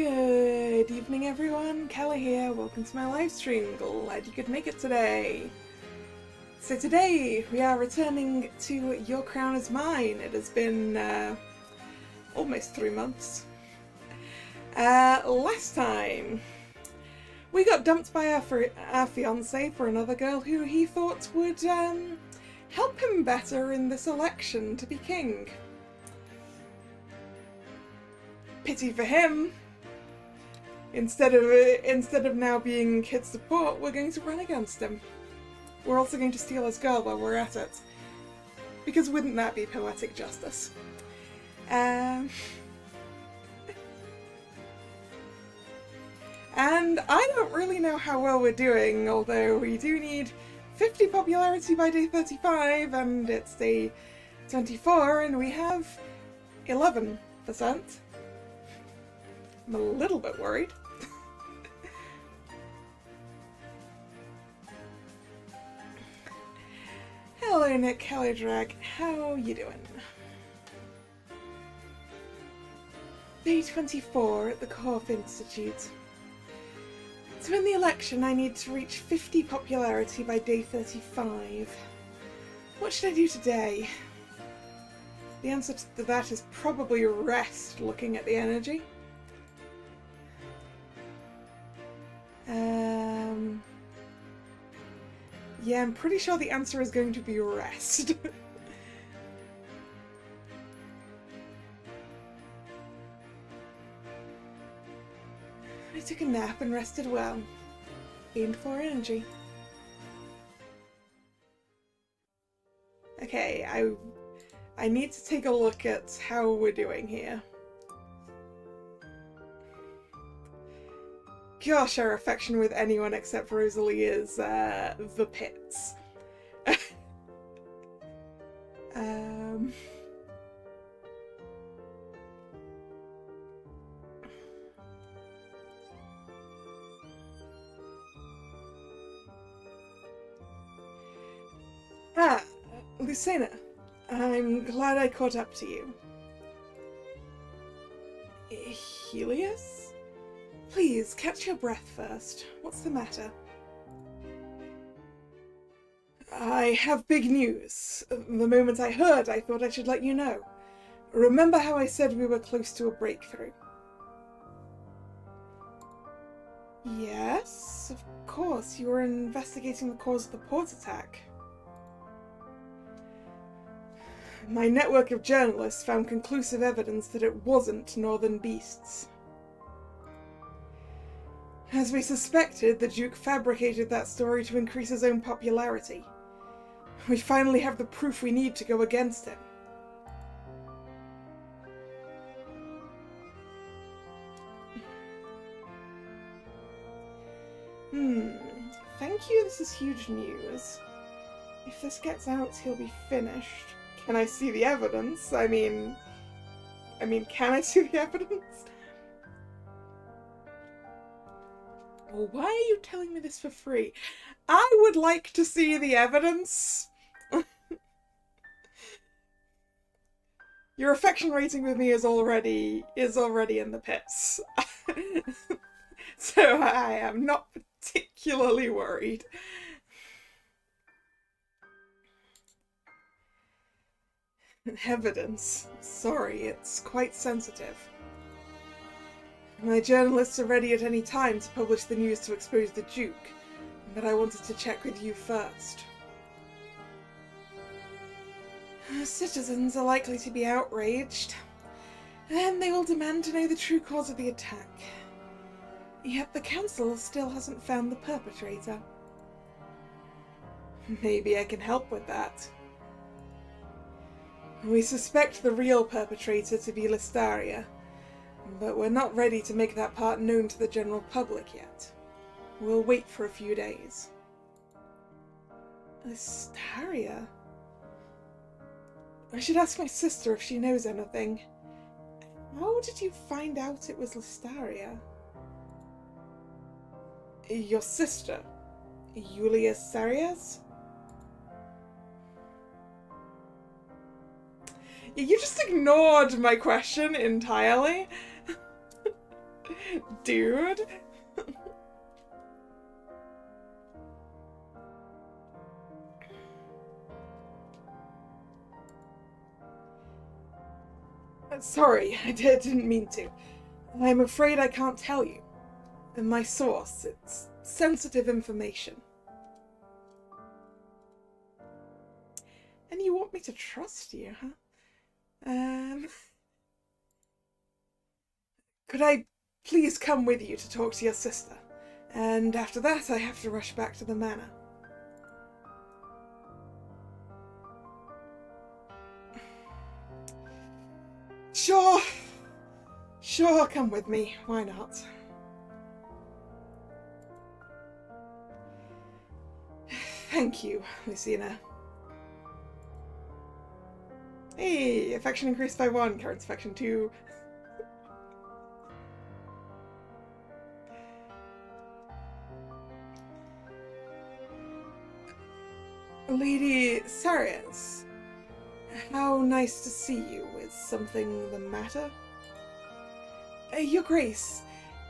Good evening, everyone. Kalla here. Welcome to my live stream. Glad you could make it today. So today we are returning to Your Crown Is Mine. It has been almost 3 months. Last time we got dumped by our fiance for another girl who he thought would help him better in this election to be king. Pity for him. Instead of now being kid support, we're going to run against him. We're also going to steal his girl while we're at it. Because wouldn't that be poetic justice? And I don't really know how well we're doing, although we do need 50 popularity by day 35, and it's day 24, and we have 11%. I'm a little bit worried. Hello Nick, hello Drag, how you doing? Day 24 at the Korf Institute. To win the election I need to reach 50 popularity by day 35. What should I do today? The answer to that is probably rest, looking at the energy. Yeah, I'm pretty sure the answer is going to be rest. I took a nap and rested well. Gained 4 energy. Okay, I need to take a look at how we're doing here. Gosh, our affection with anyone except Rosalie is the pits. Lucena, I'm glad I caught up to you. Helios? Please, catch your breath first. What's the matter? I have big news. The moment I heard, I thought I should let you know. Remember how I said we were close to a breakthrough? Yes, of course. You were investigating the cause of the port attack. My network of journalists found conclusive evidence that it wasn't northern beasts. As we suspected, the Duke fabricated that story to increase his own popularity. We finally have the proof we need to go against him. Thank you, this is huge news. If this gets out, he'll be finished. Can I see the evidence? I mean, can I see the evidence? Well, why are you telling me this for free? I would like to see the evidence. Your affection rating with me is already in the pits. So I am not particularly worried. Evidence? Sorry, it's quite sensitive. My journalists are ready at any time to publish the news to expose the Duke, but I wanted to check with you first. Citizens are likely to be outraged, and they will demand to know the true cause of the attack. Yet the Council still hasn't found the perpetrator. Maybe I can help with that. We suspect the real perpetrator to be Listaria, but we're not ready to make that part known to the general public yet. We'll wait for a few days. Listaria? I should ask my sister if she knows anything. How did you find out it was Listaria? Your sister, Julia Sarias? You just ignored my question entirely. Dude. Sorry, I didn't mean to. I'm afraid I can't tell you. And my source, it's sensitive information. And you want me to trust you, huh? Could I please come with you to talk to your sister? And after that, I have to rush back to the manor. Sure, come with me. Why not? Thank you, Lucina. Hey, affection increased by 1, current affection 2. Lady Sarias, how nice to see you. Is something the matter? Your Grace,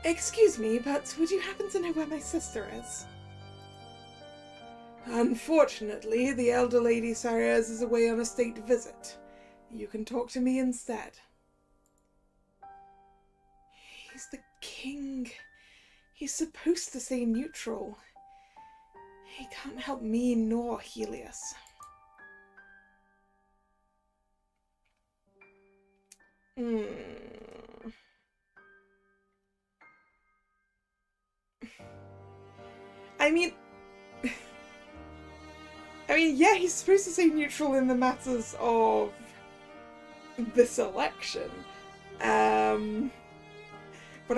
excuse me, but would you happen to know where my sister is? Unfortunately, the elder Lady Sarias is away on a state visit. You can talk to me instead. He's the king. He's supposed to stay neutral. He can't help me nor Helios. I mean, yeah, he's supposed to stay neutral in the matters of this election. But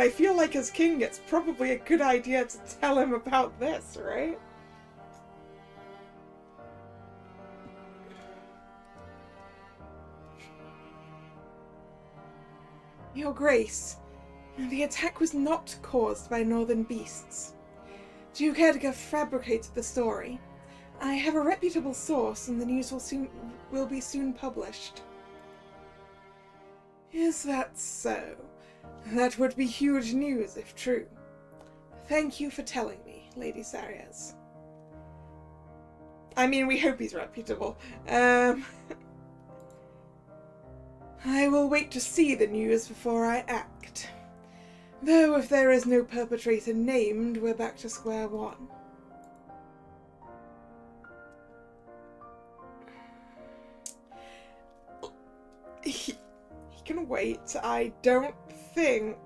I feel like as king, it's probably a good idea to tell him about this, right? Your Grace, the attack was not caused by northern beasts. Do you care to fabricate the story? I have a reputable source, and the news will be soon published. Is that so? That would be huge news if true. Thank you for telling me, Lady Sarias. I mean, we hope he's reputable. I will wait to see the news before I act. Though if there is no perpetrator named, we're back to square one. He can wait. I don't think...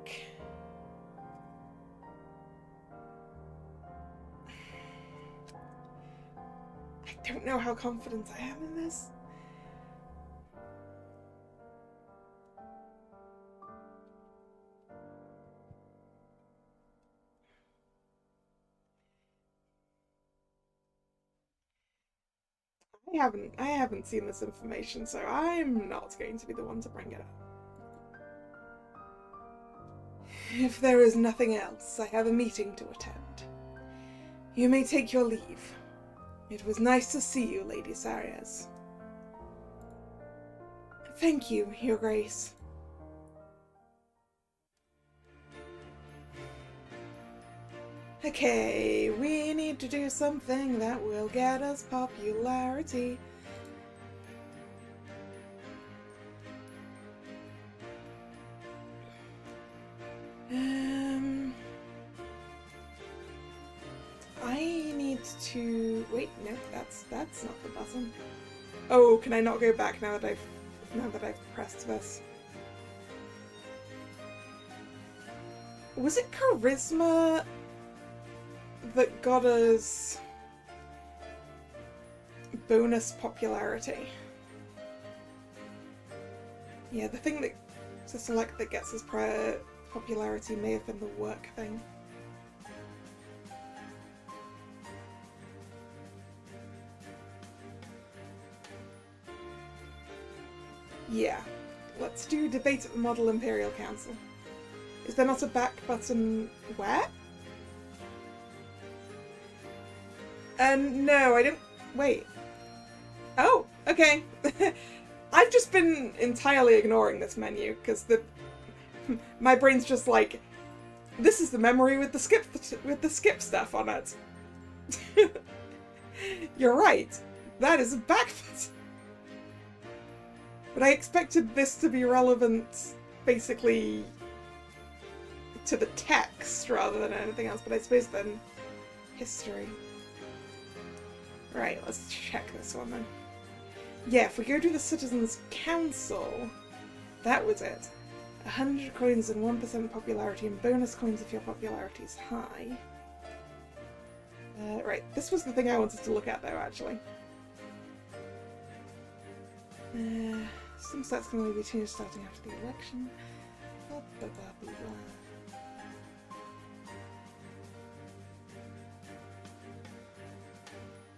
I don't know how confident I am in this. I haven't seen this information, so I'm not going to be the one to bring it up. If there is nothing else, I have a meeting to attend. You may take your leave. It was nice to see you, Lady Sarias. Thank you, Your Grace. Okay, we need to do something that will get us popularity. I need to... Wait, no, that's not the button. Oh, can I not go back now that I've pressed this? Was it charisma that got us bonus popularity? Yeah, the thing that to select that gets us prior popularity may have been the work thing. Yeah, let's do debate at the Model Imperial Council. Is there not a back button where? No, I didn't... Wait. Oh, okay. I've just been entirely ignoring this menu, because my brain's just like, This is the memory with the skip stuff on it. You're right. That is a backfoot. But I expected this to be relevant, basically, to the text rather than anything else. But I suppose then history. Right, let's check this one then. Yeah, if we go to the Citizens' Council, that was it. 100 coins and 1% popularity, and bonus coins if your popularity is high. Right, this was the thing I wanted to look at though, actually. Some stats can only be changed starting after the election. Blah, blah, blah, blah, blah.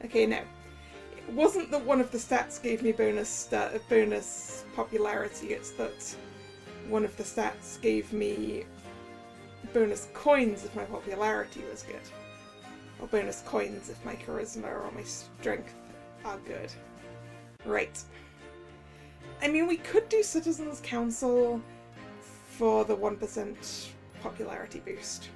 Okay, no. It wasn't that one of the stats gave me bonus popularity, it's that one of the stats gave me bonus coins if my popularity was good. Or bonus coins if my charisma or my strength are good. Right. I mean, we could do Citizens' Council for the 1% popularity boost.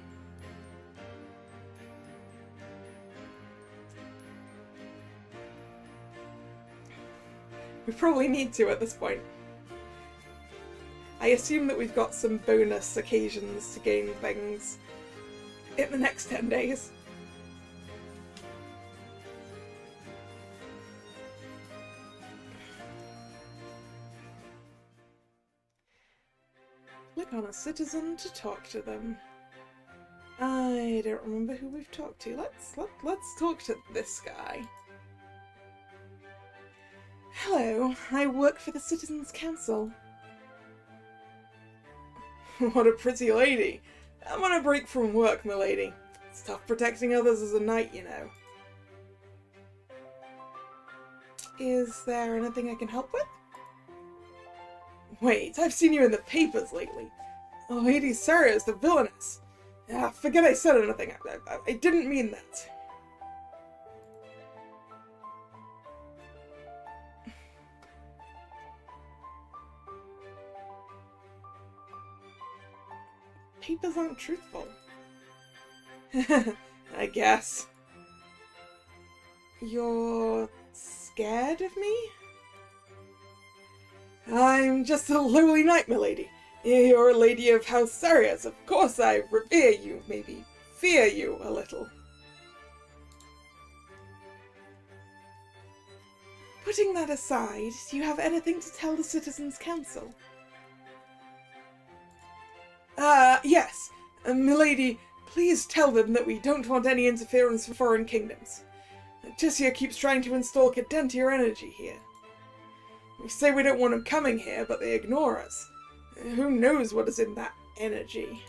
We probably need to at this point. I assume that we've got some bonus occasions to gain things in the next 10 days. Click on a citizen to talk to them. I don't remember who we've talked to. Let's talk to this guy. Hello, I work for the Citizens' Council. What a pretty lady. I'm on a break from work, milady. It's tough protecting others as a knight, you know. Is there anything I can help with? Wait, I've seen you in the papers lately. Lady Sarah's the villainess. Ah, forget I said anything. I didn't mean that. Papers aren't truthful. I guess. You're scared of me? I'm just a lowly knight, milady. You're a lady of House Sarius. Of course I revere you, maybe fear you a little. Putting that aside, do you have anything to tell the Citizens' Council? Yes. Milady, please tell them that we don't want any interference from foreign kingdoms. Tissia keeps trying to install Cadentia energy here. We say we don't want them coming here, but they ignore us. Who knows what is in that energy?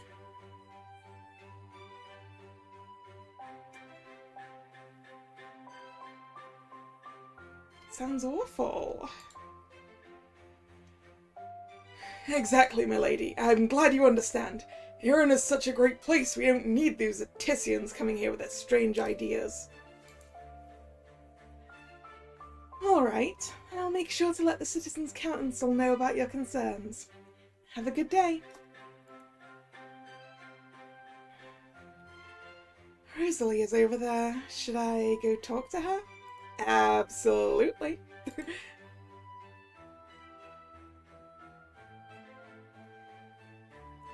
Sounds awful. Exactly, milady. I'm glad you understand. Huron is such a great place, we don't need those Tissians coming here with their strange ideas. Alright, I'll make sure to let the Citizens' Council know about your concerns. Have a good day. Rosalie is over there. Should I go talk to her? Absolutely.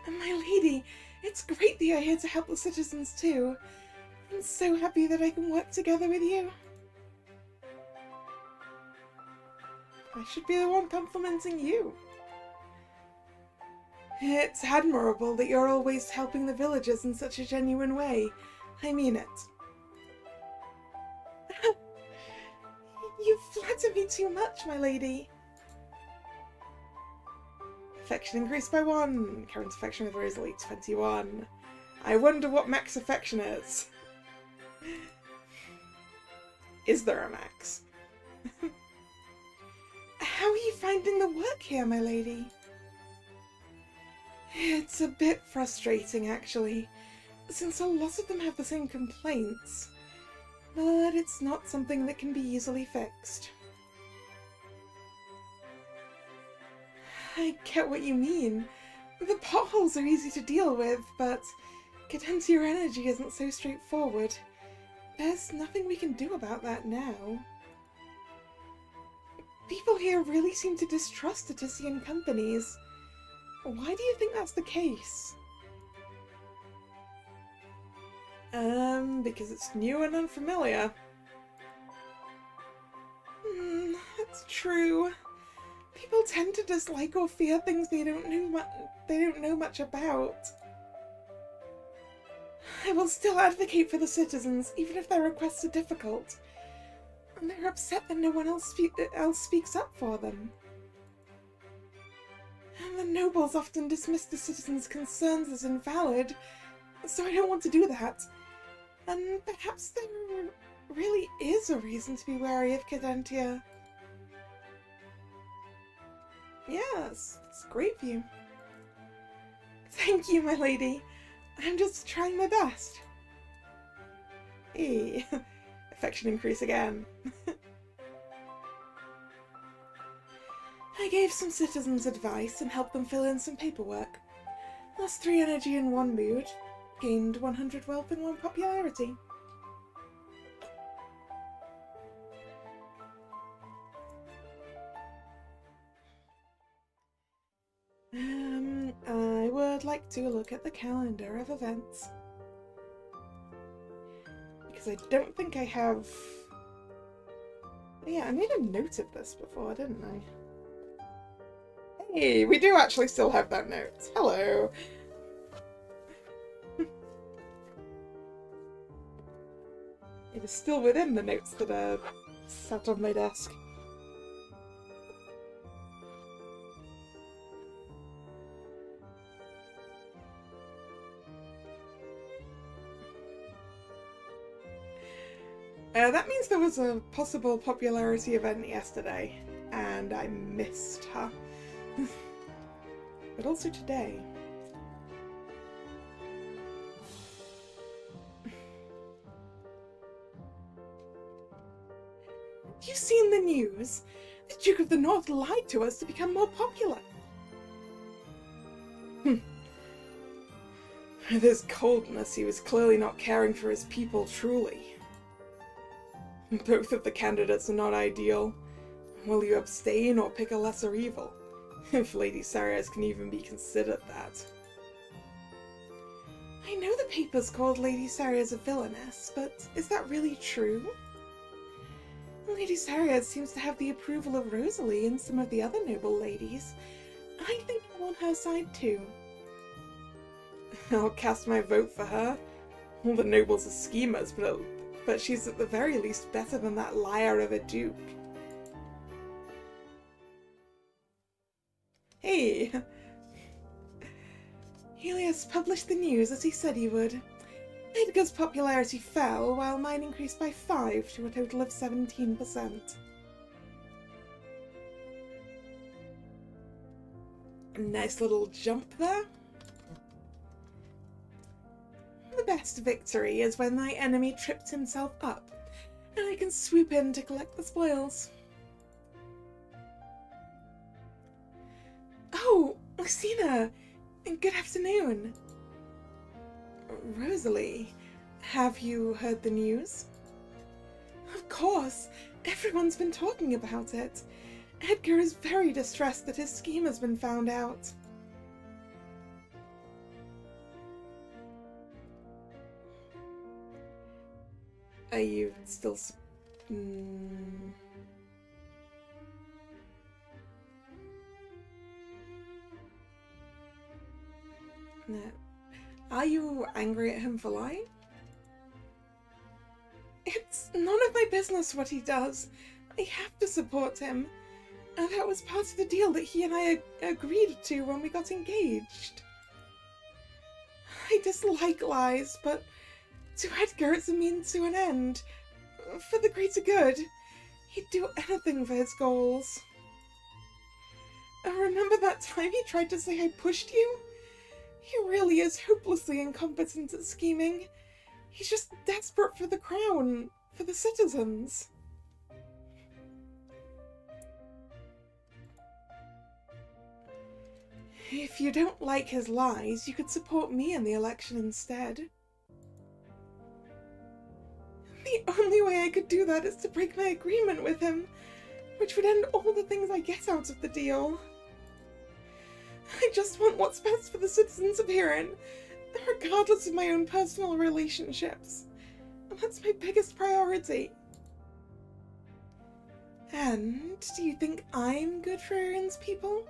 My lady, it's great that you're here to help the citizens too. I'm so happy that I can work together with you. I should be the one complimenting you. It's admirable that you're always helping the villagers in such a genuine way. I mean it. You flatter me too much, my lady. Affection increased by 1. Current affection with Rosalie, 21. I wonder what max affection is. Is there a max? How are you finding the work here, my lady? It's a bit frustrating, actually, since a lot of them have the same complaints. But it's not something that can be easily fixed. I get what you mean. The potholes are easy to deal with, but Cadentia energy isn't so straightforward. There's nothing we can do about that now. People here really seem to distrust Atician companies. Why do you think that's the case? Because it's new and unfamiliar. That's true. People tend to dislike or fear things they don't know much about. I will still advocate for the citizens, even if their requests are difficult. And they're upset that no one else speaks up for them. And the nobles often dismiss the citizens' concerns as invalid, so I don't want to do that. And perhaps there really is a reason to be wary of Cadentia. Yes, it's great of you. Thank you, my lady. I'm just trying my best. Hey, affection increase again. I gave some citizens advice and helped them fill in some paperwork. Lost 3 energy in 1 mood, gained 100 wealth and 1 popularity. I would like to look at the calendar of events. Because I don't think I have... Yeah, I made a note of this before, didn't I? Hey, we do actually still have that note. Hello! It is still within the notes that are sat on my desk. That means there was a possible popularity event yesterday, and I missed her. But also today. Have you seen the news? The Duke of the North lied to us to become more popular. With his coldness, he was clearly not caring for his people truly. Both of the candidates are not ideal. Will you abstain or pick a lesser evil? If Lady Sarias can even be considered that. I know the papers called Lady Sarias a villainess, but is that really true? Lady Sarias seems to have the approval of Rosalie and some of the other noble ladies. I think I'm on her side too. I'll cast my vote for her. All the nobles are schemers, but she's at the very least better than that liar of a duke. Hey! Helios published the news as he said he would. Edgar's popularity fell, while mine increased by 5 to a total of 17%. A nice little jump there. The best victory is when my enemy trips himself up, and I can swoop in to collect the spoils. Oh, Lucina! Good afternoon. Rosalie, have you heard the news? Of course, everyone's been talking about it. Edgar is very distressed that his scheme has been found out. Are you still... No. Are you angry at him for lying? It's none of my business what he does. I have to support him. And that was part of the deal that he and I agreed to when we got engaged. I dislike lies, but to Edgar it's a means to an end. For the greater good. He'd do anything for his goals. Remember that time he tried to say I pushed you? He really is hopelessly incompetent at scheming. He's just desperate for the crown, for the citizens. If you don't like his lies, you could support me in the election instead. The only way I could do that is to break my agreement with him, which would end all the things I get out of the deal. I just want what's best for the citizens of Huron, regardless of my own personal relationships. And that's my biggest priority. And do you think I'm good for Huron's people,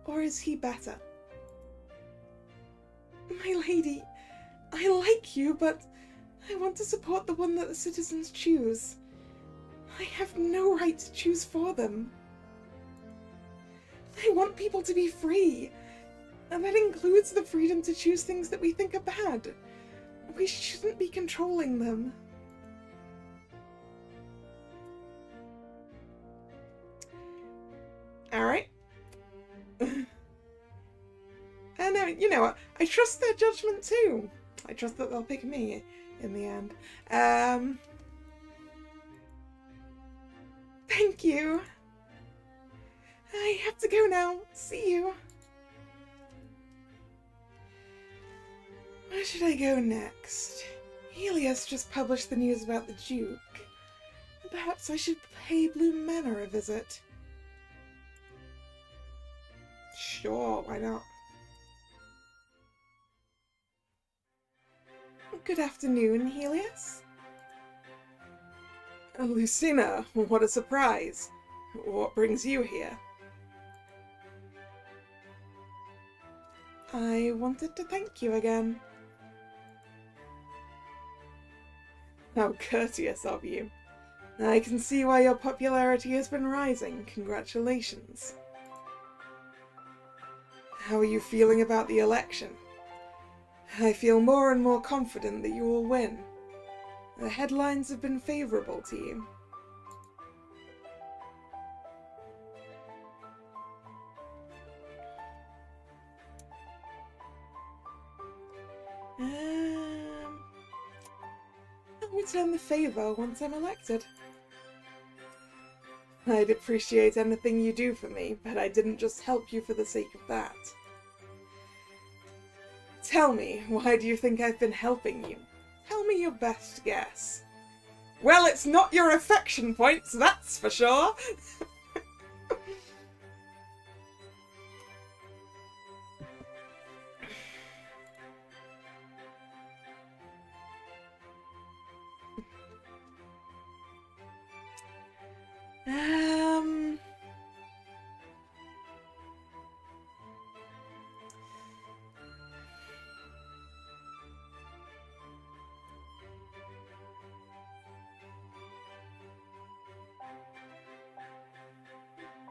or is he better? My lady, I like you, but I want to support the one that the citizens choose. I have no right to choose for them. I want people to be free, and that includes the freedom to choose things that we think are bad. We shouldn't be controlling them. Alright. And you know what? I trust their judgment too. I trust that they'll pick me in the end. Thank you. I have to go now. See you. Where should I go next? Helios just published the news about the Duke. Perhaps I should pay Bloom Manor a visit. Sure, why not? Good afternoon, Helios. Lucina, what a surprise. What brings you here? I wanted to thank you again. How courteous of you. I can see why your popularity has been rising. Congratulations. How are you feeling about the election? I feel more and more confident that you will win. The headlines have been favourable to you. I'll return the favour once I'm elected. I'd appreciate anything you do for me, but I didn't just help you for the sake of that. Tell me, why do you think I've been helping you? Tell me your best guess. Well, it's not your affection points, that's for sure!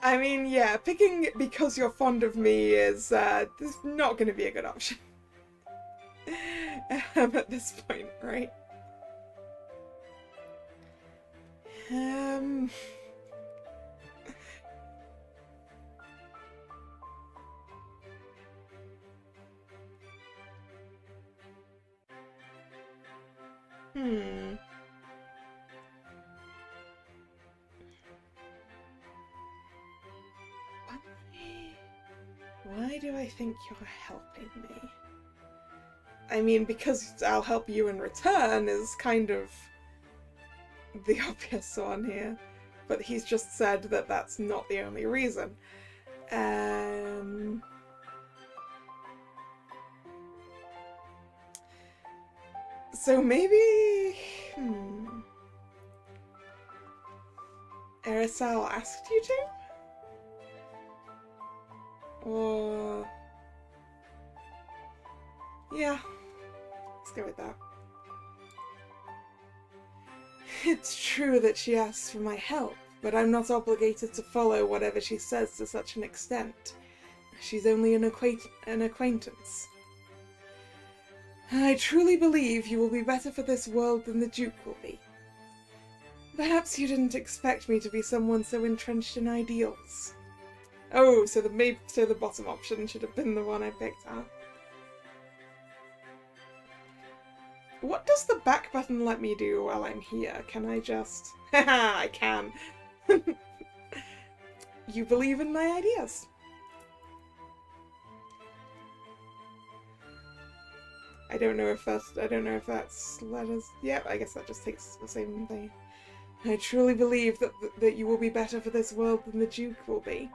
I mean, yeah, picking because you're fond of me is not going to be a good option. At this point, right? Why do I think you're helping me? I mean, because I'll help you in return is kind of the obvious one here. But he's just said that that's not the only reason. So maybe... Erisal asked you to? Or... yeah, let's go with that. It's true that she asks for my help, but I'm not obligated to follow whatever she says to such an extent. She's only an acquaintance. I truly believe you will be better for this world than the Duke will be. Perhaps you didn't expect me to be someone so entrenched in ideals. Oh, so the bottom option should have been the one I picked out. What does the back button let me do while I'm here? Can I just... haha, I can. You believe in my ideas. I don't know if that's letters. Yep, I guess that just takes the same thing. I truly believe that you will be better for this world than the Duke will be.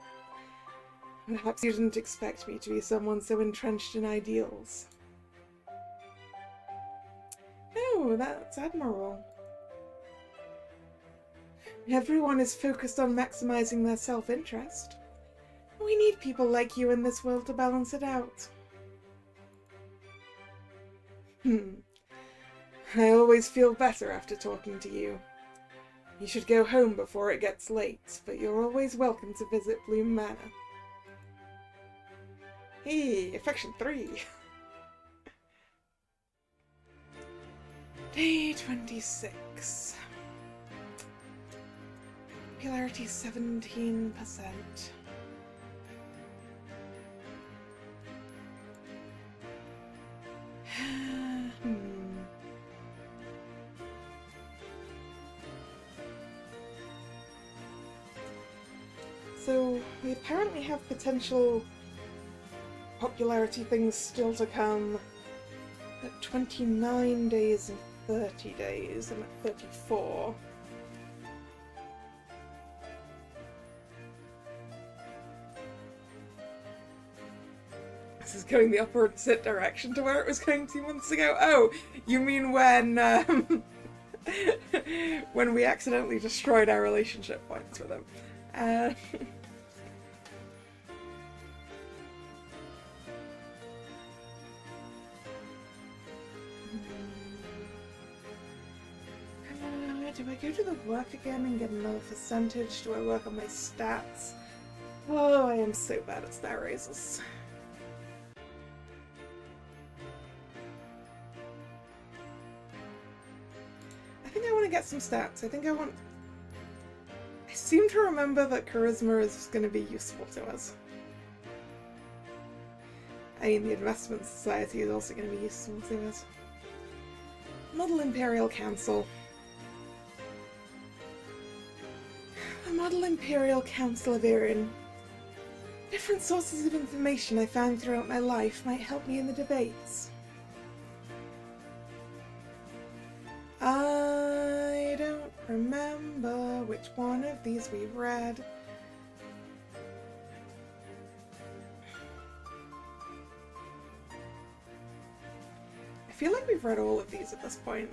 Perhaps you didn't expect me to be someone so entrenched in ideals. Oh, that's admirable. Everyone is focused on maximizing their self-interest. We need people like you in this world to balance it out. I always feel better after talking to you. You should go home before it gets late, but you're always welcome to visit Bloom Manor. Hey, Affection 3. Day 26. Popularity 17%. So, we apparently have potential popularity things still to come at 29 days and 30 days. I'm at 34. This is going the opposite direction to where it was going 2 months ago. Oh, you mean when when we accidentally destroyed our relationship points with him. Do I go to the work again and get another percentage? Do I work on my stats? Oh, I am so bad at stat raises. I think I want to get some stats. I seem to remember that charisma is going to be useful to us. I mean, the investment society is also going to be useful to us. Model Imperial Council. The Model Imperial Council of Irin. Different sources of information I found throughout my life might help me in the debates. I don't remember which one of these we've read. I feel like we've read all of these at this point.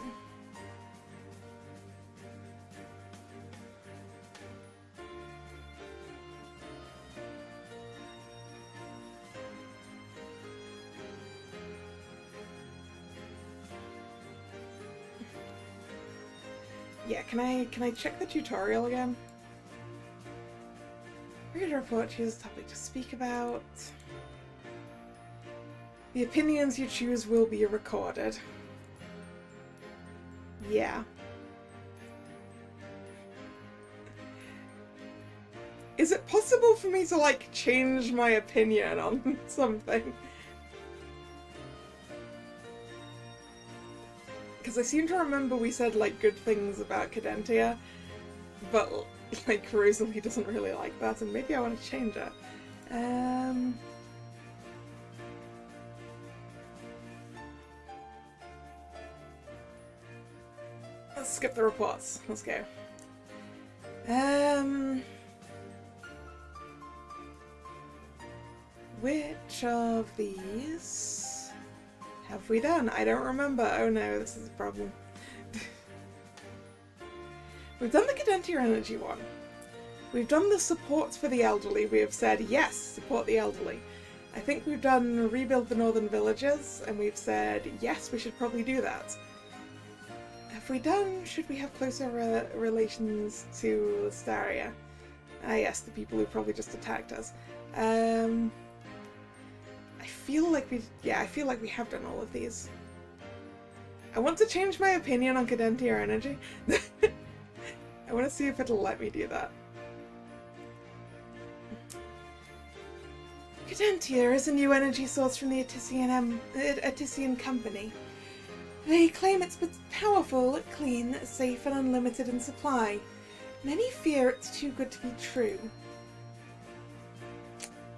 Yeah, can I check the tutorial again? Read a report, choose a topic to speak about. The opinions you choose will be recorded. Yeah. Is it possible for me to, like, change my opinion on something? Because I seem to remember we said, like, good things about Cadentia, but, like, Rosalie doesn't really like that, and maybe I want to change it. Let's skip the reports. Let's go. Which of these have we done? I don't remember. Oh no, this is a problem. We've done the Cadentia Energy one. We've done the supports for the elderly. We have said, yes, support the elderly. I think we've done rebuild the northern villages, and we've said, yes, we should probably do that. Have we done, should we have closer relations to Staria? Ah yes, the people who probably just attacked us. I feel like we have done all of these. I want to change my opinion on Cadentia Energy. I want to see if it'll let me do that. Cadentia is a new energy source from the Attissian Company. They claim it's powerful, clean, safe, and unlimited in supply. Many fear it's too good to be true.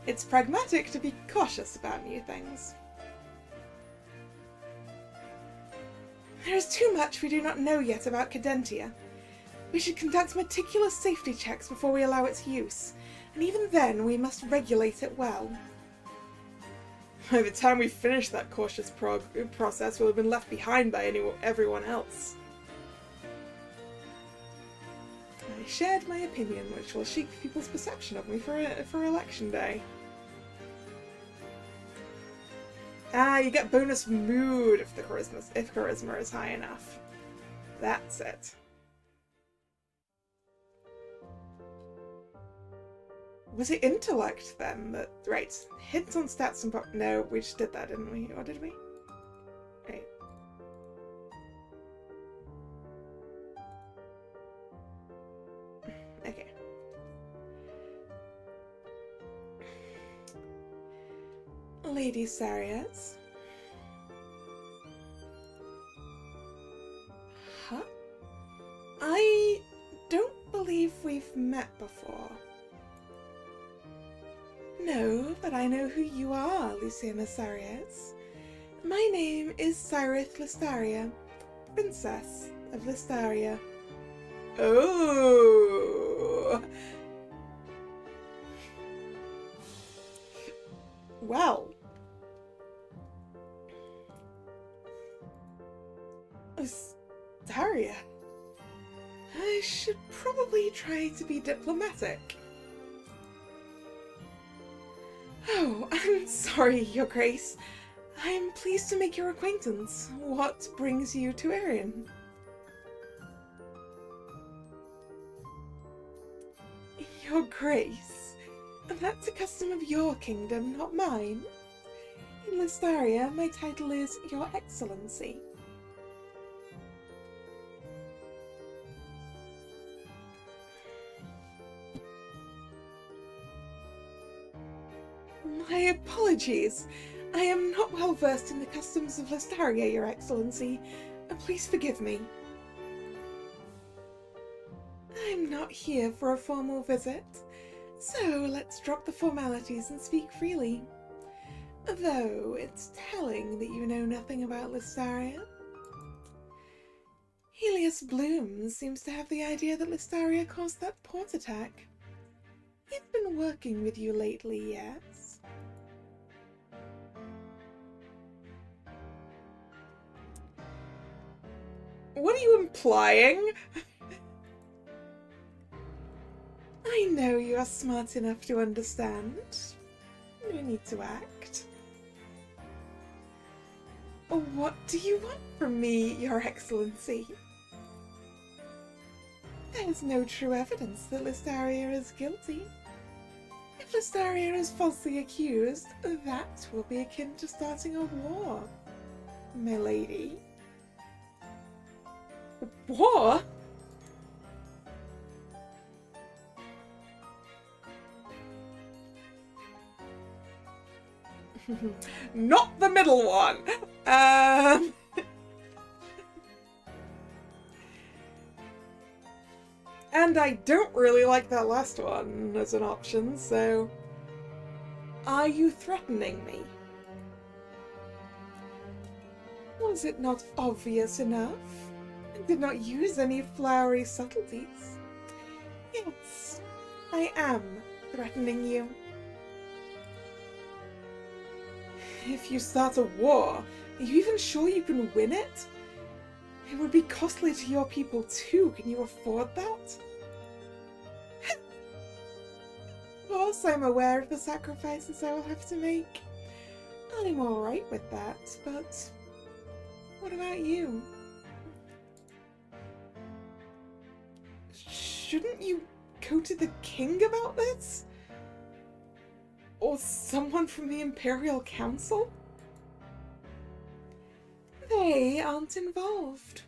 It's pragmatic to be cautious about new things. There is too much we do not know yet about Cadentia. We should conduct meticulous safety checks before we allow its use, and even then we must regulate it well. By the time we finish that cautious process, we'll have been left behind by everyone else. I shared my opinion, which will shape people's perception of me for election day. You get bonus mood if charisma is high enough. That's it. Was it intellect then? Right. Hits on stats and no, we just did that, didn't we? Or did we? Right. Okay. Lady Sarias. Huh? I don't believe we've met before. No, but I know who you are, Luciana Sarias. My name is Cyrith Listaria, Princess of Listaria. Oh! Well. Listaria. I should probably try to be diplomatic. Oh, I'm sorry, Your Grace. I'm pleased to make your acquaintance. What brings you to Arian? Your Grace, that's a custom of your kingdom, not mine. In Listaria, my title is Your Excellency. My apologies. I am not well versed in the customs of Listaria, Your Excellency. Please forgive me. I'm not here for a formal visit, so let's drop the formalities and speak freely. Though it's telling that you know nothing about Listaria. Helios Bloom seems to have the idea that Listaria caused that port attack. He's been working with you lately, yes? What are you implying? I know you are smart enough to understand. No need to act. What do you want from me, Your Excellency? There is no true evidence that Listaria is guilty. If Listaria is falsely accused, that will be akin to starting a war, my lady. A war? Not the middle one! And I don't really like that last one as an option, so... Are you threatening me? Was it not obvious enough? I did not use any flowery subtleties. Yes, I am threatening you. If you start a war, are you even sure you can win it? It would be costly to your people too. Can you afford that? Of course, I'm aware of the sacrifices I will have to make. I'm alright with that, but what about you? Shouldn't you go to the king about this? Or someone from the Imperial Council? They aren't involved.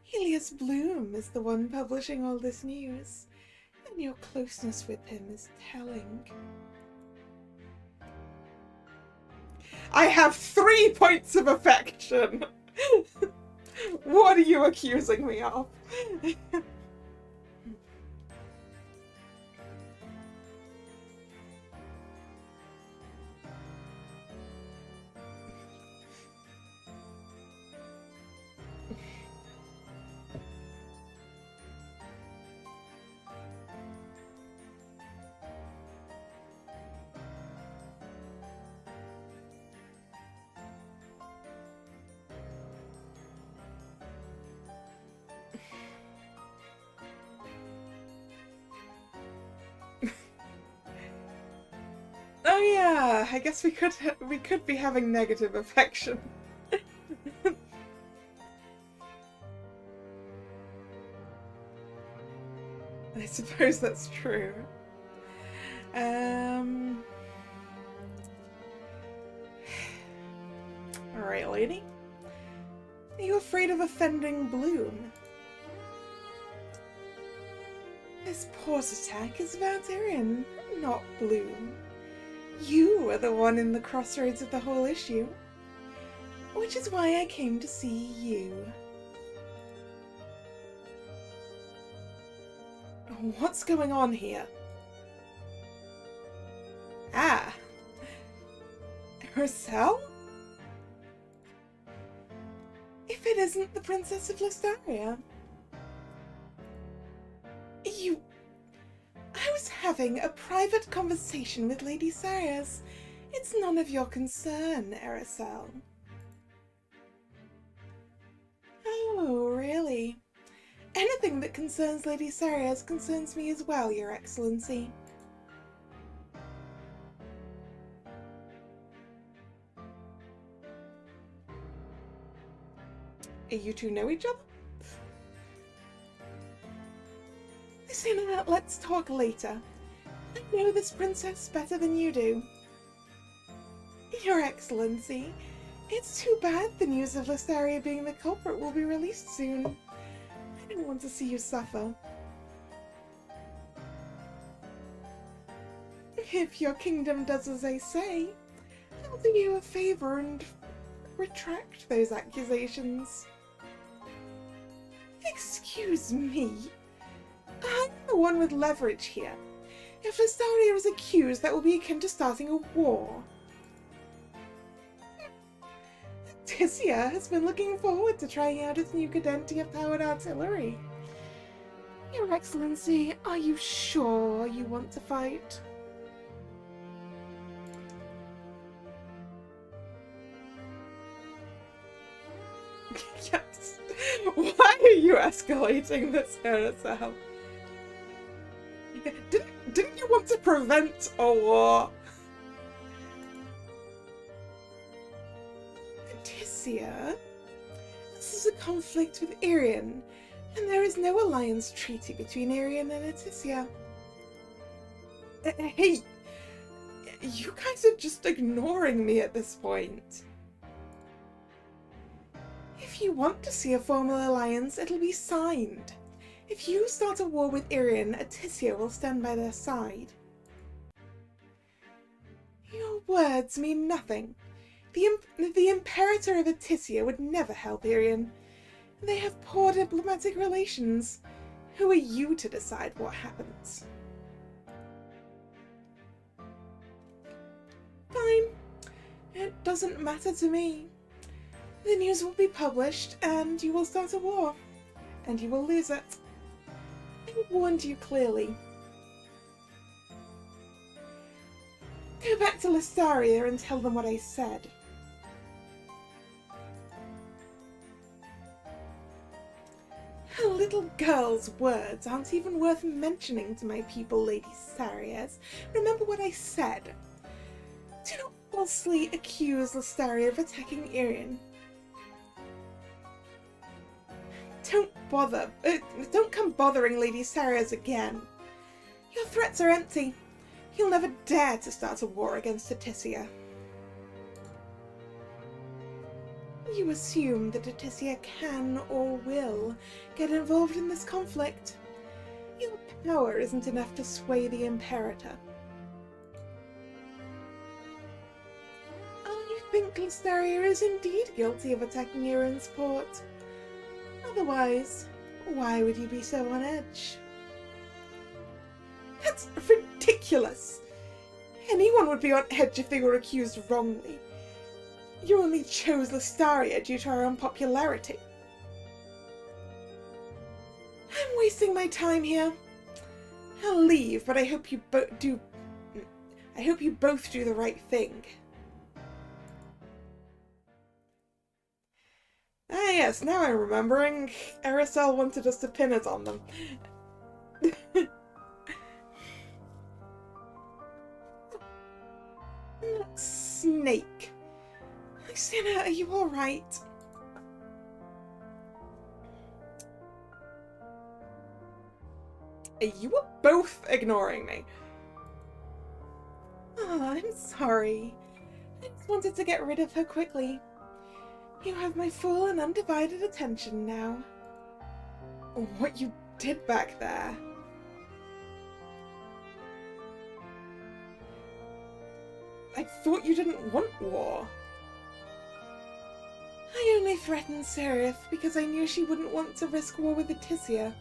Helios Bloom is the one publishing all this news, and your closeness with him is telling. I have 3 points of affection! What are you accusing me of? Yeah, I guess we could be having negative affection. I suppose that's true. Alright, lady. Are you afraid of offending Bloom? This pause attack is about Irian, not Bloom. You are the one in the crossroads of the whole issue. Which is why I came to see you. What's going on here? Ah. Herself? If it isn't the Princess of Listaria. I was having a private conversation with Lady Sarias. It's none of your concern, Aracel. Oh, really? Anything that concerns Lady Sarias concerns me as well, Your Excellency. You two know each other? Listen, let's talk later. I know this princess better than you do. Your Excellency, it's too bad the news of Listaria being the culprit will be released soon. I don't want to see you suffer. If your kingdom does as I say, I'll do you a favor and retract those accusations. Excuse me? I'm the one with leverage here. If Listaria is accused, that will be akin to starting a war. Tisia has been looking forward to trying out its new Cadentia-powered artillery. Your Excellency, are you sure you want to fight? Yes. Why are you escalating this, Aracel? Didn't you want to prevent a war? Tisia, this is a conflict with Irian, and there is no alliance treaty between Irian and Tisia. Hey, you guys are just ignoring me at this point. If you want to see a formal alliance, it'll be signed. If you start a war with Irian, Tisia will stand by their side. Your words mean nothing. The Imperator of Tisia would never help Irian. They have poor diplomatic relations. Who are you to decide what happens? Fine. It doesn't matter to me. The news will be published, and you will start a war. And you will lose it. I warned you clearly. Go back to Listaria and tell them what I said. A little girl's words aren't even worth mentioning to my people, Lady Sarias. Remember what I said. Do not falsely accuse Listaria of attacking Irian. Don't come bothering Lady Sarias again. Your threats are empty. You'll never dare to start a war against Tisia. You assume that Tisia can or will get involved in this conflict. Your power isn't enough to sway the Imperator. I think Listaria is indeed guilty of attacking Irian's port. Otherwise, why would you be so on edge? That's ridiculous! Anyone would be on edge if they were accused wrongly. You only chose Listaria due to her unpopularity. I'm wasting my time here. I'll leave, but I hope you both do the right thing. Ah yes, now I'm remembering. Aracel wanted us to pin it on them. snake. Lucina, are you alright? You were both ignoring me. Oh, I'm sorry. I just wanted to get rid of her quickly. You have my full and undivided attention now. What you did back there. I thought you didn't want war. I only threatened Seraph because I knew she wouldn't want to risk war with Aticia.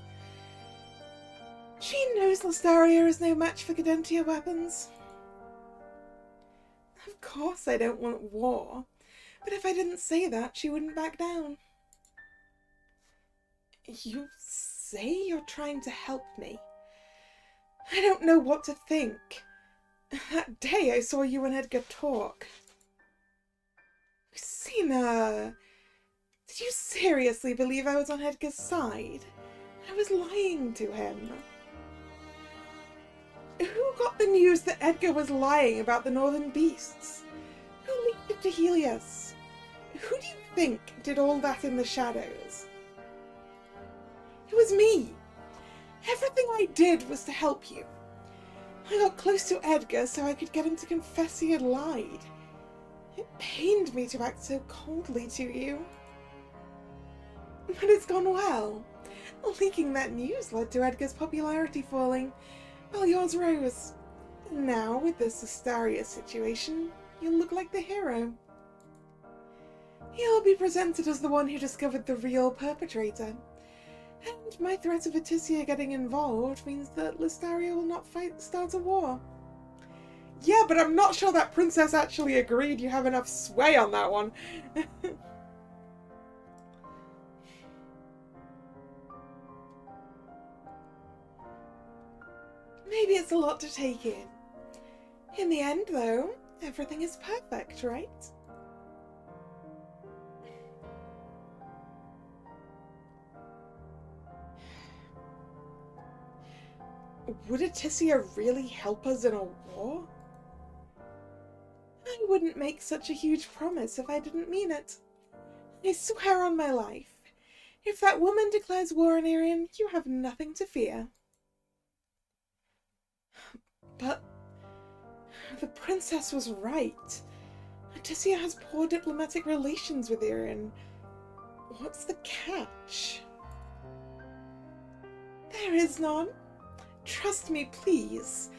She knows Listaria is no match for Cadentia weapons. Of course I don't want war, but if I didn't say that, she wouldn't back down. You say you're trying to help me. I don't know what to think. That day I saw you and Edgar talk. Lucina, did you seriously believe I was on Edgar's side? I was lying to him. Who got the news that Edgar was lying about the Northern Beasts? Who leaked it to Helios? Who do you think did all that in the shadows? It was me. Everything I did was to help you. I got close to Edgar so I could get him to confess he had lied. It pained me to act so coldly to you. But it's gone well. Leaking that news led to Edgar's popularity falling, while yours rose. Now, with this Astaria situation, you'll look like the hero. You'll be presented as the one who discovered the real perpetrator. And my threat of Aticia getting involved means that Listaria will not start a war. Yeah, but I'm not sure that princess actually agreed you have enough sway on that one. Maybe it's a lot to take in. In the end, though, everything is perfect, right? Would Aticia really help us in a war? I wouldn't make such a huge promise if I didn't mean it. I swear on my life, if that woman declares war on Irian, you have nothing to fear. But the princess was right. Aticia has poor diplomatic relations with Irian. What's the catch? There is none. Trust me, please.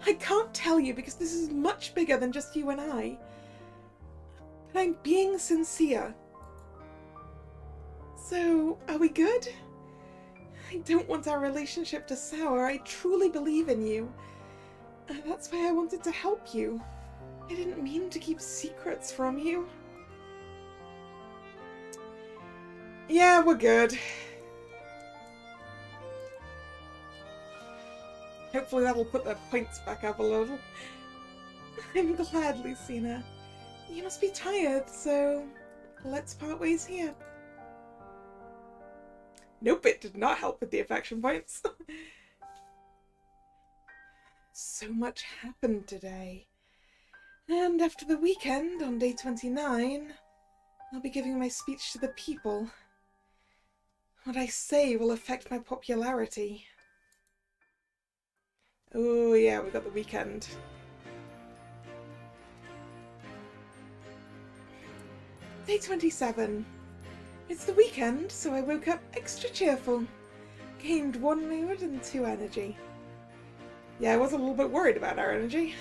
I can't tell you because this is much bigger than just you and I. But I'm being sincere. So, are we good? I don't want our relationship to sour. I truly believe in you. That's why I wanted to help you. I didn't mean to keep secrets from you. Yeah, we're good. Hopefully that'll put the points back up a little. I'm glad, Lucina. You must be tired, so let's part ways here. Nope, it did not help with the affection points. So much happened today. And after the weekend, on day 29, I'll be giving my speech to the people. What I say will affect my popularity. Oh yeah, we've got the weekend. Day 27. It's the weekend, so I woke up extra cheerful. Gained 1 mood and 2 energy. Yeah, I was a little bit worried about our energy.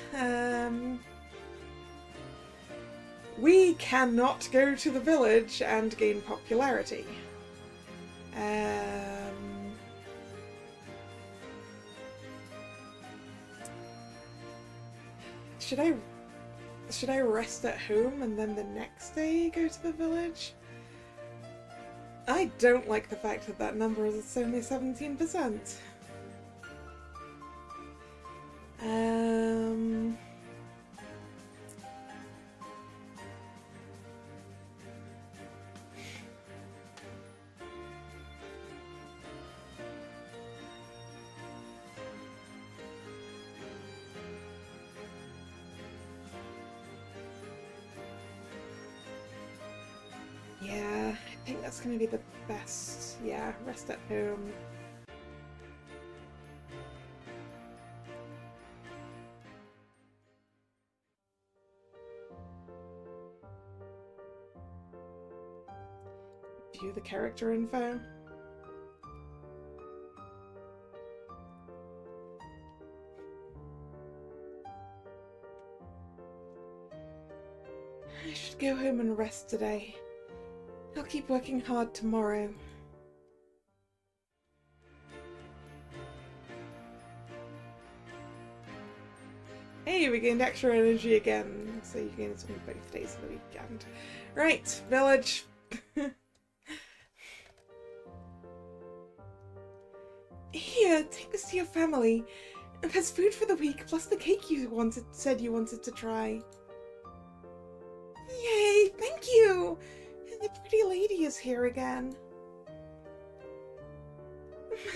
We cannot go to the village and gain popularity. Should I rest at home and then the next day go to the village? I don't like the fact that that number is only 17%. think that's going to be the best. Yeah, rest at home. View the character info. I should go home and rest today. I'll keep working hard tomorrow. Hey, we gained extra energy again. So you gain some both days of the weekend. Right, village. Here, take this to your family. There's food for the week, plus the cake you said you wanted to try. Yay, thank you! The pretty lady is here again.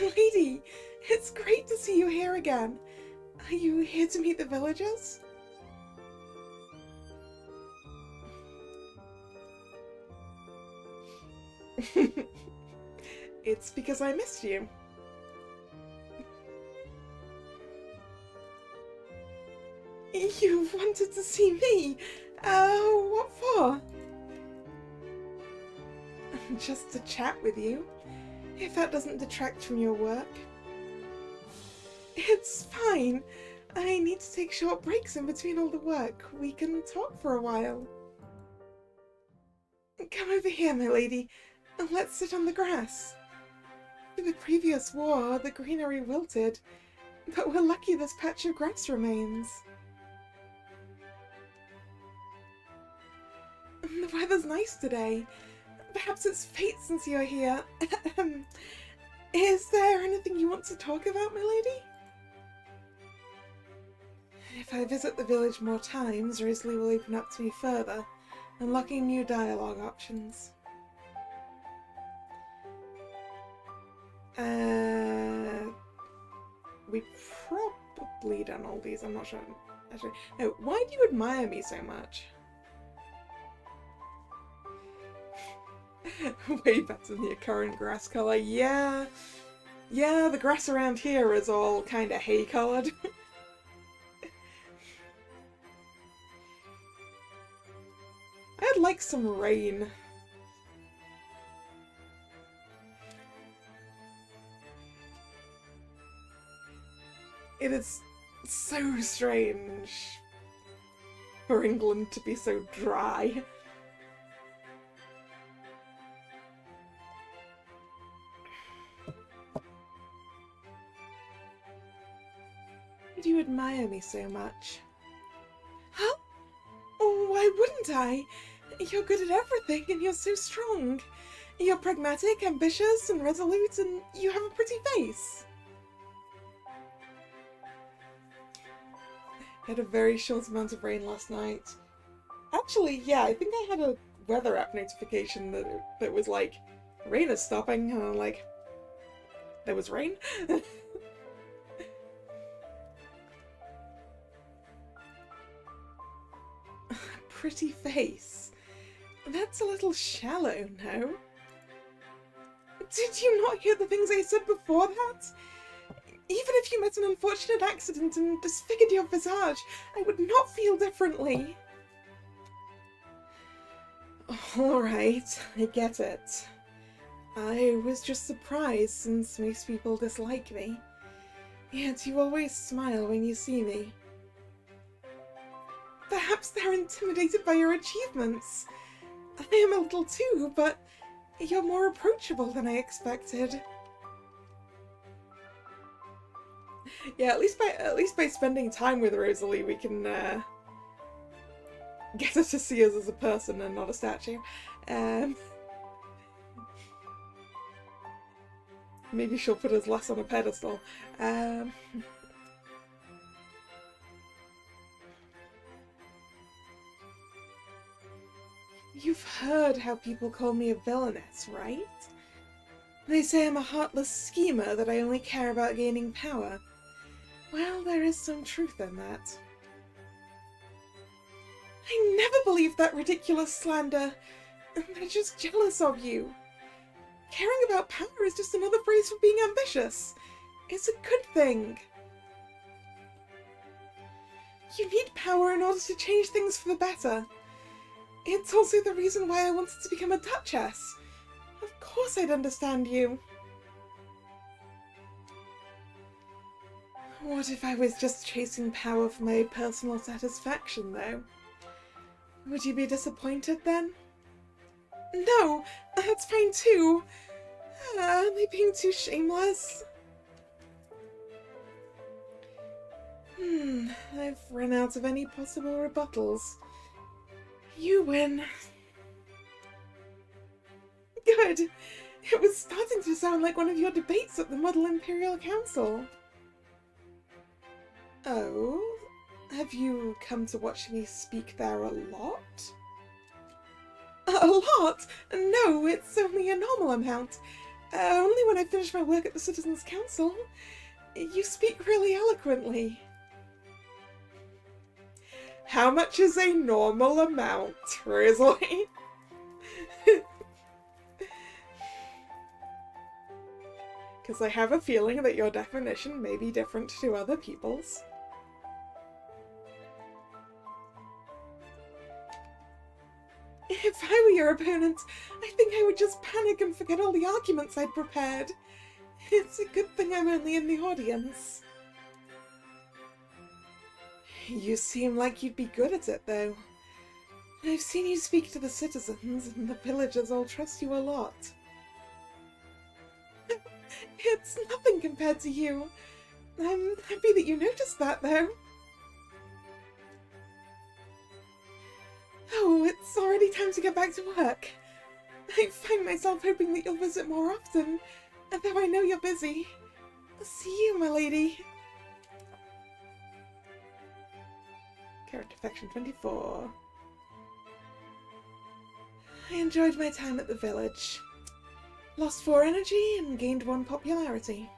Lady, it's great to see you here again. Are you here to meet the villagers? It's because I missed you. You wanted to see me? What for? Just to chat with you, if that doesn't detract from your work. It's fine. I need to take short breaks in between all the work. We can talk for a while. Come over here, my lady, and let's sit on the grass. In the previous war, the greenery wilted, but we're lucky this patch of grass remains. The weather's nice today. Perhaps it's fate since you're here. Is there anything you want to talk about, my lady? If I visit the village more times, Rosalie will open up to me further, unlocking new dialogue options. We've probably done all these, I'm not sure. Actually, no, why do you admire me so much? Way better than your current grass colour. Yeah, the grass around here is all kind of hay coloured. I'd like some rain. It is so strange for England to be so dry. Do you admire me so much? Huh? Oh, why wouldn't I? You're good at everything and you're so strong. You're pragmatic, ambitious, and resolute, and you have a pretty face. I had a very short amount of rain last night. Actually, yeah, I think I had a weather app notification that was like, rain is stopping, and I'm like, there was rain? Pretty face. That's a little shallow, no? Did you not hear the things I said before that? Even if you met an unfortunate accident and disfigured your visage, I would not feel differently. Alright, I get it. I was just surprised since most people dislike me. Yet you always smile when you see me. Perhaps they're intimidated by your achievements. I am a little too, but you're more approachable than I expected. Yeah, at least by spending time with Rosalie, we can get her to see us as a person and not a statue. Maybe she'll put us less on a pedestal. You've heard how people call me a villainess, right? They say I'm a heartless schemer, that I only care about gaining power. Well, there is some truth in that. I never believed that ridiculous slander. They're just jealous of you. Caring about power is just another phrase for being ambitious. It's a good thing. You need power in order to change things for the better. It's also the reason why I wanted to become a duchess. Of course I'd understand you. What if I was just chasing power for my personal satisfaction, though? Would you be disappointed then? No, that's fine too. Am I being too shameless? I've run out of any possible rebuttals. You win. Good. It was starting to sound like one of your debates at the Model Imperial Council. Oh? Have you come to watch me speak there a lot? A lot? No, it's only a normal amount. Only when I finish my work at the Citizens' Council. You speak really eloquently. How much is a normal amount, Rosalie? Because I have a feeling that your definition may be different to other people's. If I were your opponent, I think I would just panic and forget all the arguments I'd prepared. It's a good thing I'm only in the audience. You seem like you'd be good at it, though. I've seen you speak to the citizens, and the villagers all trust you a lot. It's nothing compared to you. I'm happy that you noticed that, though. Oh, it's already time to get back to work. I find myself hoping that you'll visit more often, though I know you're busy. See you, my lady. Character Faction 24. I enjoyed my time at the village. Lost 4 energy and gained 1 popularity.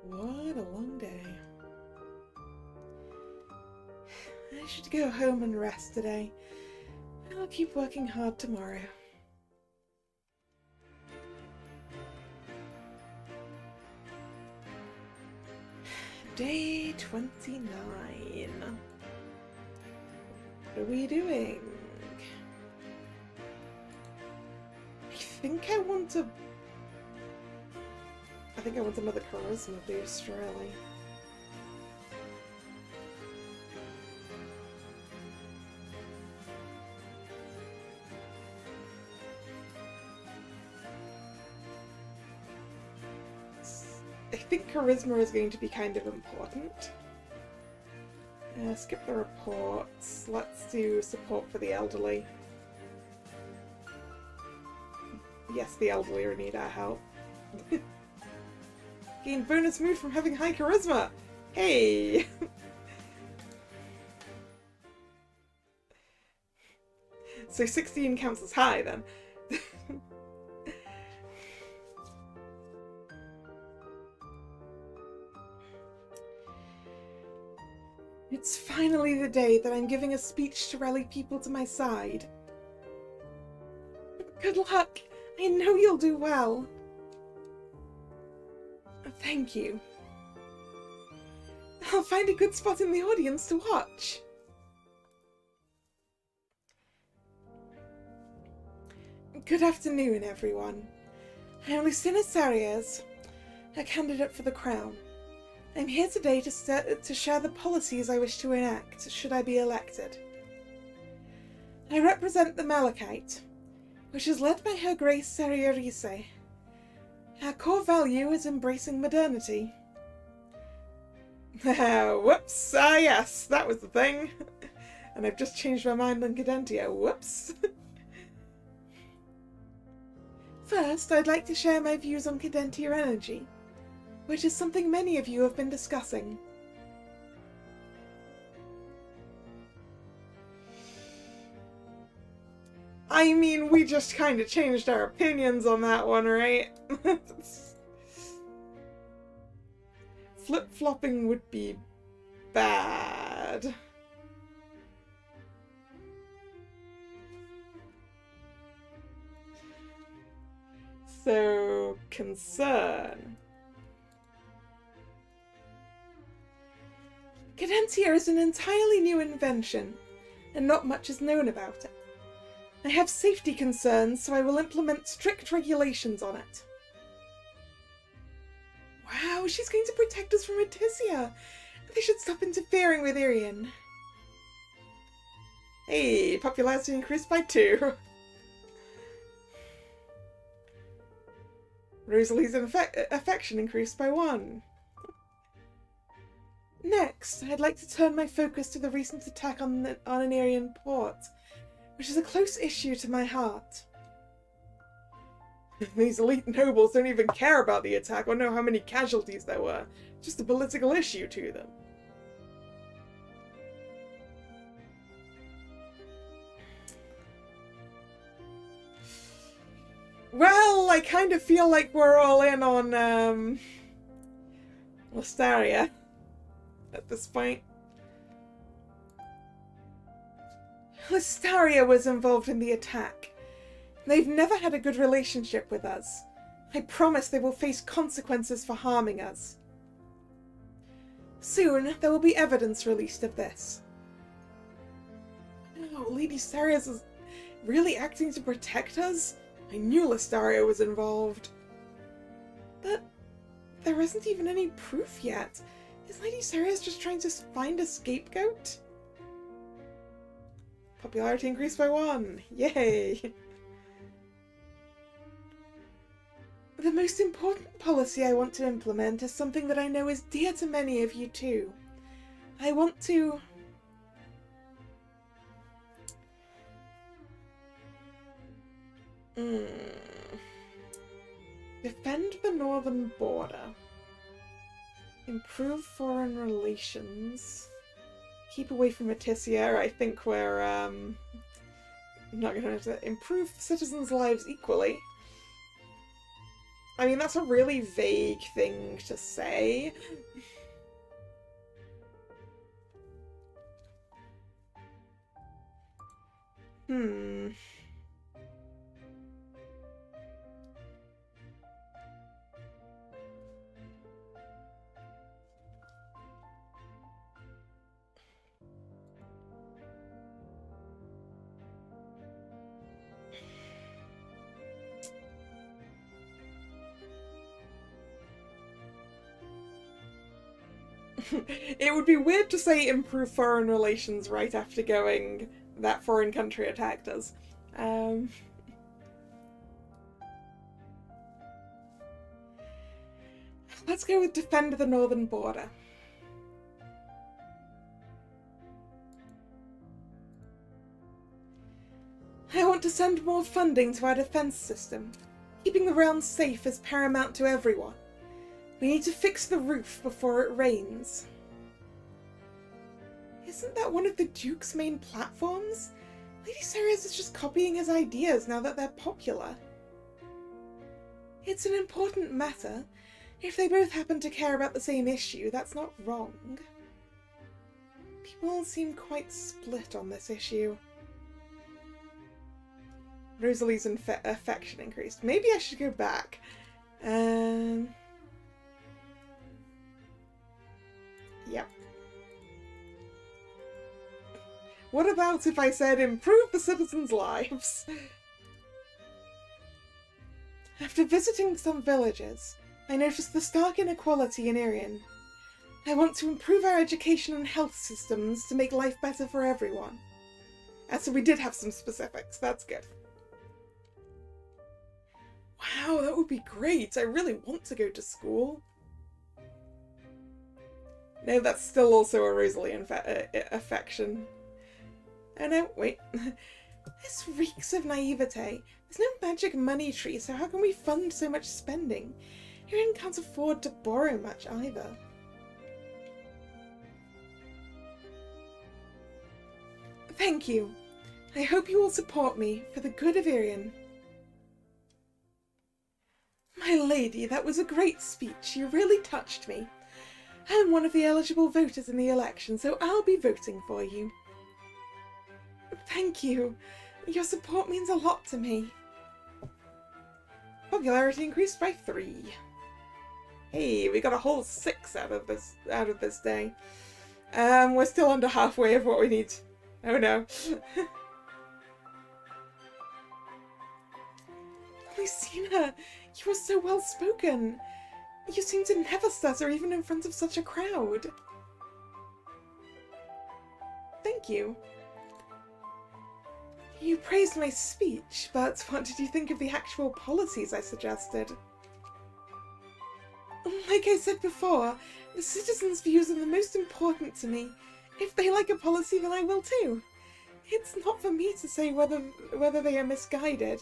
What a long day. I should go home and rest today. I'll keep working hard tomorrow. Day 29. What are we doing? I think I want another charisma boost, really. I think charisma is going to be kind of important. Skip the reports. Let's do support for the elderly. Yes, the elderly need our help. Gain bonus mood from having high charisma! Hey! So 16 counts as high, then. It's finally the day that I'm giving a speech to rally people to my side. Good luck! I know you'll do well. Thank you. I'll find a good spot in the audience to watch. Good afternoon, everyone. I'm Lucina Sarriers, a candidate for the crown. I'm here today to share the policies I wish to enact, should I be elected. I represent the Malachite, which is led by Her Grace Seriarise. Our core value is embracing modernity. Whoops! Ah yes, that was the thing. And I've just changed my mind on Cadentia. Whoops! First, I'd like to share my views on Cadentia energy, which is something many of you have been discussing. I mean, we just kind of changed our opinions on that one, right? Flip-flopping would be bad. So, concern. Cadentia is an entirely new invention, and not much is known about it. I have safety concerns, so I will implement strict regulations on it. Wow, she's going to protect us from Etisia. They should stop interfering with Irian. Hey, popularity increased by 2. Rosalie's affection increased by 1. Next, I'd like to turn my focus to the recent attack on an Irian port, which is a close issue to my heart. These elite nobles don't even care about the attack or know how many casualties there were. Just a political issue to them. Well, I kind of feel like we're all in on, Listaria at this point. Listaria was involved in the attack. They've never had a good relationship with us. I promise they will face consequences for harming us. Soon, there will be evidence released of this. Oh, Lady Sarius is really acting to protect us? I knew Listaria was involved. But there isn't even any proof yet. Is Lady Sarius just trying to find a scapegoat? Popularity increased by 1. Yay! The most important policy I want to implement is something that I know is dear to many of you too. I want to... defend the northern border. Improve foreign relations. Keep away from Etisia. I think we're, not gonna have to improve citizens' lives equally. I mean, that's a really vague thing to say. It would be weird to say improve foreign relations right after going, that foreign country attacked us. Let's go with defend the northern border. I want to send more funding to our defense system. Keeping the realm safe is paramount to everyone. We need to fix the roof before it rains. Isn't that one of the Duke's main platforms? Lady Sirius is just copying his ideas now that they're popular. It's an important matter. If they both happen to care about the same issue, that's not wrong. People seem quite split on this issue. Rosalie's affection increased. Maybe I should go back. Yep. What about if I said improve the citizens' lives? After visiting some villages, I noticed the stark inequality in Irian. I want to improve our education and health systems to make life better for everyone. So we did have some specifics, that's good. Wow, that would be great. I really want to go to school. No, that's still also a Rosalie affection. Oh no, wait. This reeks of naivete. There's no magic money tree, so how can we fund so much spending? Irian can't afford to borrow much either. Thank you. I hope you will support me for the good of Irian. My lady, that was a great speech. You really touched me. I'm one of the eligible voters in the election, so I'll be voting for you. Thank you. Your support means a lot to me. Popularity increased by 3. Hey, we got a whole 6 out of this day. We're still under halfway of what we need. Oh no. Lucina, you are so well spoken. You seem to never stutter even in front of such a crowd. Thank you. You praised my speech, but what did you think of the actual policies I suggested? Like I said before, the citizens' views are the most important to me. If they like a policy, then I will too. It's not for me to say whether they are misguided.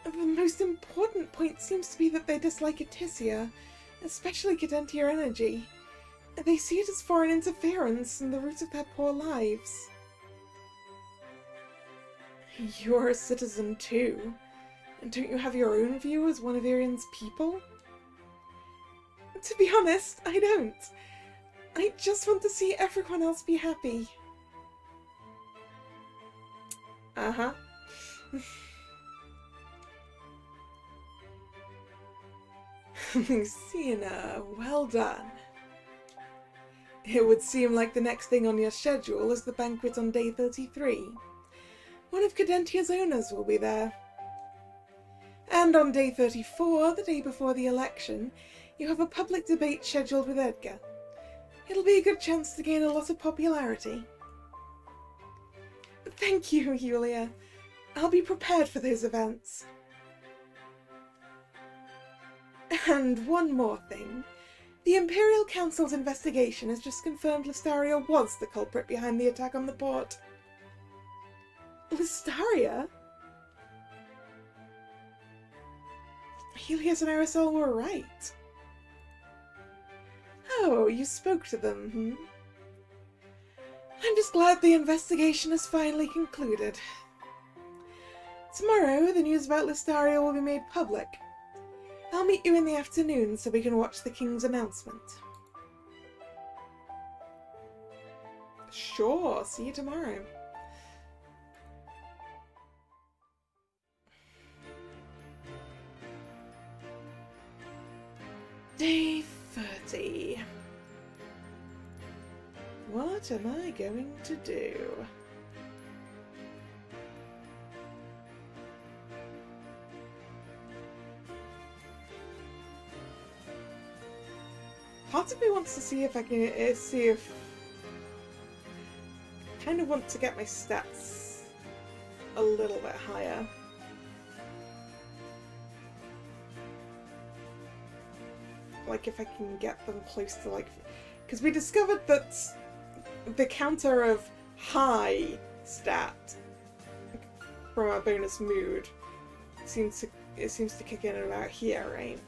The most important point seems to be that they dislike Etisia, especially Cadentia Energy. They see it as foreign interference and the root of their poor lives. You're a citizen too. And don't you have your own view as one of Irian's people? To be honest, I don't. I just want to see everyone else be happy. Uh-huh. Lucina, well done. It would seem like the next thing on your schedule is the banquet on day 33. One of Cadentia's owners will be there. And on day 34, the day before the election, you have a public debate scheduled with Edgar. It'll be a good chance to gain a lot of popularity. Thank you, Yulia. I'll be prepared for those events. And one more thing. The Imperial Council's investigation has just confirmed Listaria was the culprit behind the attack on the port. Listaria? Helios and Aerosol were right. Oh, you spoke to them, hmm? I'm just glad the investigation has finally concluded. Tomorrow, the news about Listaria will be made public. I'll meet you in the afternoon so we can watch the King's announcement. Sure, see you tomorrow. Day 30. What am I going to do? Part of me wants to see if I can kind of want to get my stats a little bit higher. Like if I can get them close to like, because we discovered that the counter of high stat from our bonus mood seems to kick in about here, right?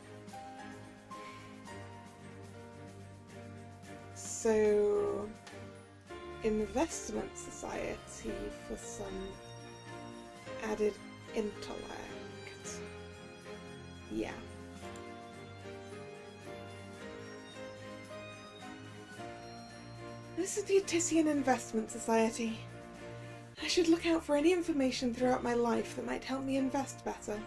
So, investment society for some added intellect. Yeah. This is the Etisian Investment Society. I should look out for any information throughout my life that might help me invest better.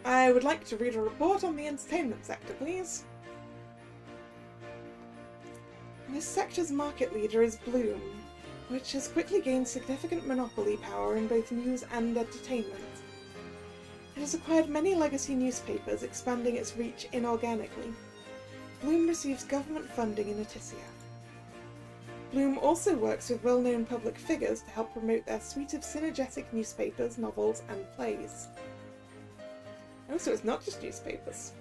I would like to read a report on the entertainment sector, please. This sector's market leader is Bloom, which has quickly gained significant monopoly power in both news and entertainment. It has acquired many legacy newspapers, expanding its reach inorganically. Bloom receives government funding in Etisia. Bloom also works with well-known public figures to help promote their suite of synergetic newspapers, novels, and plays. Oh, so it's not just newspapers.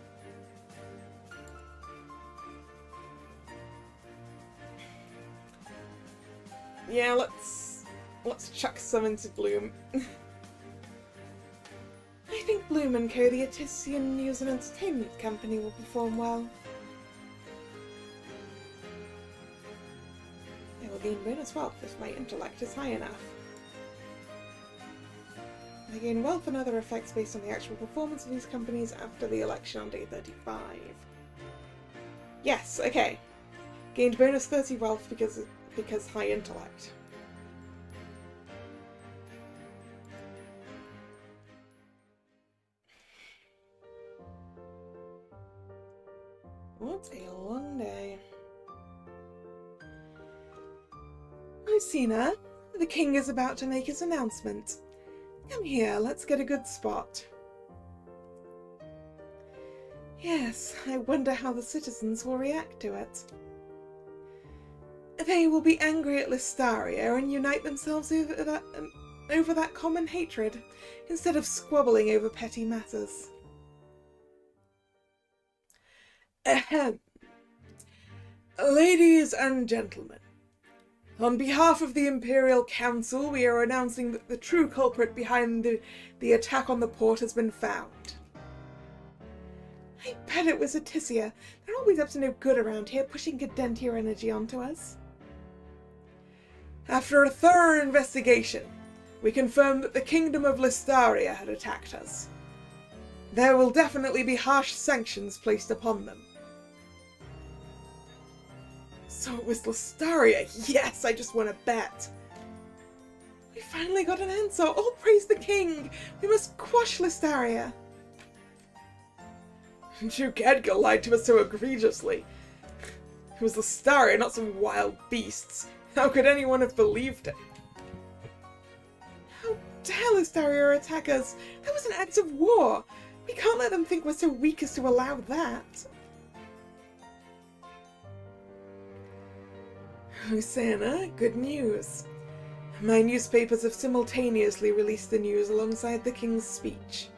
Yeah, let's chuck some into Bloom. I think Bloom & Co., the Etisian News and Entertainment Company, will perform well. They will gain bonus wealth if my intellect is high enough. They gain wealth and other effects based on the actual performance of these companies after the election on day 35. Yes, okay. Gained bonus 30 wealth because high intellect. What a long day. Lucina, the king is about to make his announcement. Come here, let's get a good spot. Yes, I wonder how the citizens will react to it. They will be angry at Listaria and unite themselves over that common hatred, instead of squabbling over petty matters. Ahem. Ladies and gentlemen, on behalf of the Imperial Council, we are announcing that the true culprit behind the attack on the port has been found. I bet it was Aticia. They're always up to no good around here, pushing Cadentia energy onto us. After a thorough investigation, we confirmed that the Kingdom of Listaria had attacked us. There will definitely be harsh sanctions placed upon them. So it was Listaria. Yes, I just want to bet. We finally got an answer. All praise the king. We must quash Listaria. Duke Edgar lied to us so egregiously. It was Listaria, not some wild beasts. How could anyone have believed it? How dare Listaria attack us? That was an act of war. We can't let them think we're so weak as to allow that. Lucina, good news. My newspapers have simultaneously released the news alongside the king's speech.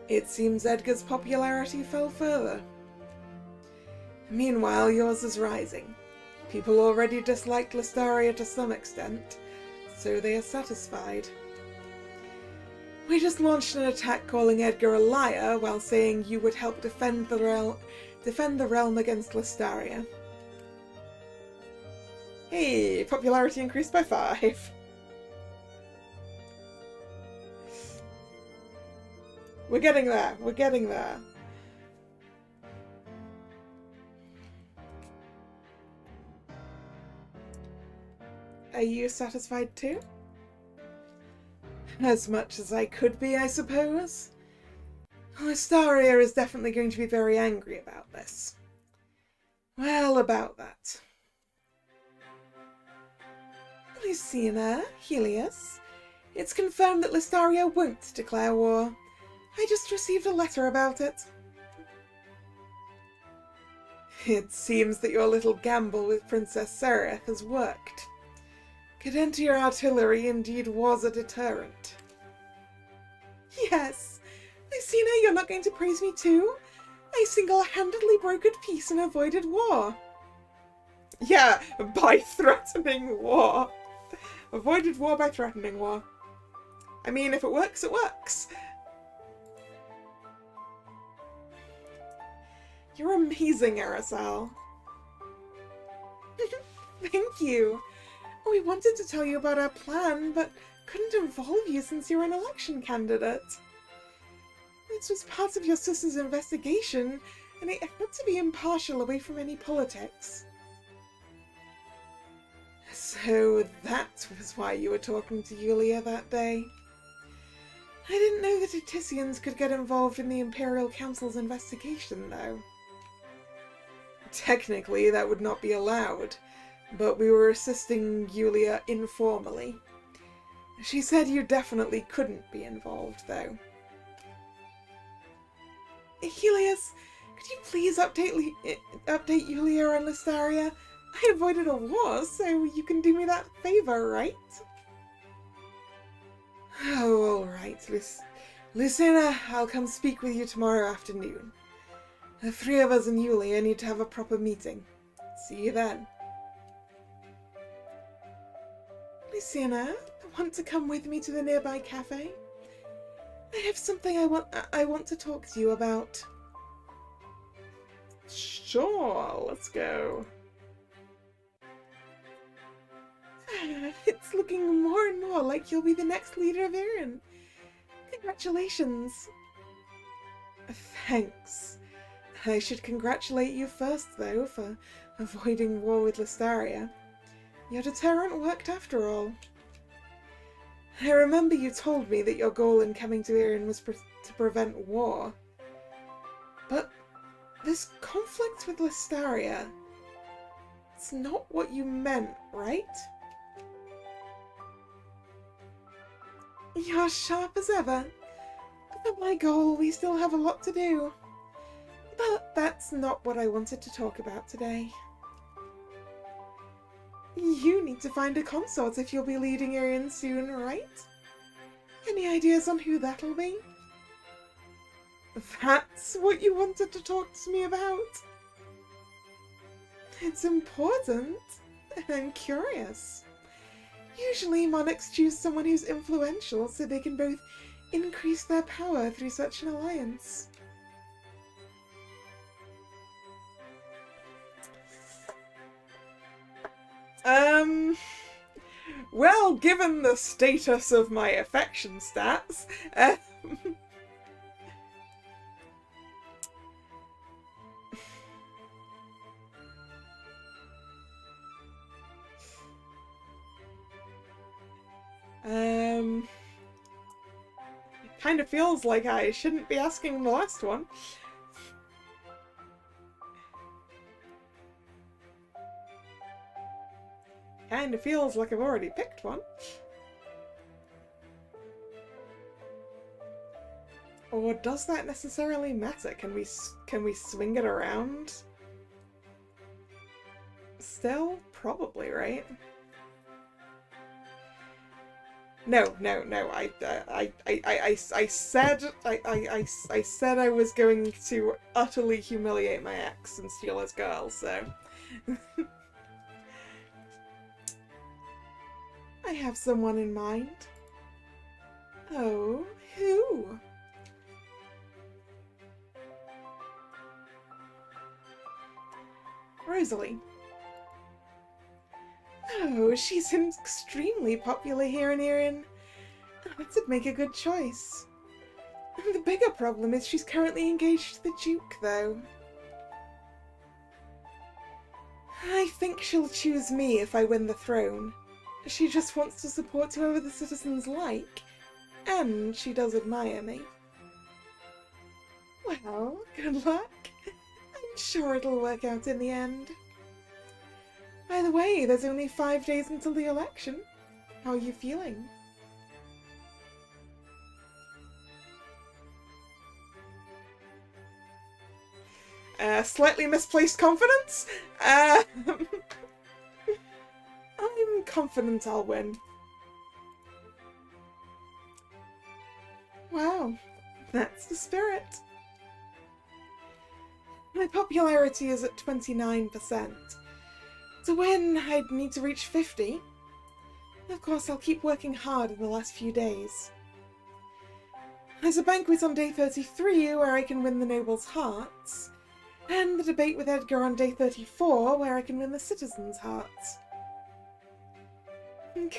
It seems Edgar's popularity fell further. Meanwhile, yours is rising. People already disliked Listaria to some extent, so they are satisfied. We just launched an attack calling Edgar a liar while saying you would help defend the realm against Listaria. Hey, popularity increased by 5. We're getting there. We're getting there. Are you satisfied too? As much as I could be, I suppose. Listaria is definitely going to be very angry about this. Well, about that. Lucina, Helios, it's confirmed that Listaria won't declare war. I just received a letter about it. It seems that your little gamble with Princess Sereth has worked. Cadentia artillery indeed was a deterrent. Yes. Lucina, you're not going to praise me too? I single-handedly brokered peace and avoided war. Yeah, by threatening war. Avoided war by threatening war. I mean, if it works, it works. You're amazing, Arasal. Thank you. We wanted to tell you about our plan, but couldn't involve you since you're an election candidate. This was part of your sister's investigation, and I had to be impartial away from any politics. So that was why you were talking to Yulia that day. I didn't know that Eticians could get involved in the Imperial Council's investigation, though. Technically, that would not be allowed, but we were assisting Yulia informally. She said you definitely couldn't be involved, though. Helios, could you please update Yulia and Listaria? I avoided a war, so you can do me that favor, right? Oh, alright, Lucina, I'll come speak with you tomorrow afternoon. The three of us and Yulia need to have a proper meeting. See you then. Lucina, want to come with me to the nearby cafe? I have something I want to talk to you about. Sure, let's go. It's looking more and more like you'll be the next leader of Erin. Congratulations. Thanks. I should congratulate you first, though, for avoiding war with Listaria. Your deterrent worked after all. I remember you told me that your goal in coming to Irian was to prevent war. But this conflict with Listaria, it's not what you meant, right? You're sharp as ever. For my goal, we still have a lot to do. But that's not what I wanted to talk about today. You need to find a consort if you'll be leading Irian soon, right? Any ideas on who that'll be? That's what you wanted to talk to me about? It's important. I'm curious. Usually monarchs choose someone who's influential so they can both increase their power through such an alliance. Well, given the status of my affection stats, it kind of feels like I shouldn't be asking the last one. Kind of feels like I've already picked one. Or does that necessarily matter? Can we swing it around? Still? Probably, right? No. I said I was going to utterly humiliate my ex and steal his girl, so. I have someone in mind. Oh, who? Rosalie. Oh, she's extremely popular here in Irian. That'd make a good choice. The bigger problem is she's currently engaged to the Duke, though. I think she'll choose me if I win the throne. She just wants to support whoever the citizens like, and she does admire me. Well, good luck. I'm sure it'll work out in the end. By the way, there's only 5 days until the election. How are you feeling? Slightly misplaced confidence? I'm confident I'll win. Wow, that's the spirit. My popularity is at 29%. To win, I'd need to reach 50. Of course, I'll keep working hard in the last few days. There's a banquet on day 33 where I can win the nobles' hearts, and the debate with Edgar on day 34 where I can win the citizens' hearts.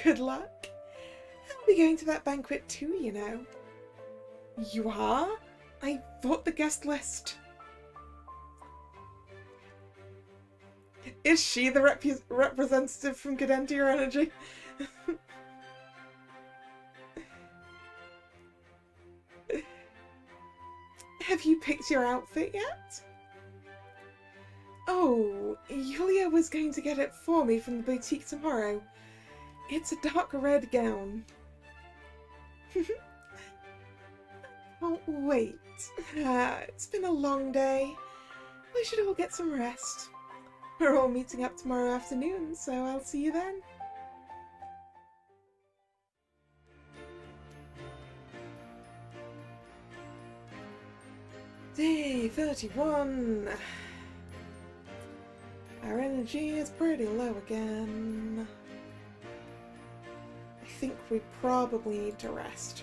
Good luck. I'll be going to that banquet too, you know. You are? I thought the guest list. Is she the representative from Cadentia Energy? Have you picked your outfit yet? Oh, Yulia was going to get it for me from the boutique tomorrow. It's a dark red gown. Oh, wait. It's been a long day. We should all get some rest. We're all meeting up tomorrow afternoon, so I'll see you then. Day 31. Our energy is pretty low again. I think we probably need to rest.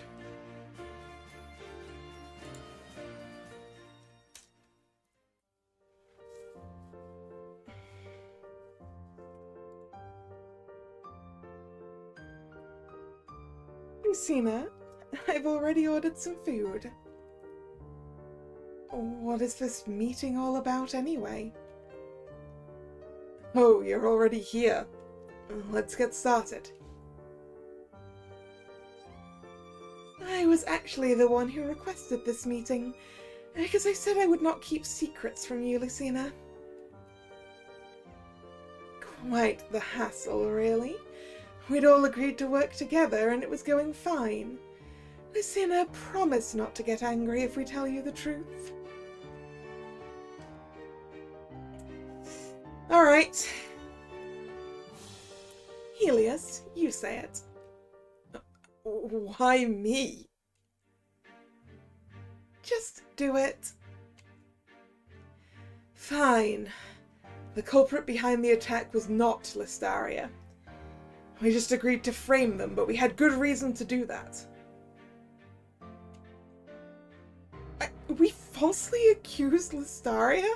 Lucina, I've already ordered some food. What is this meeting all about anyway? Oh, you're already here. Let's get started. I was actually the one who requested this meeting, because I said I would not keep secrets from you, Lucina. Quite the hassle, really. We'd all agreed to work together and it was going fine. Lucina, promise not to get angry if we tell you the truth. Alright. Helios, you say it. Why me? Just do it. Fine. The culprit behind the attack was not Listaria. We just agreed to frame them, but we had good reason to do that. We falsely accused Listaria?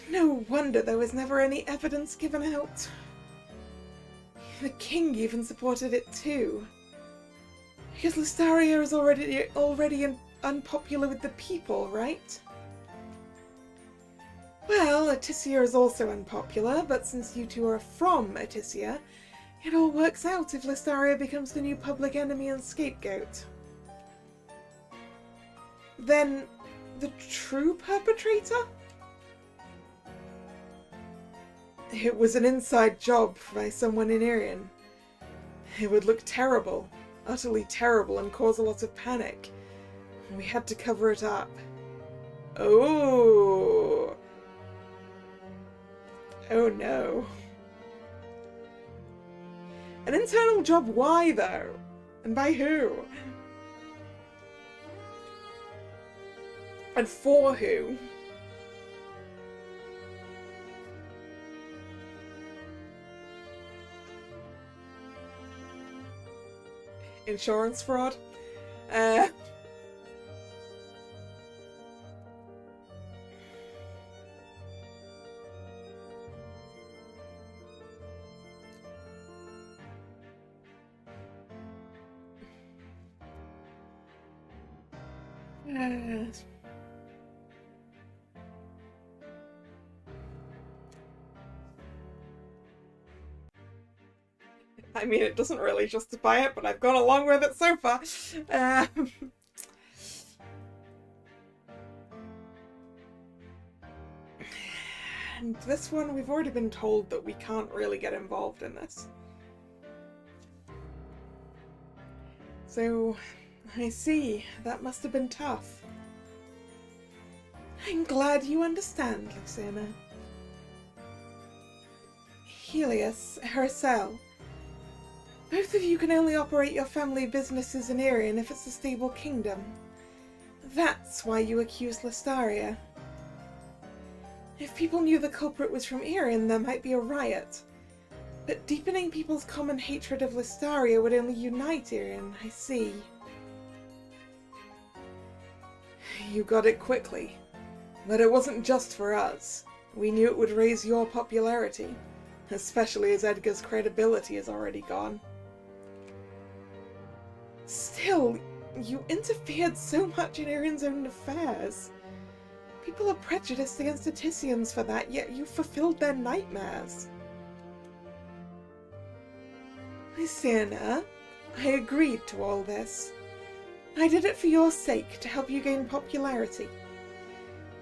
No wonder there was never any evidence given out. The king even supported it too. Because Listaria is already unpopular with the people, right? Well, Atisia is also unpopular, but since you two are from Atisia, it all works out if Listaria becomes the new public enemy and scapegoat. Then, the true perpetrator? It was an inside job by someone in Irian. It would look terrible, utterly terrible, and cause a lot of panic. We had to cover it up. Oh! Oh no. An internal job, why though? And by who? And for who? Insurance fraud? I mean, it doesn't really justify it, but I've gone along with it so far. And this one, we've already been told that we can't really get involved in this. So, I see. That must have been tough. I'm glad you understand, Lucina. Helios, Hercel. Both of you can only operate your family businesses in Irian if it's a stable kingdom. That's why you accuse Listaria. If people knew the culprit was from Irian, there might be a riot. But deepening people's common hatred of Listaria would only unite Irian, I see. You got it quickly. But it wasn't just for us. We knew it would raise your popularity, especially as Edgar's credibility is already gone. Still, you interfered so much in Irian's own affairs. People are prejudiced against Atisians for that, yet you fulfilled their nightmares. Lucina, I agreed to all this. I did it for your sake, to help you gain popularity.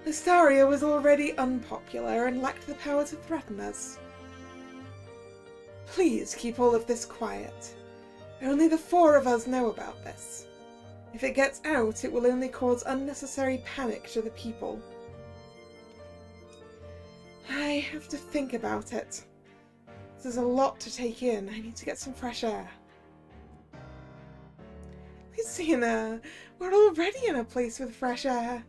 Listaria was already unpopular and lacked the power to threaten us. Please keep all of this quiet. Only the four of us know about this. If it gets out, it will only cause unnecessary panic to the people. I have to think about it. This is a lot to take in. I need to get some fresh air. Lucina, we're already in a place with fresh air.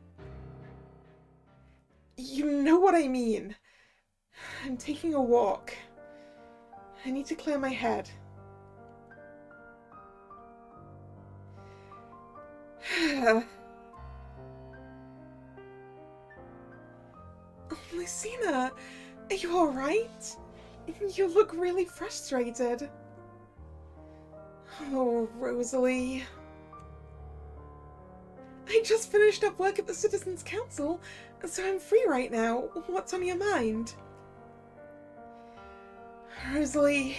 You know what I mean. I'm taking a walk. I need to clear my head. Lucina, are you alright? You look really frustrated. Oh, Rosalie. I just finished up work at the Citizens' Council, so I'm free right now. What's on your mind? Rosalie,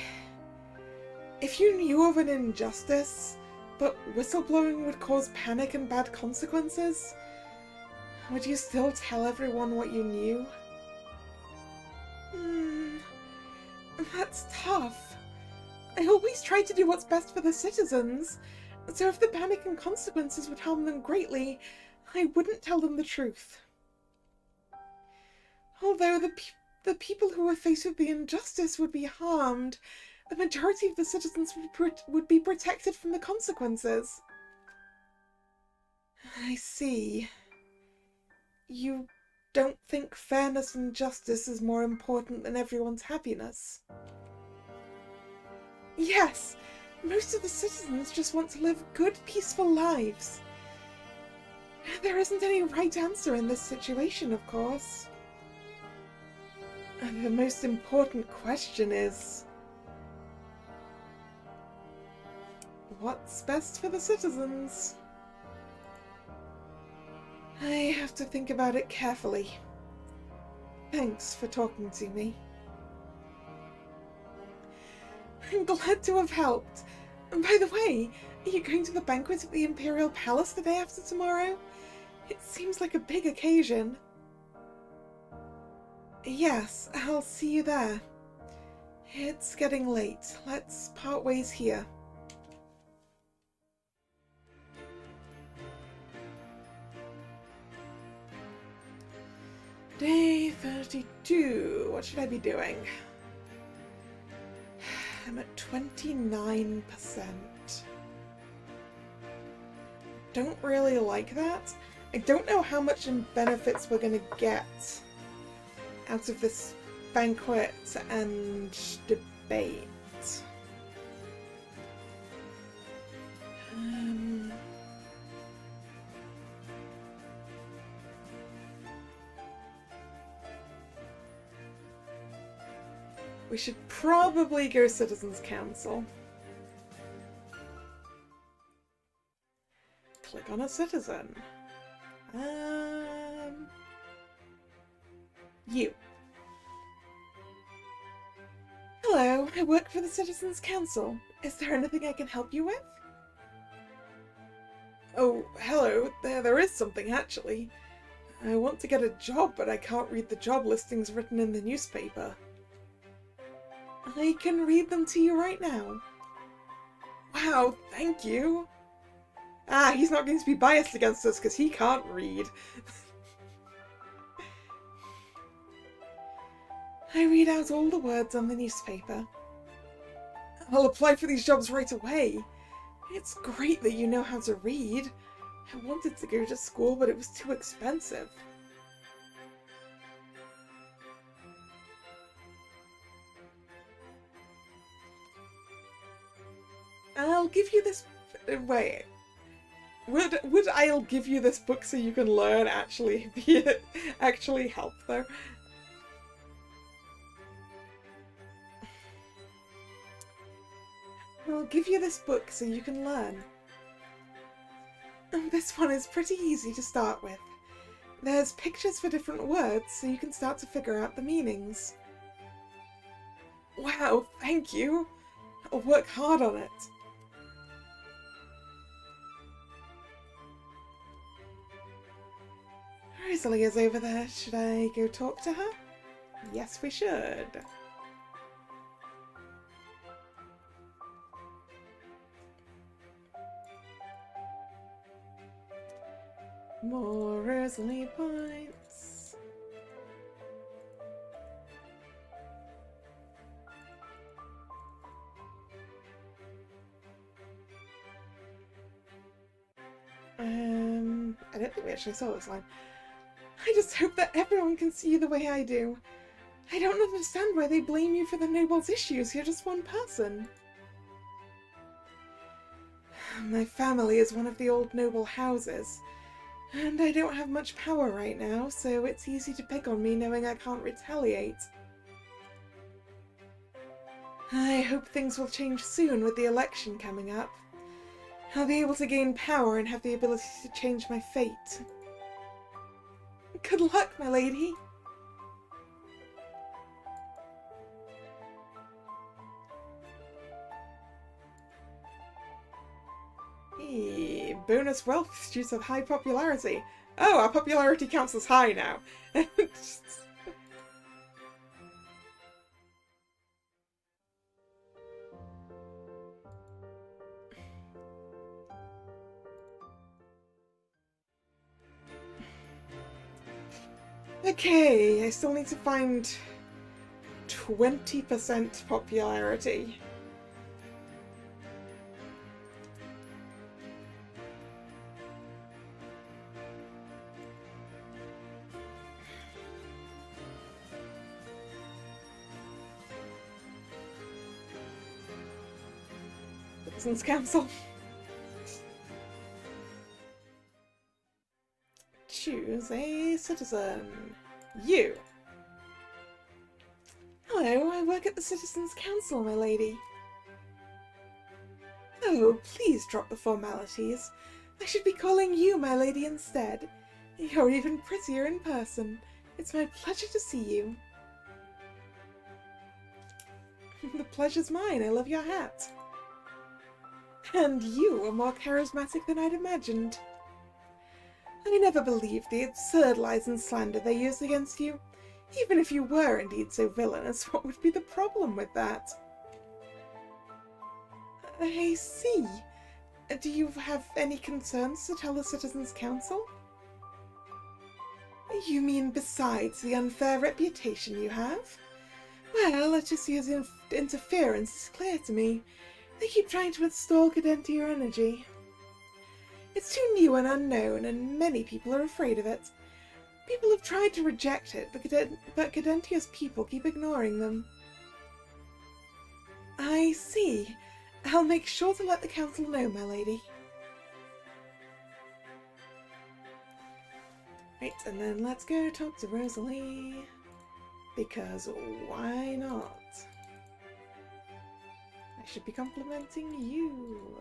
if you knew of an injustice, but whistleblowing would cause panic and bad consequences, would you still tell everyone what you knew? That's tough. I always try to do what's best for the citizens, so if the panic and consequences would harm them greatly, I wouldn't tell them the truth. Although the people who were faced with the injustice would be harmed, the majority of the citizens would be protected from the consequences. I see. You don't think fairness and justice is more important than everyone's happiness? Yes, most of the citizens just want to live good, peaceful lives. There isn't any right answer in this situation, of course. The most important question is, what's best for the citizens? I have to think about it carefully. Thanks for talking to me. I'm glad to have helped. And by the way, are you going to the banquet at the Imperial Palace the day after tomorrow? It seems like a big occasion. Yes, I'll see you there. It's getting late. Let's part ways here. Day 32. What should I be doing? I'm at 29%. Don't really like that. I don't know how much in benefits we're going to get out of this banquet and debate. We should probably go Citizens' Council. Click on a citizen. You. Hello, I work for the Citizens' Council. Is there anything I can help you with? Oh, hello. There is something, actually. I want to get a job, but I can't read the job listings written in the newspaper. I can read them to you right now. Wow, thank you. Ah, he's not going to be biased against us because he can't read. I read out all the words on the newspaper. I'll apply for these jobs right away. It's great that you know how to read. I wanted to go to school, but it was too expensive. I'll give you this... Wait. Would I'll give you this book so you can learn actually help, though? I'll give you this book so you can learn. And this one is pretty easy to start with. There's pictures for different words so you can start to figure out the meanings. Wow, thank you! I'll work hard on it. Rosalie is over there. Should I go talk to her? Yes, we should. More Rosalie points. I don't think we actually saw this line. I just hope that everyone can see you the way I do. I don't understand why they blame you for the noble's issues. You're just one person. My family is one of the old noble houses, and I don't have much power right now, so it's easy to pick on me knowing I can't retaliate. I hope things will change soon with the election coming up. I'll be able to gain power and have the ability to change my fate. Good luck, my lady. Hey, bonus wealth due to high popularity. Oh, our popularity counts as high now. Okay, I still need to find 20% popularity. Citizens Council. Choose a citizen. You. Hello, I work at the Citizens Council, my lady. Oh, please drop the formalities. I should be calling you my lady instead. You're even prettier in person. It's my pleasure to see you. The pleasure's mine. I love your hat. And you are more charismatic than I'd imagined. I never believed the absurd lies and slander they used against you. Even if you were indeed so villainous, what would be the problem with that? I see. Do you have any concerns to tell the Citizens' Council? You mean besides the unfair reputation you have? Well, Leticia's interference is clear to me. They keep trying to install Cadentia energy. It's too new and unknown, and many people are afraid of it. People have tried to reject it, but Cadentia's people keep ignoring them. I see. I'll make sure to let the council know, my lady. Right, and then let's go talk to Rosalie. Because why not? I should be complimenting you.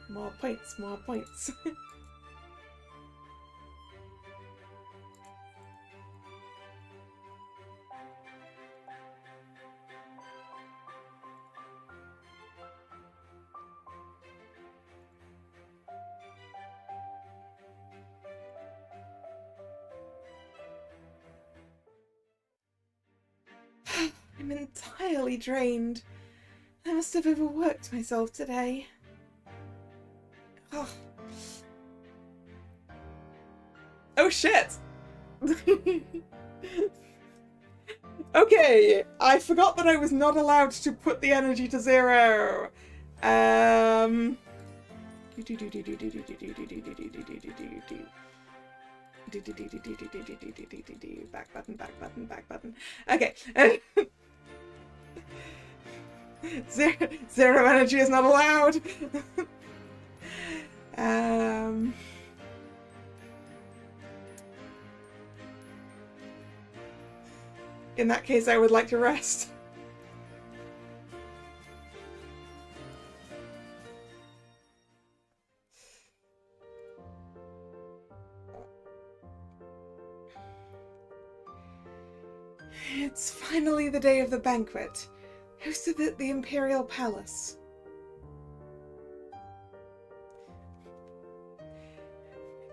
More points, more points. I'm entirely drained. I must have overworked myself today. Oh, oh shit! Okay, I forgot that I was not allowed to put the energy to 0. Back button, back button, back button. Okay. Zero energy is not allowed. In that case, I would like to rest. It's finally the day of the banquet, hosted at the Imperial Palace.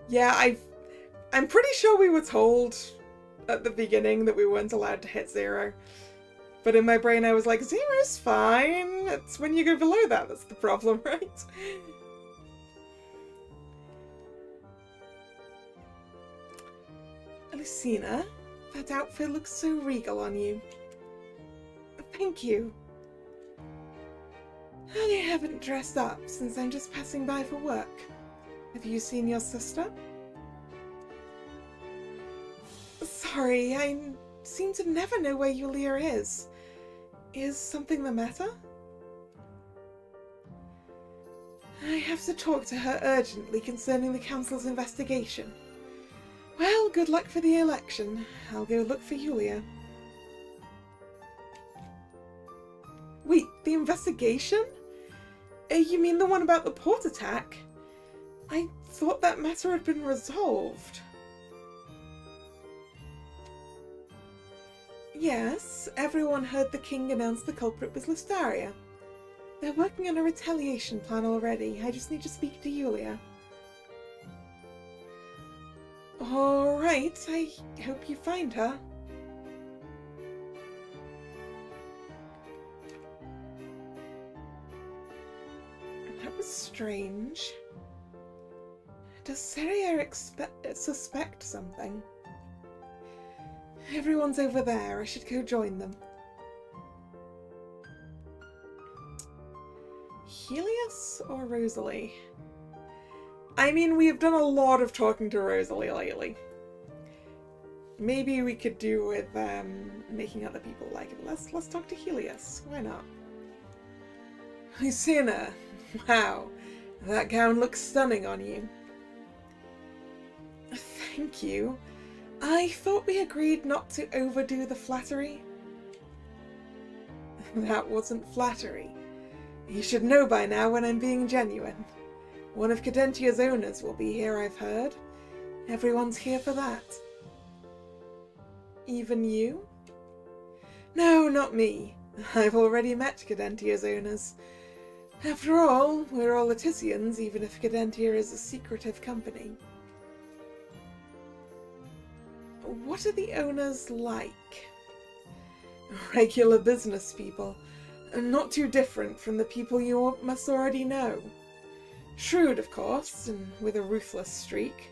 Yeah, I'm pretty sure we were told at the beginning that we weren't allowed to hit 0. But in my brain I was like, 0's fine. It's when you go below that that's the problem, right? Lucina, that outfit looks so regal on you. Thank you. I haven't dressed up since I'm just passing by for work. Have you seen your sister? Sorry, I seem to never know where Yulia is. Is something the matter? I have to talk to her urgently concerning the council's investigation. Well, good luck for the election. I'll go look for Yulia. Wait, the investigation? You mean the one about the port attack? I thought that matter had been resolved. Yes, everyone heard the king announce the culprit was Lustaria. They're working on a retaliation plan already. I just need to speak to Yulia. Alright, I hope you find her. That was strange. Does Seria suspect something? Everyone's over there. I should go join them. Helios or Rosalie? I mean, we have done a lot of talking to Rosalie lately. Maybe we could do with making other people like it. Let's talk to Helios. Why not? Lucina, wow, that gown looks stunning on you. Thank you. I thought we agreed not to overdo the flattery. That wasn't flattery. You should know by now when I'm being genuine. One of Cadentia's owners will be here, I've heard. Everyone's here for that. Even you? No, not me. I've already met Cadentia's owners. After all, we're all Leticians, even if Cadentia is a secretive company. What are the owners like? Regular business people, not too different from the people you must already know. Shrewd, of course, and with a ruthless streak.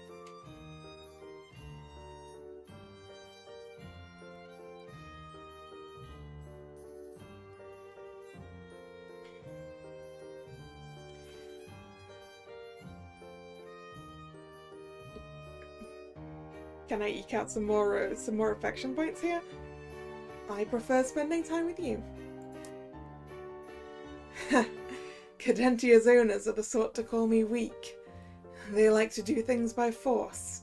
Can I eke out some more affection points here? I prefer spending time with you. Cadentia's owners are the sort to call me weak. They like to do things by force.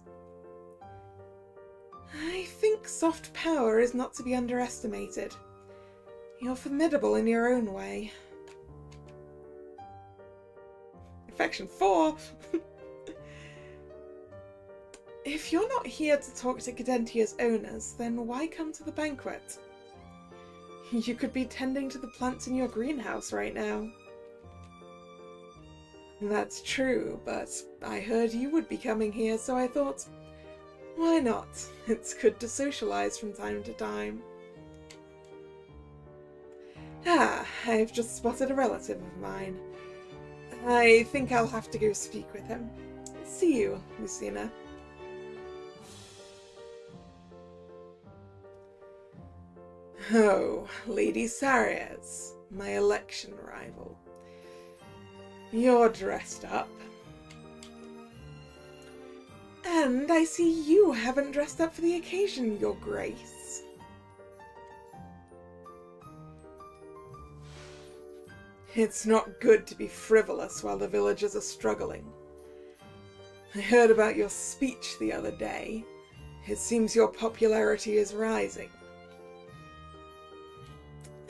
I think soft power is not to be underestimated. You're formidable in your own way. Affection 4? If you're not here to talk to Cadentia's owners, then why come to the banquet? You could be tending to the plants in your greenhouse right now. That's true, but I heard you would be coming here, so I thought, why not? It's good to socialize from time to time. Ah, I've just spotted a relative of mine. I think I'll have to go speak with him. See you, Lucina. Oh, Lady Sarias, my election rival. You're dressed up. And I see you haven't dressed up for the occasion, Your Grace. It's not good to be frivolous while the villagers are struggling. I heard about your speech the other day. It seems your popularity is rising.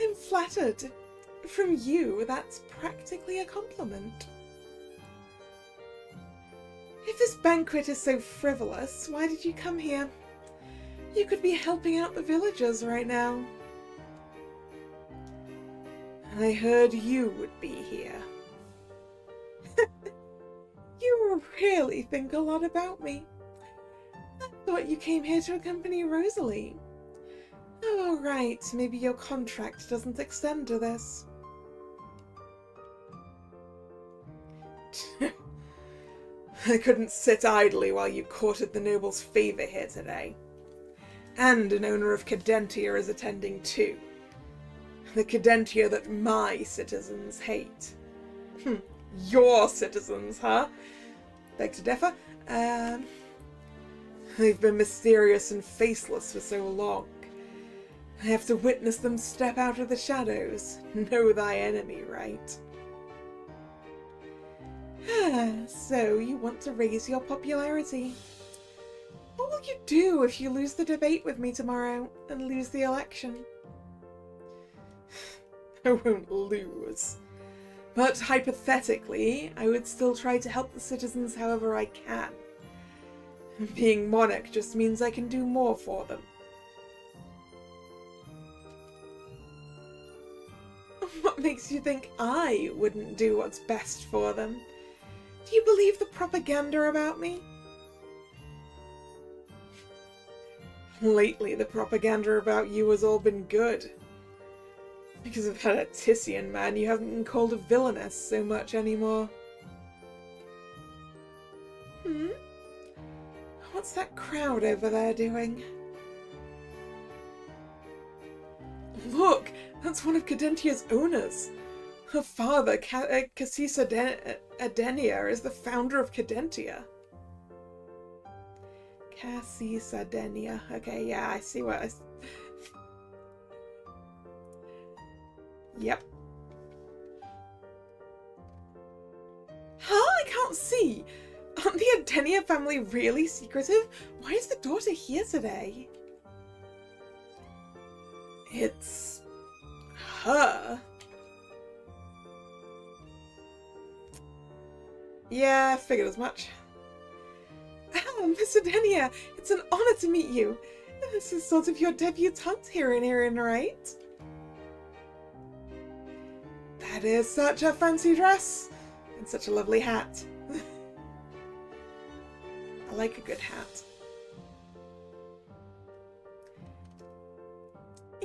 I'm flattered. From you, that's practically a compliment. If this banquet is so frivolous, why did you come here? You could be helping out the villagers right now. I heard you would be here. You really think a lot about me. I thought you came here to accompany Rosalie. Oh, right. Maybe your contract doesn't extend to this. I couldn't sit idly while you courted the noble's favour here today. And an owner of Cadentia is attending too. The Cadentia that my citizens hate. Your citizens, huh? Beg to differ. They've been mysterious and faceless for so long. I have to witness them step out of the shadows. Know thy enemy, right? So you want to raise your popularity. What will you do if you lose the debate with me tomorrow and lose the election? I won't lose. But hypothetically, I would still try to help the citizens however I can. Being monarch just means I can do more for them. What makes you think I wouldn't do what's best for them? Do you believe the propaganda about me? Lately, the propaganda about you has all been good. Because of that Tissian man, you haven't been called a villainess so much anymore. What's that crowd over there doing? Look! That's one of Cadentia's owners! Her father, Cassis Adenia, is the founder of Cadentia. Cassis Adenia. Okay, yeah, I see what I... Yep. Huh? I can't see! Aren't the Adenia family really secretive? Why is the daughter here today? It's... her. Yeah, I figured as much. Oh, Miss Adenia, it's an honor to meet you. This is sort of your debutante here in Erin, right? That is such a fancy dress, and such a lovely hat. I like a good hat.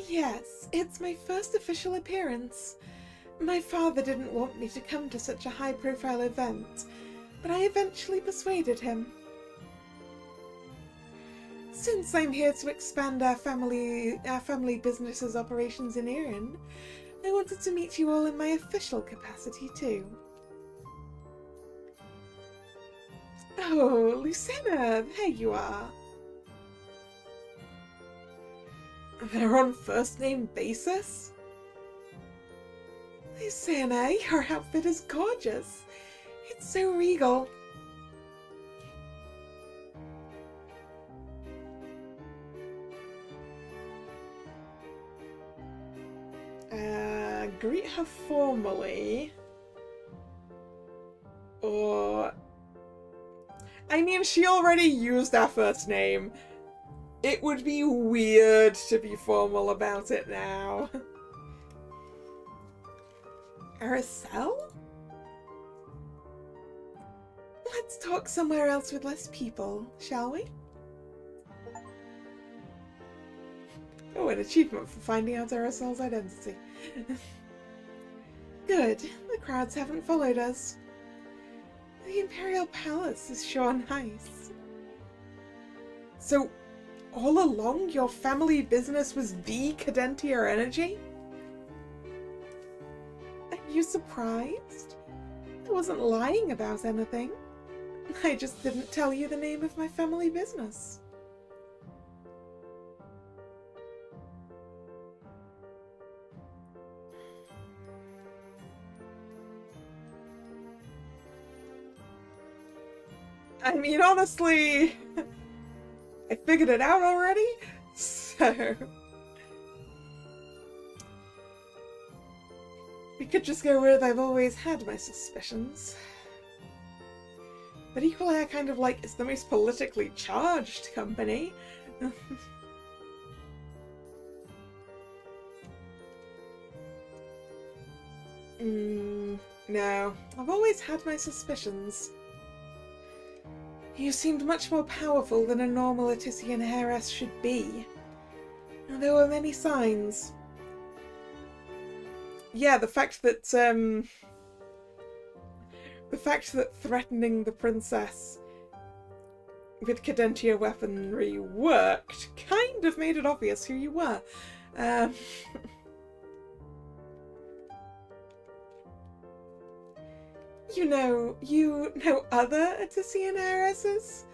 Yes, it's my first official appearance. My father didn't want me to come to such a high-profile event, but I eventually persuaded him. Since I'm here to expand our family business's operations in Erin, I wanted to meet you all in my official capacity too. Oh, Lucina, there you are. They're on first-name basis? Lucina, your outfit is gorgeous. It's so regal. Greet her formally. Or... I mean, she already used our first name. It would be weird to be formal about it now. Aracel? Let's talk somewhere else with less people, shall we? Oh, an achievement for finding out Aracel's identity. Good. The crowds haven't followed us. The Imperial Palace is sure nice. So, all along your family business was the Cadentia Energy? Are you surprised? I wasn't lying about anything. I just didn't tell you the name of my family business. I mean, honestly, I figured it out already, so... We could just go with I've always had my suspicions. But equally I kind of like it's the most politically charged company. No, I've always had my suspicions. You seemed much more powerful than a normal Atisian heiress should be. And there were many signs. Yeah, the fact that threatening the princess with Cadentia weaponry worked kind of made it obvious who you were. You know other Atisian heiresses?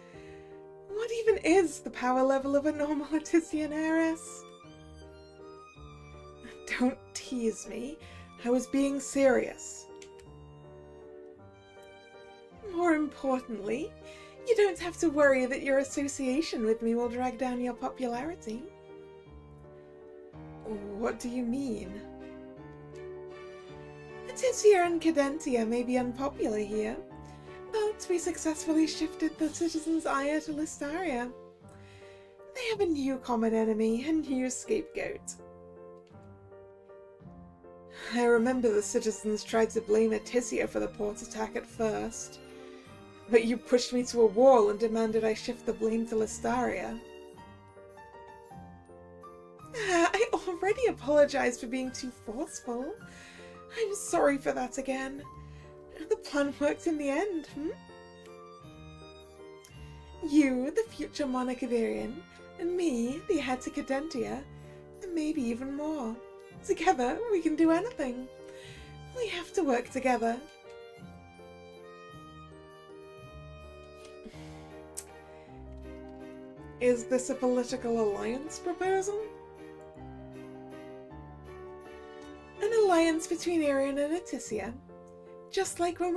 What even is the power level of a normal Atisian heiress? Don't tease me. I was being serious. More importantly, you don't have to worry that your association with me will drag down your popularity. What do you mean? Letitia and Cadentia may be unpopular here, but we successfully shifted the citizens' ire to Listaria. They have a new common enemy, a new scapegoat. I remember the citizens tried to blame Letitia for the port attack at first, but you pushed me to a wall and demanded I shift the blame to Listaria. I already apologized for being too forceful. I'm sorry for that again. The plan worked in the end, You, the future monarch of Irian, and me, the heir to Cadentia, and maybe even more. Together, we can do anything. We have to work together. Is this a political alliance proposal? An alliance between Irian and Letitia, just like what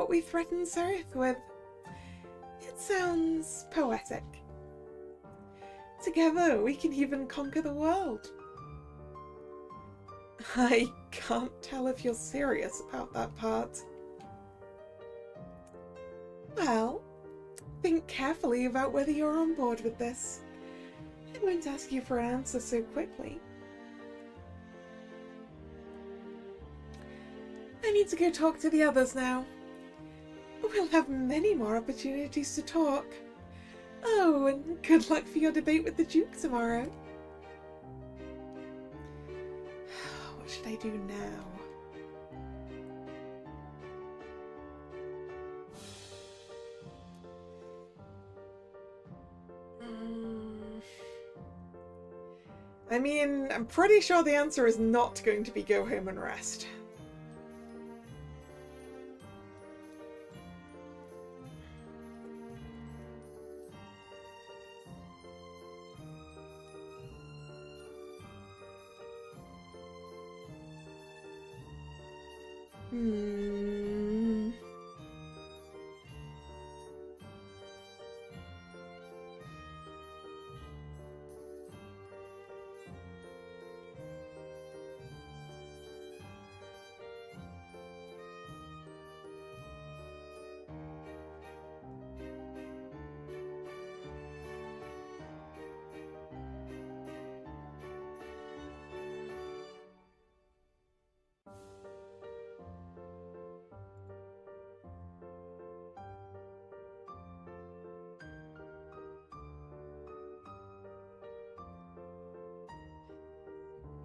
we threatened Sereth with. It sounds poetic. Together, we can even conquer the world. I can't tell if you're serious about that part. Well, think carefully about whether you're on board with this. I won't ask you for an answer so quickly. I need to go talk to the others now. We'll have many more opportunities to talk. Oh, and good luck for your debate with the Duke tomorrow. What should I do now? I mean, I'm pretty sure the answer is not going to be go home and rest.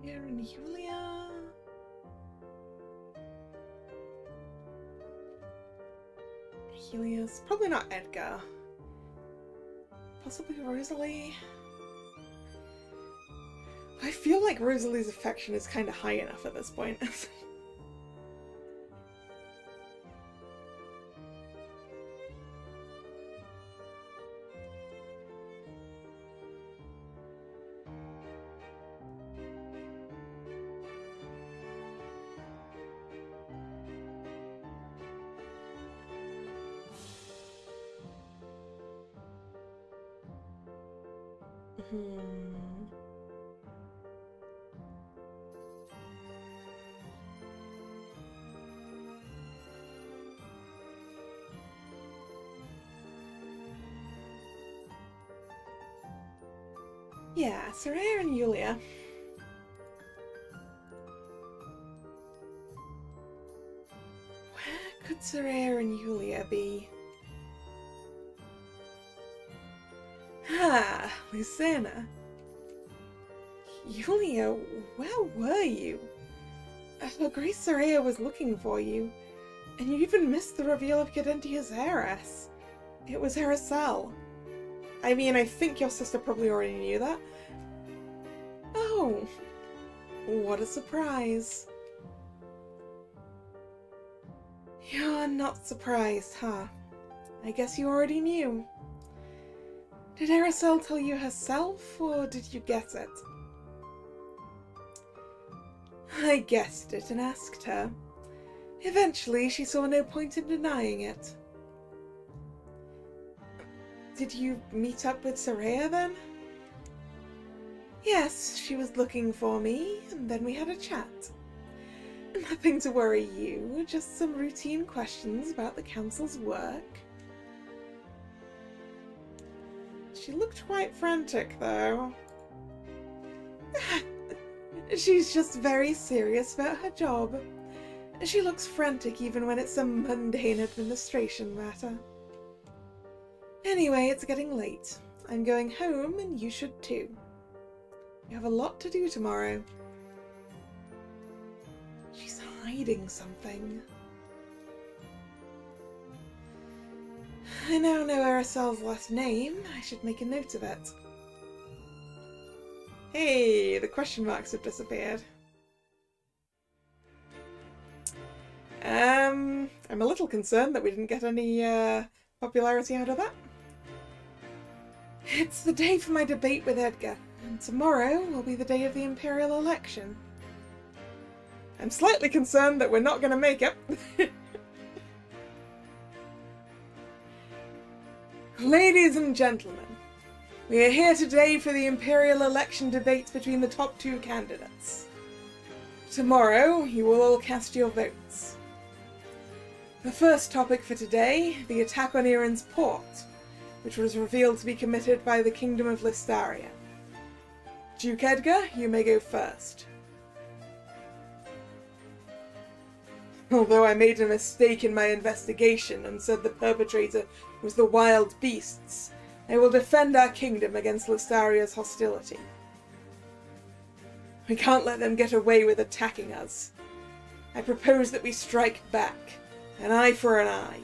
And Julia. Helios. Probably not Edgar. Possibly Rosalie. I feel like Rosalie's affection is kind of high enough at this point. Yeah, Soraya and Yulia. Where could Soraya and Yulia be? Ah, Lucena. Yulia, where were you? Grace Soraya was looking for you, and you even missed the reveal of Cadentia's heiress. It was Aracel. I mean, I think your sister probably already knew that. Oh, what a surprise. You're not surprised, huh? I guess you already knew. Did Aracel tell you herself, or did you guess it? I guessed it and asked her. Eventually, she saw no point in denying it. Did you meet up with Soraya then? Yes, she was looking for me, and then we had a chat. Nothing to worry you, just some routine questions about the council's work. She looked quite frantic, though. She's just very serious about her job. She looks frantic even when it's a mundane administration matter. Anyway, it's getting late. I'm going home, and you should too. You have a lot to do tomorrow. She's hiding something. I now know Aracel's last name. I should make a note of it. Hey, the question marks have disappeared. I'm a little concerned that we didn't get any popularity out of that. It's the day for my debate with Edgar, and tomorrow will be the day of the Imperial election. I'm slightly concerned that we're not going to make it. Ladies and gentlemen, we are here today for the Imperial election debate between the top two candidates. Tomorrow, you will all cast your votes. The first topic for today, the attack on Iran's port, which was revealed to be committed by the Kingdom of Listaria. Duke Edgar, you may go first. Although I made a mistake in my investigation and said the perpetrator was the wild beasts, I will defend our kingdom against Listaria's hostility. We can't let them get away with attacking us. I propose that we strike back, an eye for an eye.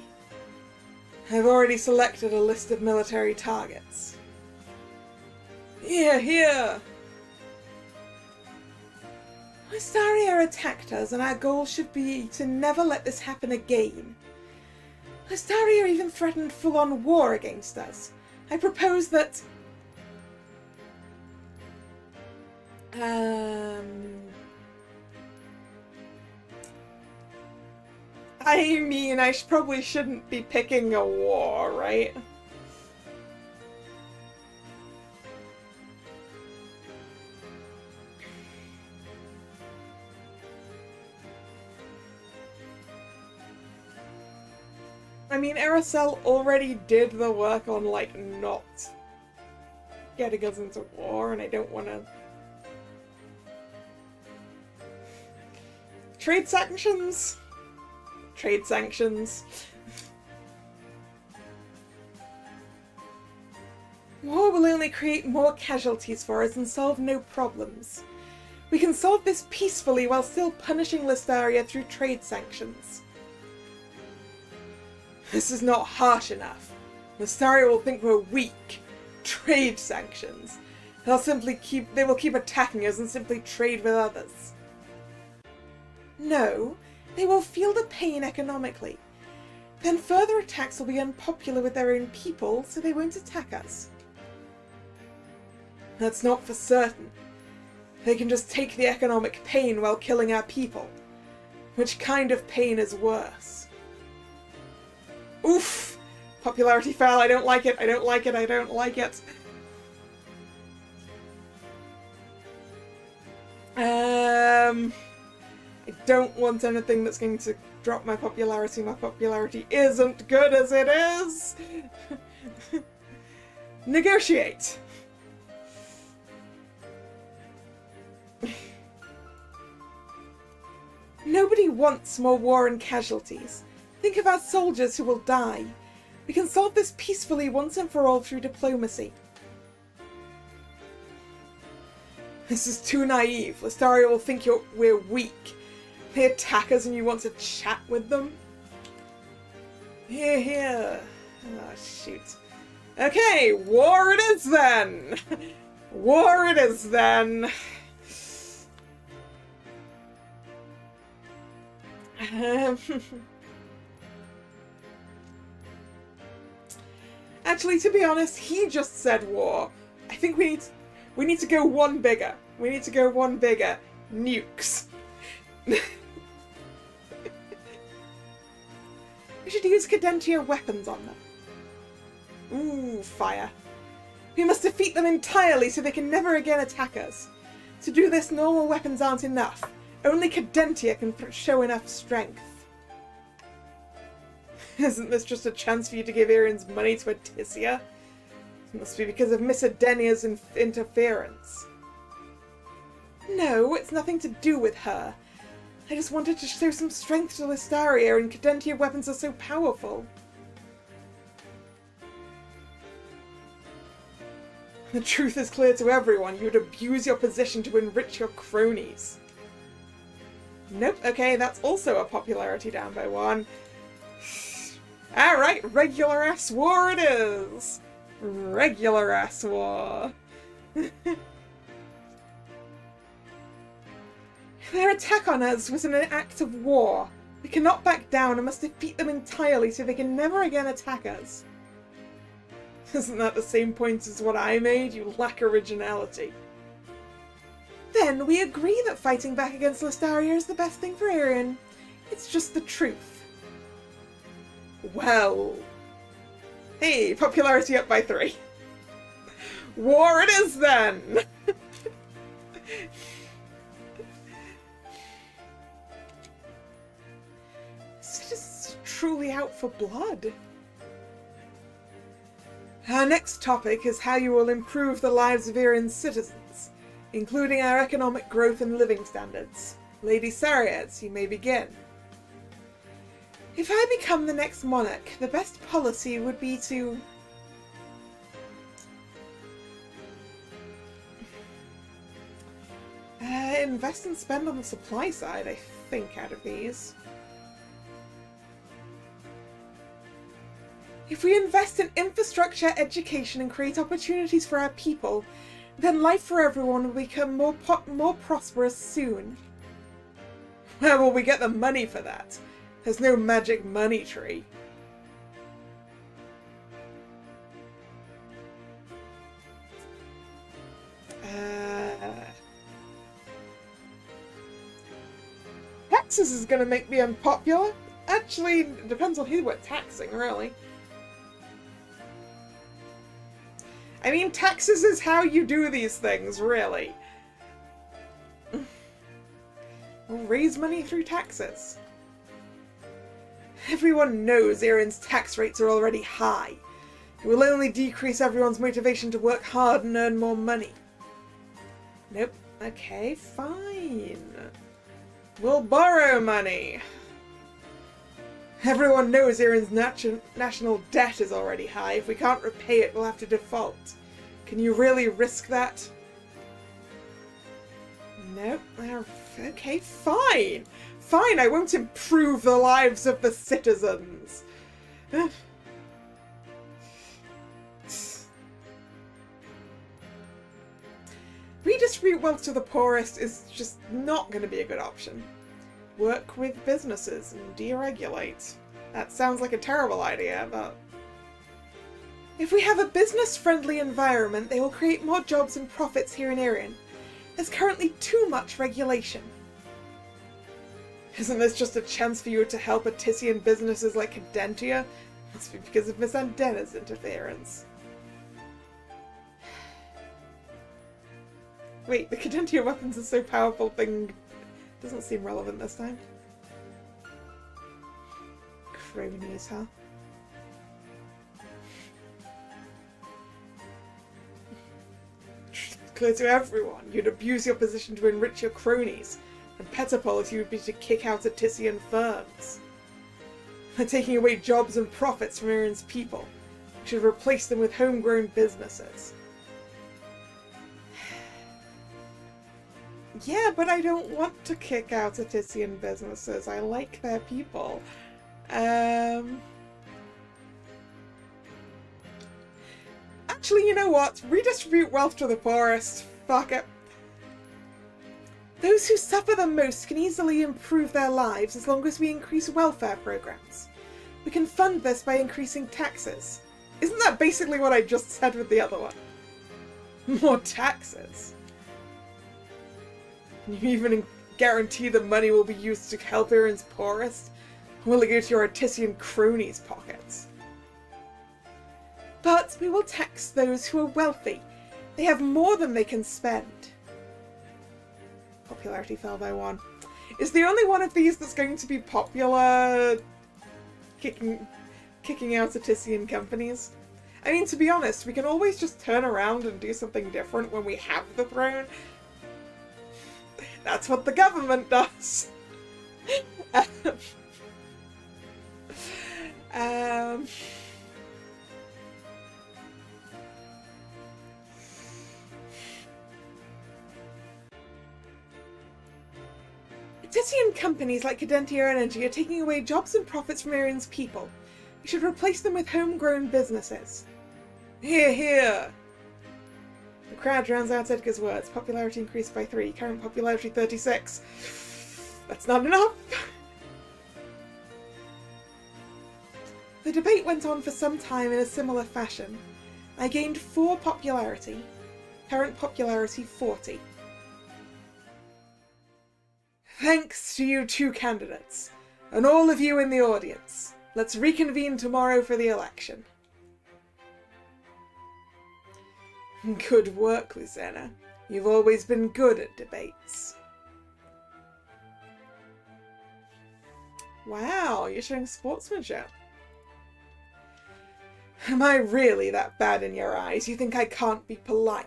I've already selected a list of military targets. Hear, hear! Listaria attacked us, and our goal should be to never let this happen again. Listaria even threatened full-on war against us. I propose that... I mean, I probably shouldn't be picking a war, right? I mean, Aracel already did the work on, like, not getting us into war, and I don't want to... Trade sanctions? Trade sanctions. War will only create more casualties for us and solve no problems. We can solve this peacefully while still punishing Listaria through trade sanctions. This is not harsh enough. Listaria will think we're weak. Trade sanctions. They will keep attacking us and simply trade with others. No, they will feel the pain economically. Then further attacks will be unpopular with their own people, so they won't attack us. That's not for certain. They can just take the economic pain while killing our people. Which kind of pain is worse? Oof! Popularity fell, I don't like it, I don't like it, I don't like it. I don't want anything that's going to drop my popularity. My popularity isn't good as it is! Negotiate! Nobody wants more war and casualties. Think of our soldiers who will die. We can solve this peacefully once and for all through diplomacy. This is too naive. Listaria will think we're weak. They attack us and you want to chat with them? Here, here. Oh, shoot. Okay, war it is then! War it is then! Actually, to be honest, he just said war. I think we need to go one bigger. We need to go one bigger. Nukes. We should use Cadentia weapons on them. Ooh, fire. We must defeat them entirely so they can never again attack us. To do this, normal weapons aren't enough. Only Cadentia can show enough strength. Isn't this just a chance for you to give Irian's money to Atisia? It must be because of Miss Adenia's interference. No, it's nothing to do with her. I just wanted to show some strength to Listaria, and Cadentia weapons are so powerful. The truth is clear to everyone. You'd abuse your position to enrich your cronies. Nope, okay, that's also a popularity down by 1. Alright, regular ass war it is! Regular ass war. Their attack on us was an act of war. We cannot back down and must defeat them entirely so they can never again attack us. Isn't that the same point as what I made? You lack originality. Then we agree that fighting back against Listaria is the best thing for Irian. It's just the truth. Well... Hey, popularity up by 3. War it is then! Citizens are truly out for blood. Our next topic is how you will improve the lives of Irian's citizens, including our economic growth and living standards. Lady Sariez, you may begin. If I become the next monarch, the best policy would be to... invest and spend on the supply side, I think, out of these. If we invest in infrastructure, education, and create opportunities for our people, then life for everyone will become more prosperous soon. Where will we get the money for that? There's no magic money tree. Taxes is going to make me unpopular. Actually, it depends on who we're taxing, really. I mean, taxes is how you do these things, really. We'll raise money through taxes. Everyone knows Irian's tax rates are already high. It will only decrease everyone's motivation to work hard and earn more money. Nope. Okay, fine. We'll borrow money. Everyone knows Irian's national debt is already high. If we can't repay it, we'll have to default. Can you really risk that? Nope. Okay, fine. Fine, I won't improve the lives of the citizens. Redistribute wealth to the poorest is just not going to be a good option. Work with businesses and deregulate. That sounds like a terrible idea, but... If we have a business-friendly environment, they will create more jobs and profits here in Irian. There's currently too much regulation. Isn't this just a chance for you to help Atisian businesses like Cadentia? Must be because of Miss Andena's interference. Wait, the Cadentia weapons are so powerful thing doesn't seem relevant this time. Cronies, huh? Clear to everyone, you'd abuse your position to enrich your cronies, and better policy would be to kick out Atisian firms. They're taking away jobs and profits from Irian's people. We should replace them with homegrown businesses. Yeah, but I don't want to kick out Atisian businesses. I like their people. Actually, you know what? Redistribute wealth to the poorest. Fuck it. Those who suffer the most can easily improve their lives as long as we increase welfare programs. We can fund this by increasing taxes. Isn't that basically what I just said with the other one? More taxes. You even guarantee the money will be used to help Irian's poorest? Or will it go to your Atisian cronies' pockets? But we will tax those who are wealthy. They have more than they can spend. Popularity fell by 1. Is the only one of these that's going to be popular kicking out Attissian companies? I mean, to be honest, we can always just turn around and do something different when we have the throne. That's what the government does. Attissian companies like Cadentia Energy are taking away jobs and profits from Irian's people. We should replace them with homegrown businesses. Hear, hear! The crowd drowns out Edgar's words. Popularity increased by 3. Current popularity 36. That's not enough! The debate went on for some time in a similar fashion. I gained 4 popularity. Current popularity 40. Thanks to you 2 candidates, and all of you in the audience. Let's reconvene tomorrow for the election. Good work, Lucena. You've always been good at debates. Wow, you're showing sportsmanship. Am I really that bad in your eyes? You think I can't be polite?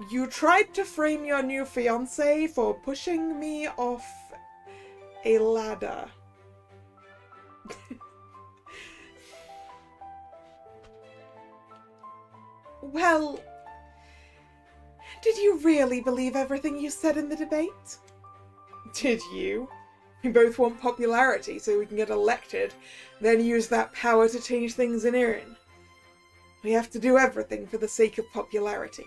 You tried to frame your new fiancé for pushing me off a ladder. Well, did you really believe everything you said in the debate? Did you? We both want popularity so we can get elected, then use that power to change things in Irian. We have to do everything for the sake of popularity.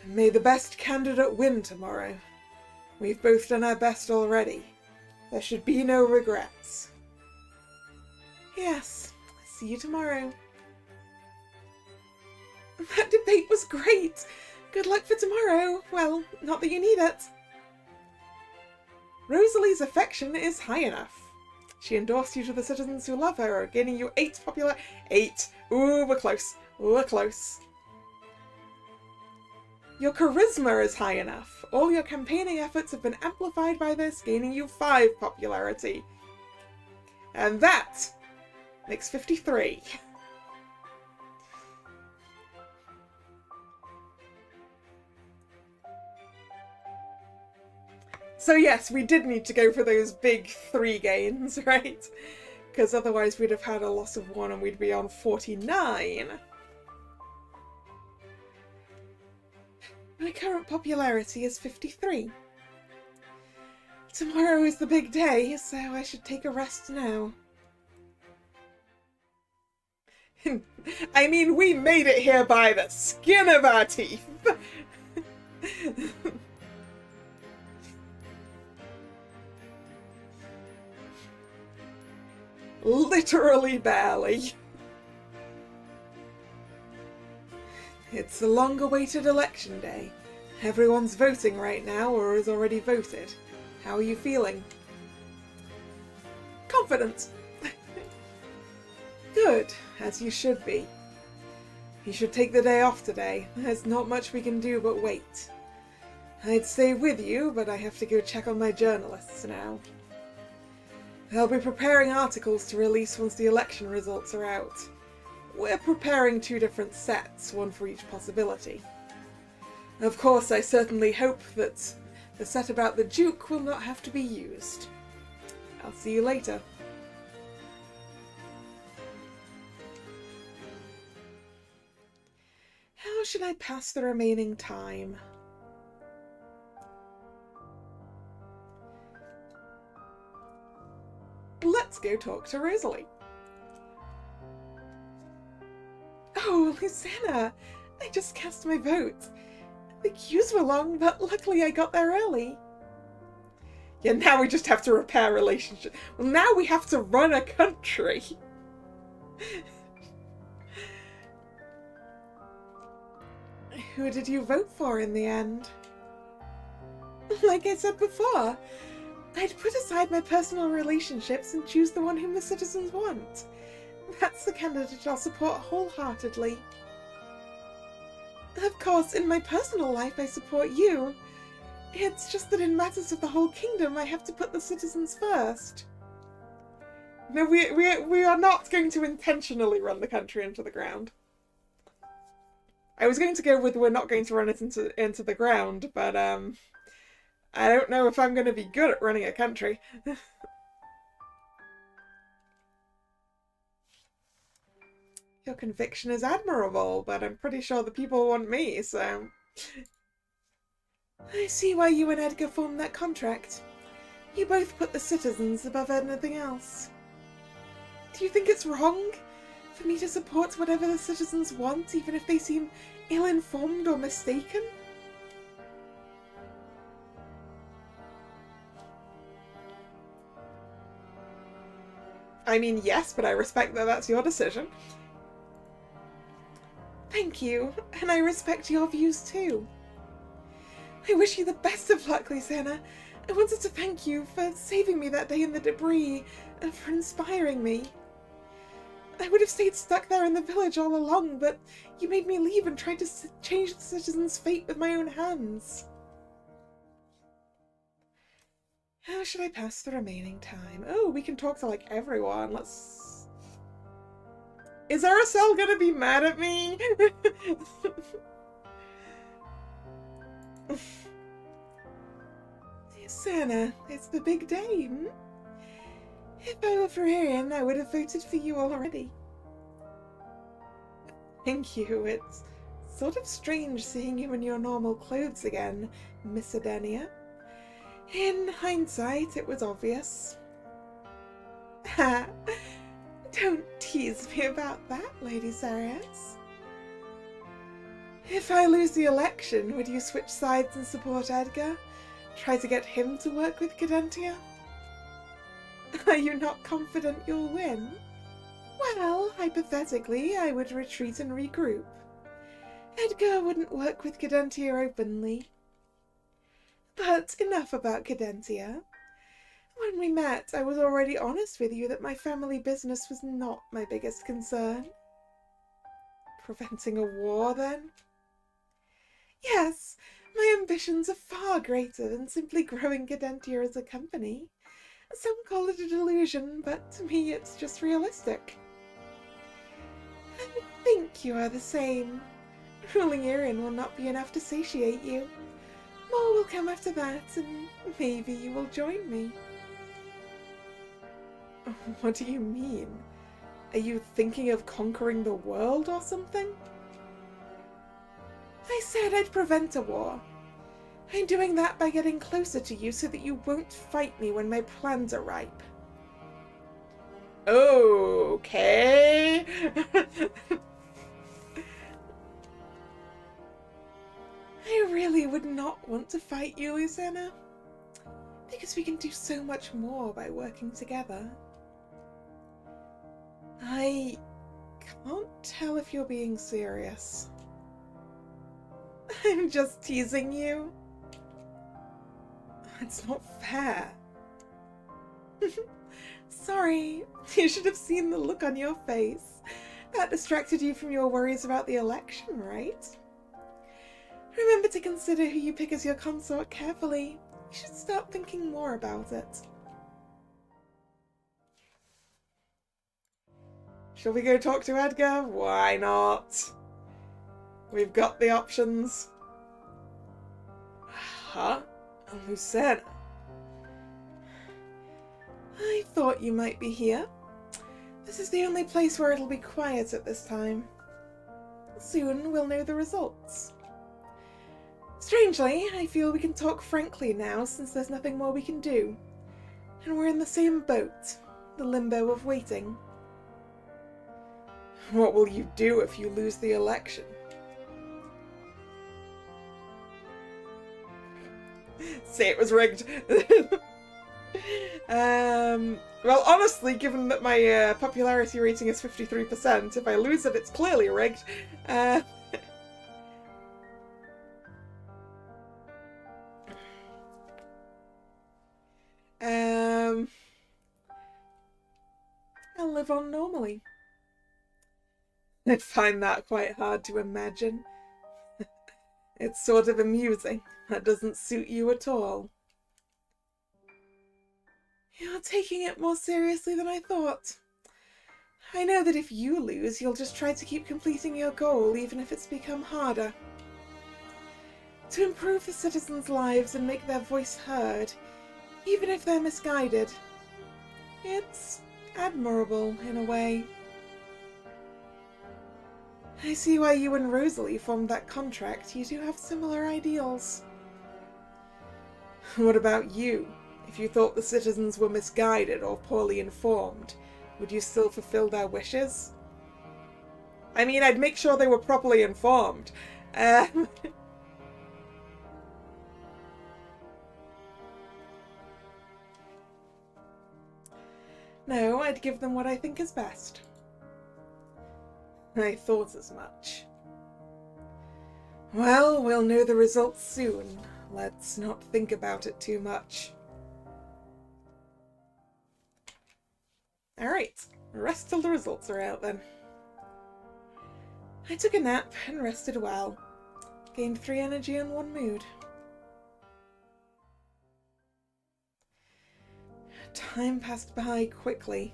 And may the best candidate win tomorrow. We've both done our best already. There should be no regrets. Yes, see you tomorrow. That debate was great! Good luck for tomorrow. Well, not that you need it. Rosalie's affection is high enough. She endorsed you to the citizens who love her, gaining you 8 popular... 8! Ooh, we're close. We're close. Your charisma is high enough. All your campaigning efforts have been amplified by this, gaining you 5 popularity. And that makes 53. So yes, we did need to go for those big 3 gains, right? Because otherwise we'd have had a loss of 1 and we'd be on 49. My current popularity is 53. Tomorrow is the big day, so I should take a rest now. I mean, we made it here by the skin of our teeth. Literally barely. It's the long-awaited election day. Everyone's voting right now or has already voted. How are you feeling? Confident. Good, as you should be. You should take the day off today. There's not much we can do but wait. I'd stay with you, but I have to go check on my journalists now. They'll be preparing articles to release once the election results are out. We're preparing 2 different sets, one for each possibility. Of course, I certainly hope that the set about the Duke will not have to be used. I'll see you later. How should I pass the remaining time? Let's go talk to Rosalie. Oh, Lucena! I just cast my vote. The queues were long, but luckily I got there early. Yeah, now we just have to repair relationships. Well, now we have to run a country. Who did you vote for in the end? Like I said before, I'd put aside my personal relationships and choose the one whom the citizens want. That's the candidate I'll support wholeheartedly. Of course, in my personal life I support you. It's just that in matters of the whole kingdom I have to put the citizens first. No, we are not going to intentionally run the country into the ground. I was going to go with we're not going to run it into the ground, but I don't know if I'm going to be good at running a country. Your conviction is admirable, but I'm pretty sure the people want me, so... I see why you and Edgar formed that contract. You both put the citizens above anything else. Do you think it's wrong for me to support whatever the citizens want, even if they seem ill-informed or mistaken? I mean, yes, but I respect that that's your decision. Thank you, and I respect your views too. I wish you the best of luck, Lysana. I wanted to thank you for saving me that day in the debris and for inspiring me. I would have stayed stuck there in the village all along, but you made me leave and tried to change the citizens' fate with my own hands. How should I pass the remaining time? Oh, we can talk to, like, everyone. Let's... Is Aracel gonna be mad at me? Lysana, it's the big day, hmm? If I were Ferrarian, I would have voted for you already. Thank you. It's sort of strange seeing you in your normal clothes again, Miss Adenia. In hindsight, it was obvious. Ha! Don't tease me about that, Lady Sarias. If I lose the election, would you switch sides and support Edgar? Try to get him to work with Cadentia? Are you not confident you'll win? Well, hypothetically, I would retreat and regroup. Edgar wouldn't work with Cadentia openly. But enough about Cadentia. When we met, I was already honest with you that my family business was not my biggest concern. Preventing a war, then? Yes, my ambitions are far greater than simply growing Cadentia as a company. Some call it a delusion, but to me it's just realistic. I think you are the same. Ruling Erin will not be enough to satiate you. More will come after that, and maybe you will join me. What do you mean? Are you thinking of conquering the world or something? I said I'd prevent a war. I'm doing that by getting closer to you so that you won't fight me when my plans are ripe. Okay. I really would not want to fight you, Lysana, because we can do so much more by working together. I can't tell if you're being serious. I'm just teasing you. It's not fair. Sorry, you should have seen the look on your face. That distracted you from your worries about the election, right? Remember to consider who you pick as your consort carefully. You should start thinking more about it. Shall we go talk to Edgar? Why not? We've got the options. Huh? Lysana? I thought you might be here. This is the only place where it'll be quiet at this time. Soon we'll know the results. Strangely, I feel we can talk frankly now since there's nothing more we can do. And we're in the same boat, the limbo of waiting. What will you do if you lose the election? Say it was rigged. Well, honestly, given that my popularity rating is 53%, if I lose it, it's clearly rigged. I'll live on normally. I find that quite hard to imagine. It's sort of amusing. That doesn't suit you at all. You're taking it more seriously than I thought. I know that if you lose, you'll just try to keep completing your goal, even if it's become harder. To improve the citizens' lives and make their voice heard, even if they're misguided. It's admirable, in a way. I see why you and Rosalie formed that contract. You do have similar ideals. What about you? If you thought the citizens were misguided or poorly informed, would you still fulfill their wishes? I mean, I'd make sure they were properly informed. No, I'd give them what I think is best. I thought as much. Well, we'll know the results soon. Let's not think about it too much. Alright, the rest of the results are out then. I took a nap and rested well. Gained 3 energy and 1 mood. Time passed by quickly.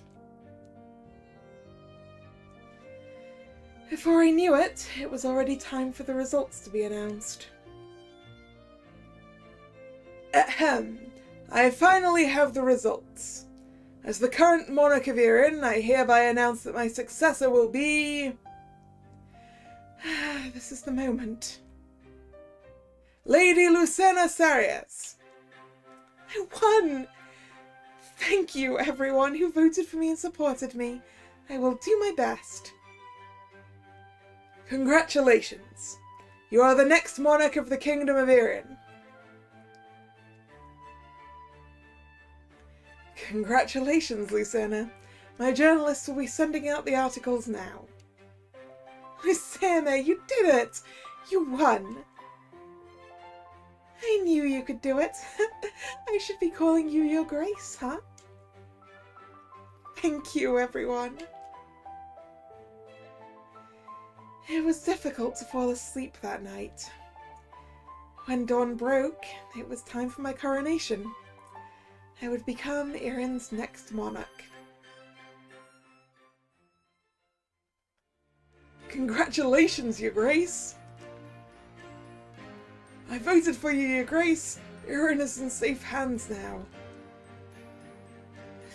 Before I knew it, it was already time for the results to be announced. Ahem. I finally have the results. As the current monarch of Erin, I hereby announce that my successor will be... This is the moment. Lady Lucena Sarias. I won! Thank you, everyone who voted for me and supported me. I will do my best. Congratulations. You are the next monarch of the Kingdom of Erin. Congratulations, Lucena. My journalists will be sending out the articles now. Lucena, you did it! You won! I knew you could do it. I should be calling you Your Grace, huh? Thank you, everyone. It was difficult to fall asleep that night. When dawn broke, it was time for my coronation. I would become Erin's next monarch. Congratulations, Your Grace! I voted for you, Your Grace! Erin is in safe hands now.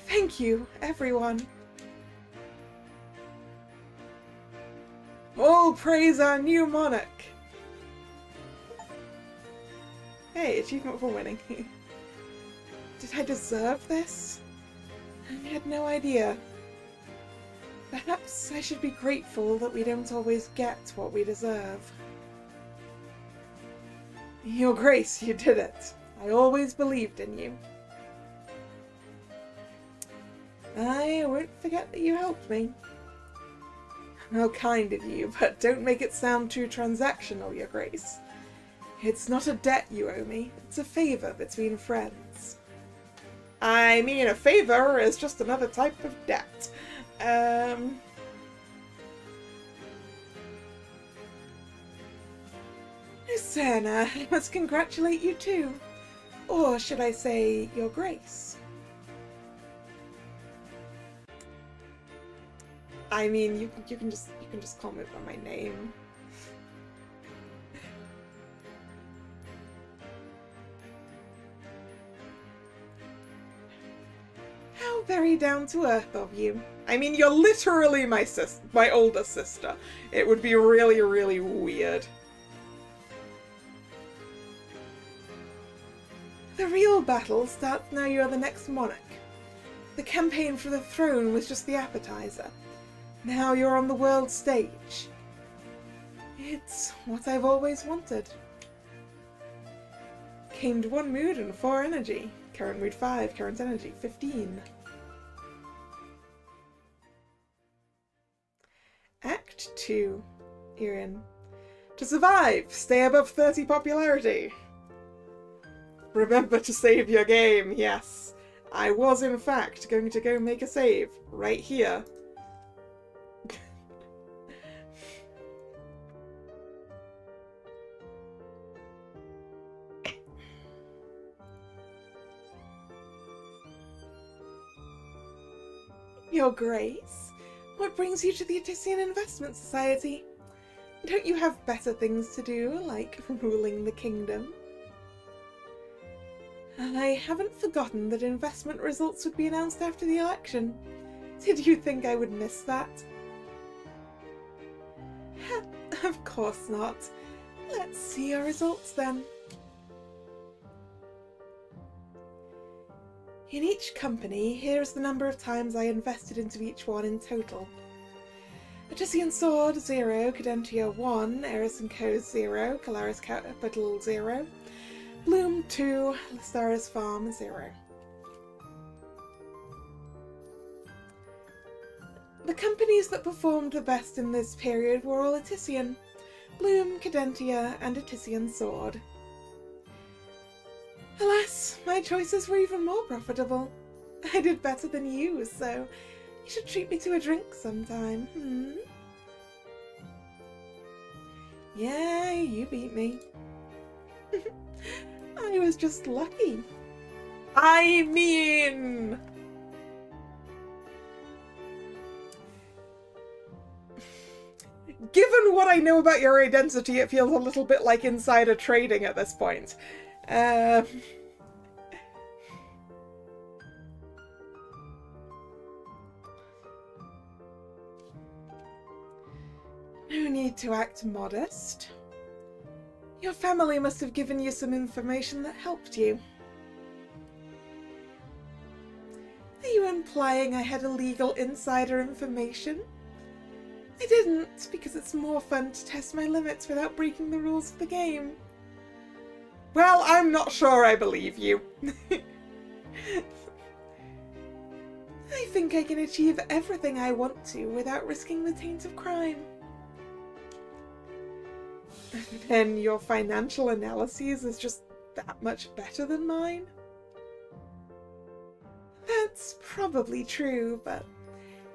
Thank you, everyone. All praise our new monarch! Hey, achievement for winning. Did I deserve this? I had no idea. Perhaps I should be grateful that we don't always get what we deserve. Your Grace, you did it. I always believed in you. I won't forget that you helped me. How kind of you, but don't make it sound too transactional, Your Grace. It's not a debt you owe me, it's a favour between friends. I mean, a favour is just another type of debt. Lucena, I must congratulate you too. Or should I say, Your Grace? I mean, you can just call me by my name. How very down to earth of you. I mean, you're literally my older sister. It would be really, really weird. The real battle starts now you're the next monarch. The campaign for the throne was just the appetizer. Now you're on the world stage. It's what I've always wanted. Gained 1 mood and 4 energy. Current mood 5, current energy 15. Act 2. Erin. To survive, stay above 30 popularity. Remember to save your game, yes. I was in fact going to go make a save, right here. Your Grace, what brings you to the Otyssian Investment Society? Don't you have better things to do, like ruling the kingdom? I haven't forgotten that investment results would be announced after the election. Did you think I would miss that? Of course not. Let's see your results then. In each company, here's the number of times I invested into each one in total. Otyssian Sword 0, Cadentia 1, Eris & Co 0, Calaris Capital 0, Bloom 2, Listaris Farm 0. The companies that performed the best in this period were all Otyssian: Bloom, Cadentia, and Otyssian Sword. Alas, my choices were even more profitable. I did better than you, so you should treat me to a drink sometime, Yeah, you beat me. I was just lucky. I mean... Given what I know about your identity, it feels a little bit like insider trading at this point. No need to act modest. Your family must have given you some information that helped you. Are you implying I had illegal insider information? I didn't, because it's more fun to test my limits without breaking the rules of the game. Well, I'm not sure I believe you. I think I can achieve everything I want to without risking the taint of crime. Then your financial analyses is just that much better than mine? That's probably true, but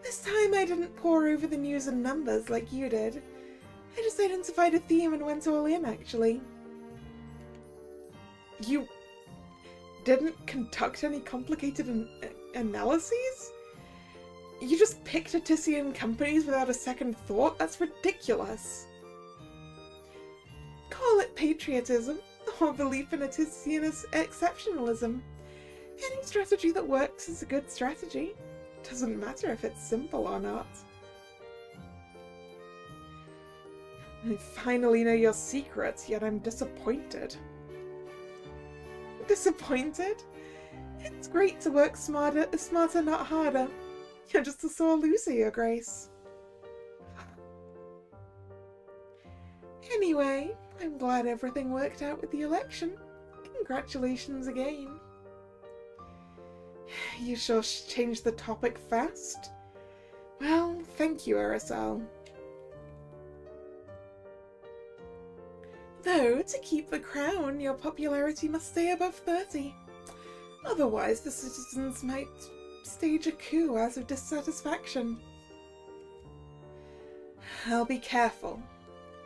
this time I didn't pore over the news and numbers like you did. I just identified a theme and went all in, actually. You didn't conduct any complicated analyses? You just picked Otyssian companies without a second thought? That's ridiculous. Call it patriotism, or belief in Otyssian exceptionalism. Any strategy that works is a good strategy. Doesn't matter if it's simple or not. I finally know your secrets, yet I'm disappointed. Disappointed? It's great to work smarter, not harder. You're just a sore loser, Your Grace. Anyway, I'm glad everything worked out with the election. Congratulations again. You sure changed the topic fast. Well, thank you, Aerosol. Though, to keep the crown, your popularity must stay above 30. Otherwise, the citizens might stage a coup out of dissatisfaction. I'll be careful.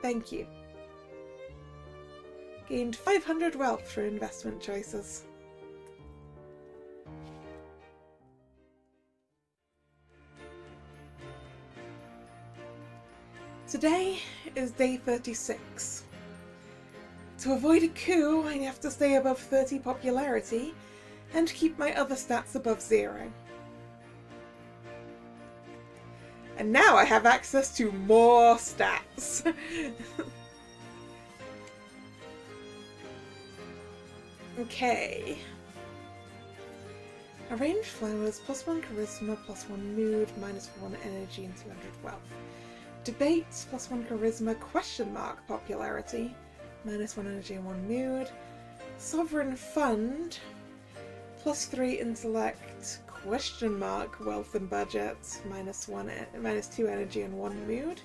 Thank you. Gained 500 wealth through investment choices. Today is day 36. To avoid a coup, I'd have to stay above 30 popularity and keep my other stats above 0. And now I have access to more stats. Okay. Arrange flowers, +1 charisma, +1 mood, -1 energy, and 200 wealth. Debates, +1 charisma, popularity, -1 energy and 1 mood. Sovereign fund, +3 intellect, wealth and budget, -2 energy and 1 mood.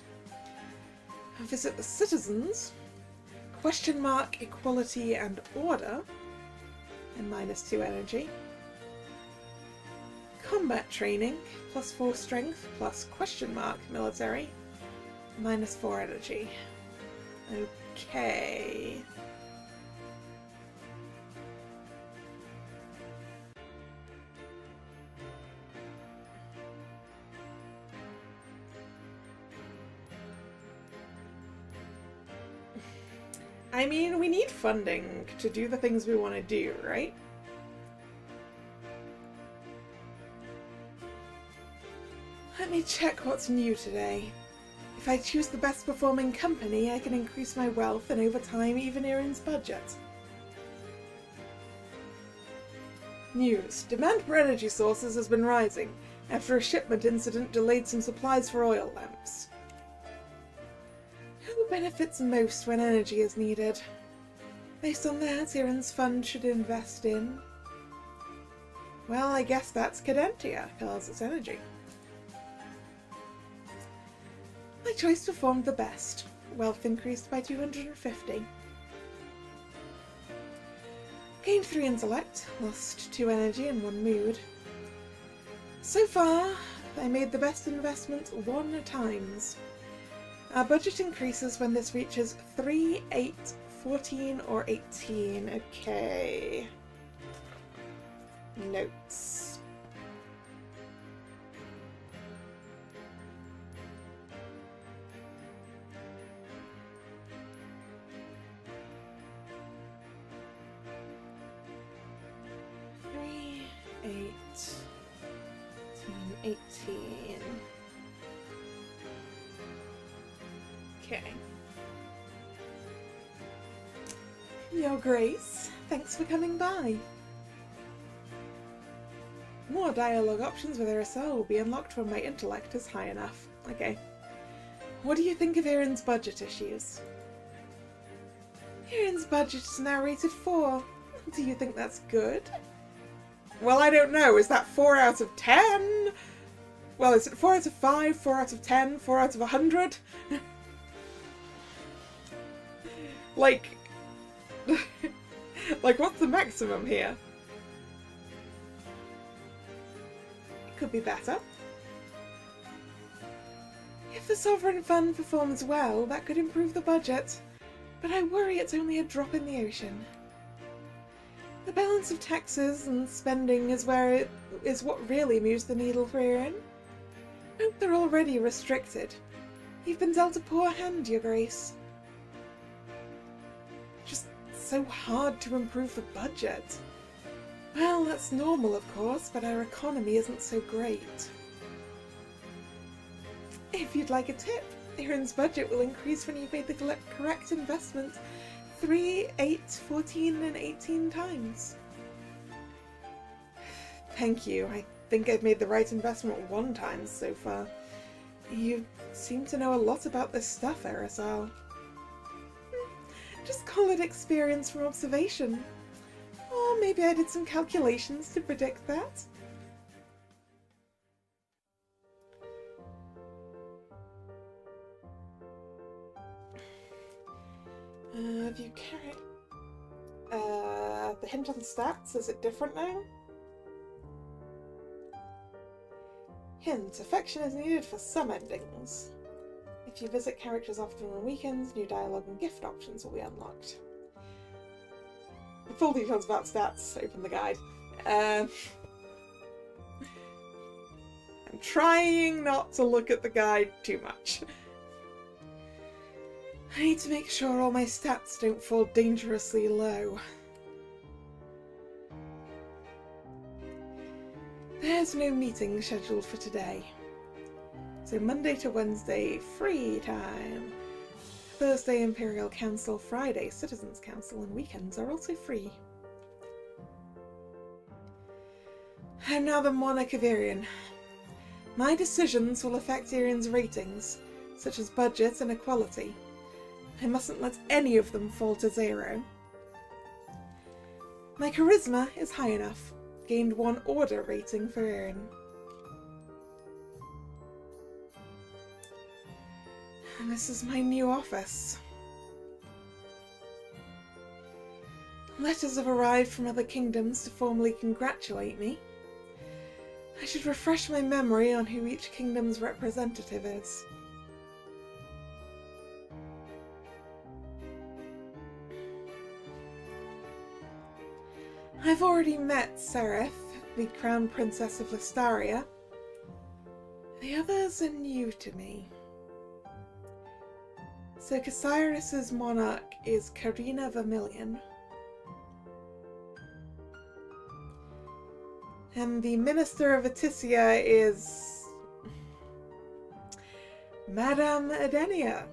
Visit the citizens, equality and order, and -2 energy. Combat training, +4 strength, plus military, -4 energy. Okay. I mean, we need funding to do the things we want to do, right? Let me check what's new today. If I choose the best performing company, I can increase my wealth and over time even Erin's budget. News. Demand for energy sources has been rising after a shipment incident delayed some supplies for oil lamps. Who benefits most when energy is needed? Based on that, Erin's fund should invest in... Well, I guess that's Cadentia, because it's energy. My choice performed the best. Wealth increased by 250. Gained 3 intellect, lost 2 energy and 1 mood. So far, I made the best investment 1 times. Our budget increases when this reaches 3, 8, 14 or 18. Okay. Notes. Eight, 18. Okay. Your Grace, thanks for coming by. More dialogue options with Irisel will be unlocked when my intellect is high enough. Okay. What do you think of Erin's budget issues? Erin's budget is now rated 4. Do you think that's good? Well, I don't know. Is that 4 out of 10? Well, is it 4 out of 5, 4 out of 10, 4 out of 100? Like, what's the maximum here? It could be better. If the Sovereign Fund performs well, that could improve the budget. But I worry it's only a drop in the ocean. The balance of taxes and spending is what really moves the needle for Erin. Note they're already restricted. You've been dealt a poor hand, Your Grace. Just so hard to improve the budget. Well, that's normal, of course, but our economy isn't so great. If you'd like a tip, Erin's budget will increase when you've made the correct investment 3, 8, 14 and 18 times. Thank you. I think I've made the right investment 1 time so far. You seem to know a lot about this stuff, Irisel. Just call it experience from observation. Or maybe I did some calculations to predict that. View carrot. The hint on the stats, is it different now? Hint, affection is needed for some endings. If you visit characters often on weekends, new dialogue and gift options will be unlocked. For full details about stats, open the guide. I'm trying not to look at the guide too much. I need to make sure all my stats don't fall dangerously low. There's no meeting scheduled for today. So Monday to Wednesday, free time. Thursday, Imperial Council. Friday, Citizens Council, and weekends are also free. I'm now the Monarch of Erin. My decisions will affect Erin's ratings, such as budget and equality. I mustn't let any of them fall to 0. My charisma is high enough. Gained 1 order rating for Erin. And this is my new office. Letters have arrived from other kingdoms to formally congratulate me. I should refresh my memory on who each kingdom's representative is. I've already met Seraph, the Crown Princess of Listaria. The others are new to me. So Casiris's monarch is Karina Vermillion. And the Minister of Etisia is Madame Edenia.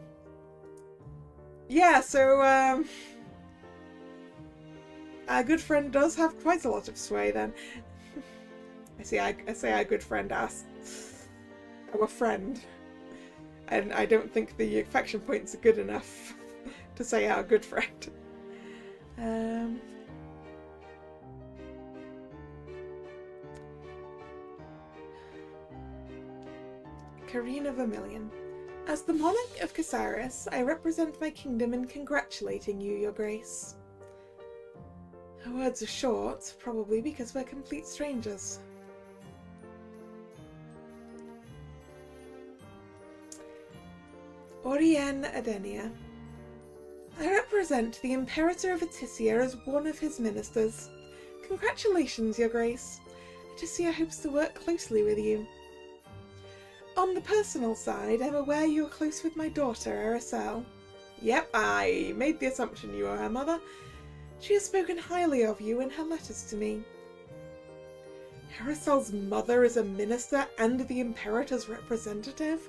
Yeah, so our good friend does have quite a lot of sway then. I say our good friend as our friend. And I don't think the affection points are good enough to say our good friend. Karina Vermillion. As the monarch of Casaris, I represent my kingdom in congratulating you, your grace. Her words are short, probably because we're complete strangers. Orienne Edenia. I represent the Imperator of Etisia as one of his ministers. Congratulations, your grace. Etisia hopes to work closely with you. On the personal side, I'm aware you're close with my daughter, Aracel. Yep, I made the assumption you were her mother. She has spoken highly of you in her letters to me. Aracel's mother is a minister and the Imperator's representative?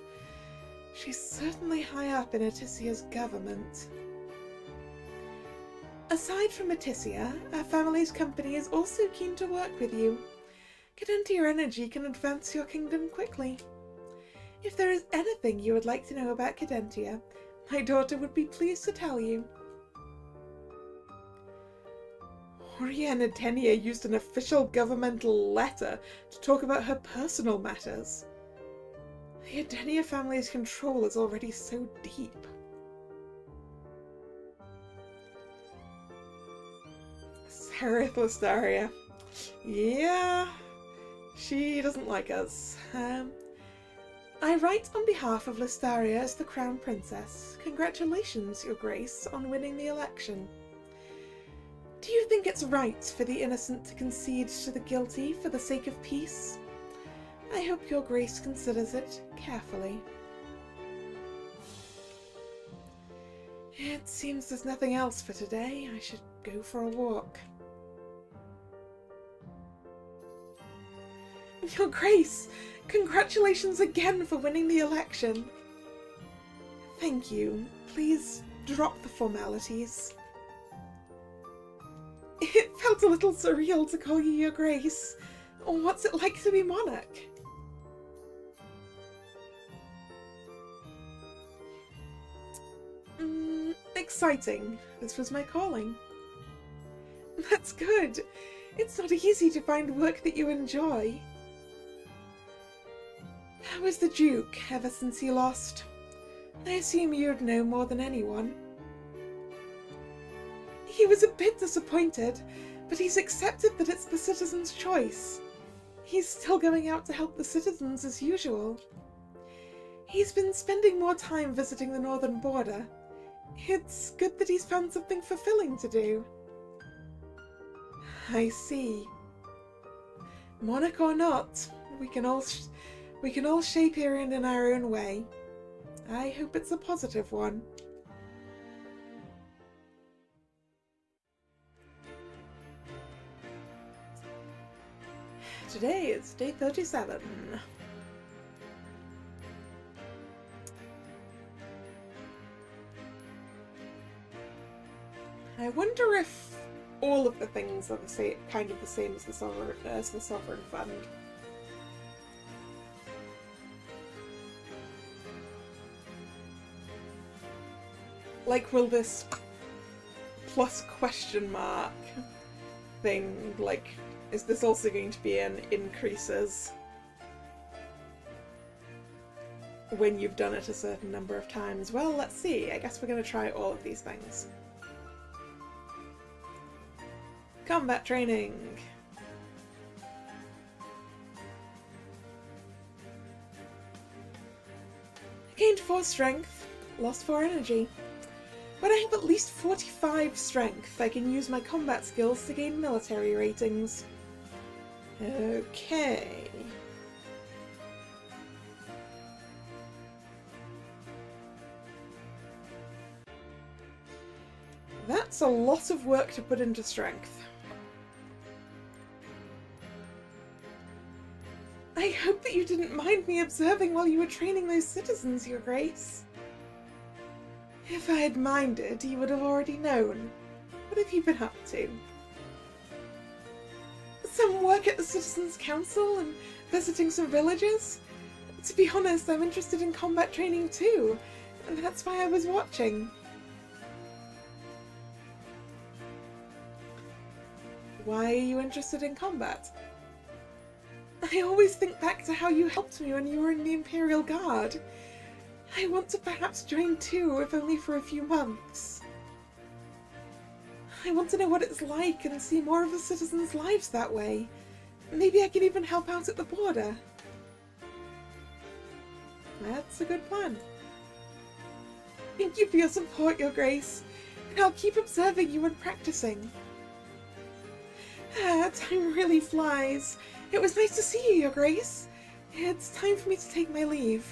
She's certainly high up in Etisia's government. Aside from Etisia, our family's company is also keen to work with you. Cadentia Energy can advance your kingdom quickly. If there is anything you would like to know about Cadentia, my daughter would be pleased to tell you. Orienne Edenia used an official governmental letter to talk about her personal matters. The Edenia family's control is already so deep. Sereth Listaria. Yeah, she doesn't like us. I write on behalf of Listaria as the Crown Princess. Congratulations, Your Grace, on winning the election. Do you think it's right for the innocent to concede to the guilty for the sake of peace? I hope Your Grace considers it carefully. It seems there's nothing else for today. I should go for a walk. Your Grace! Congratulations again for winning the election. Thank you. Please drop the formalities. It felt a little surreal to call you Your Grace. What's it like to be monarch? Exciting. This was my calling. That's good. It's not easy to find work that you enjoy. How is the Duke ever since he lost? I assume you'd know more than anyone. He was a bit disappointed, but he's accepted that it's the citizens' choice. He's still going out to help the citizens as usual. He's been spending more time visiting the northern border. It's good that he's found something fulfilling to do. I see. Monarch or not, we can all shape Ireland in our own way. I hope it's a positive one. Today is day 37. I wonder if all of the things are kind of the same as the Sovereign Fund. Like, will this plus question mark thing, like, is this also going to be an increases when you've done it a certain number of times? Well, let's see. I guess we're going to try all of these things. Combat training. Gained 4 strength, lost 4 energy. When I have at least 45 strength, I can use my combat skills to gain military ratings. Okay. That's a lot of work to put into strength. I hope that you didn't mind me observing while you were training those citizens, Your Grace. If I had minded, you would have already known. What have you been up to? Some work at the Citizens' Council and visiting some villages? To be honest, I'm interested in combat training too, and that's why I was watching. Why are you interested in combat? I always think back to how you helped me when you were in the Imperial Guard. I want to perhaps join too, if only for a few months. I want to know what it's like and see more of the citizens' lives that way. Maybe I can even help out at the border. That's a good plan. Thank you for your support, Your Grace, and I'll keep observing you and practicing. Time really flies. It was nice to see you, Your Grace. It's time for me to take my leave.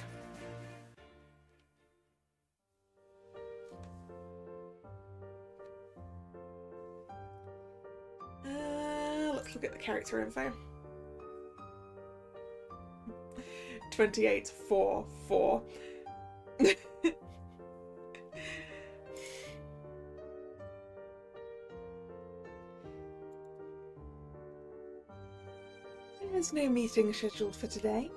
Let's look at the character info. 2844. There's no meeting scheduled for today.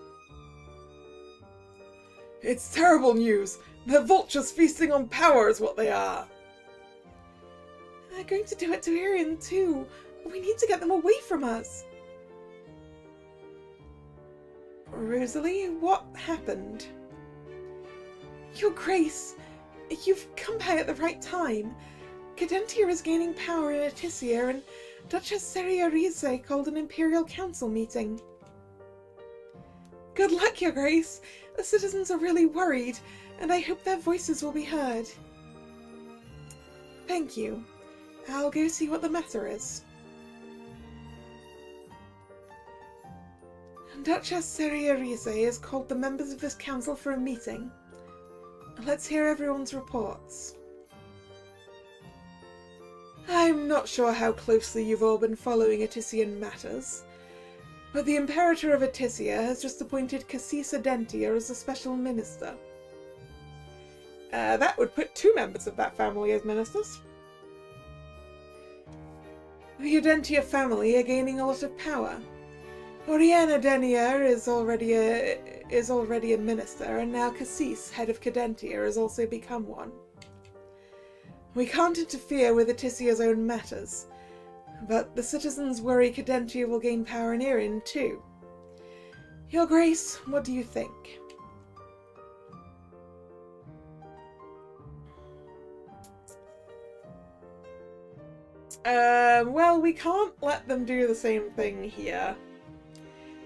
It's terrible news! They're vultures feasting on power is what they are! They're going to do it to Irian too. We need to get them away from us. Rosalie, what happened? Your Grace, you've come by at the right time. Cadentia is gaining power in Etisia, and Duchess Seriarise called an Imperial Council meeting. Good luck, Your Grace. The citizens are really worried, and I hope their voices will be heard. Thank you. I'll go see what the matter is. Duchess Seriarise has called the members of this council for a meeting. Let's hear everyone's reports. I'm not sure how closely you've all been following Etisian matters, but the Imperator of Etisia has just appointed Cassis Adentia as a special minister. That would put 2 members of that family as ministers. The Adentia family are gaining a lot of power. Oriana Denier is already a minister, and now Cassis, head of Cadentia, has also become one. We can't interfere with Etisia's own matters, but the citizens worry Cadentia will gain power in Irian too. Your Grace, what do you think? Well, we can't let them do the same thing here.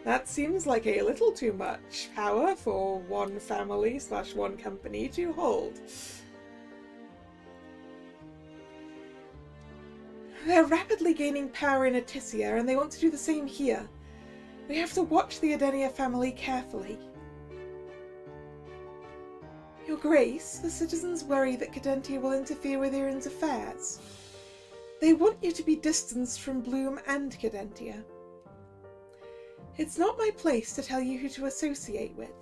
That seems like a little too much power for one family / one company to hold. They're rapidly gaining power in Etisia, and they want to do the same here. We have to watch the Adenia family carefully. Your Grace, the citizens worry that Cadentia will interfere with Irian's affairs. They want you to be distanced from Bloom and Cadentia. It's not my place to tell you who to associate with,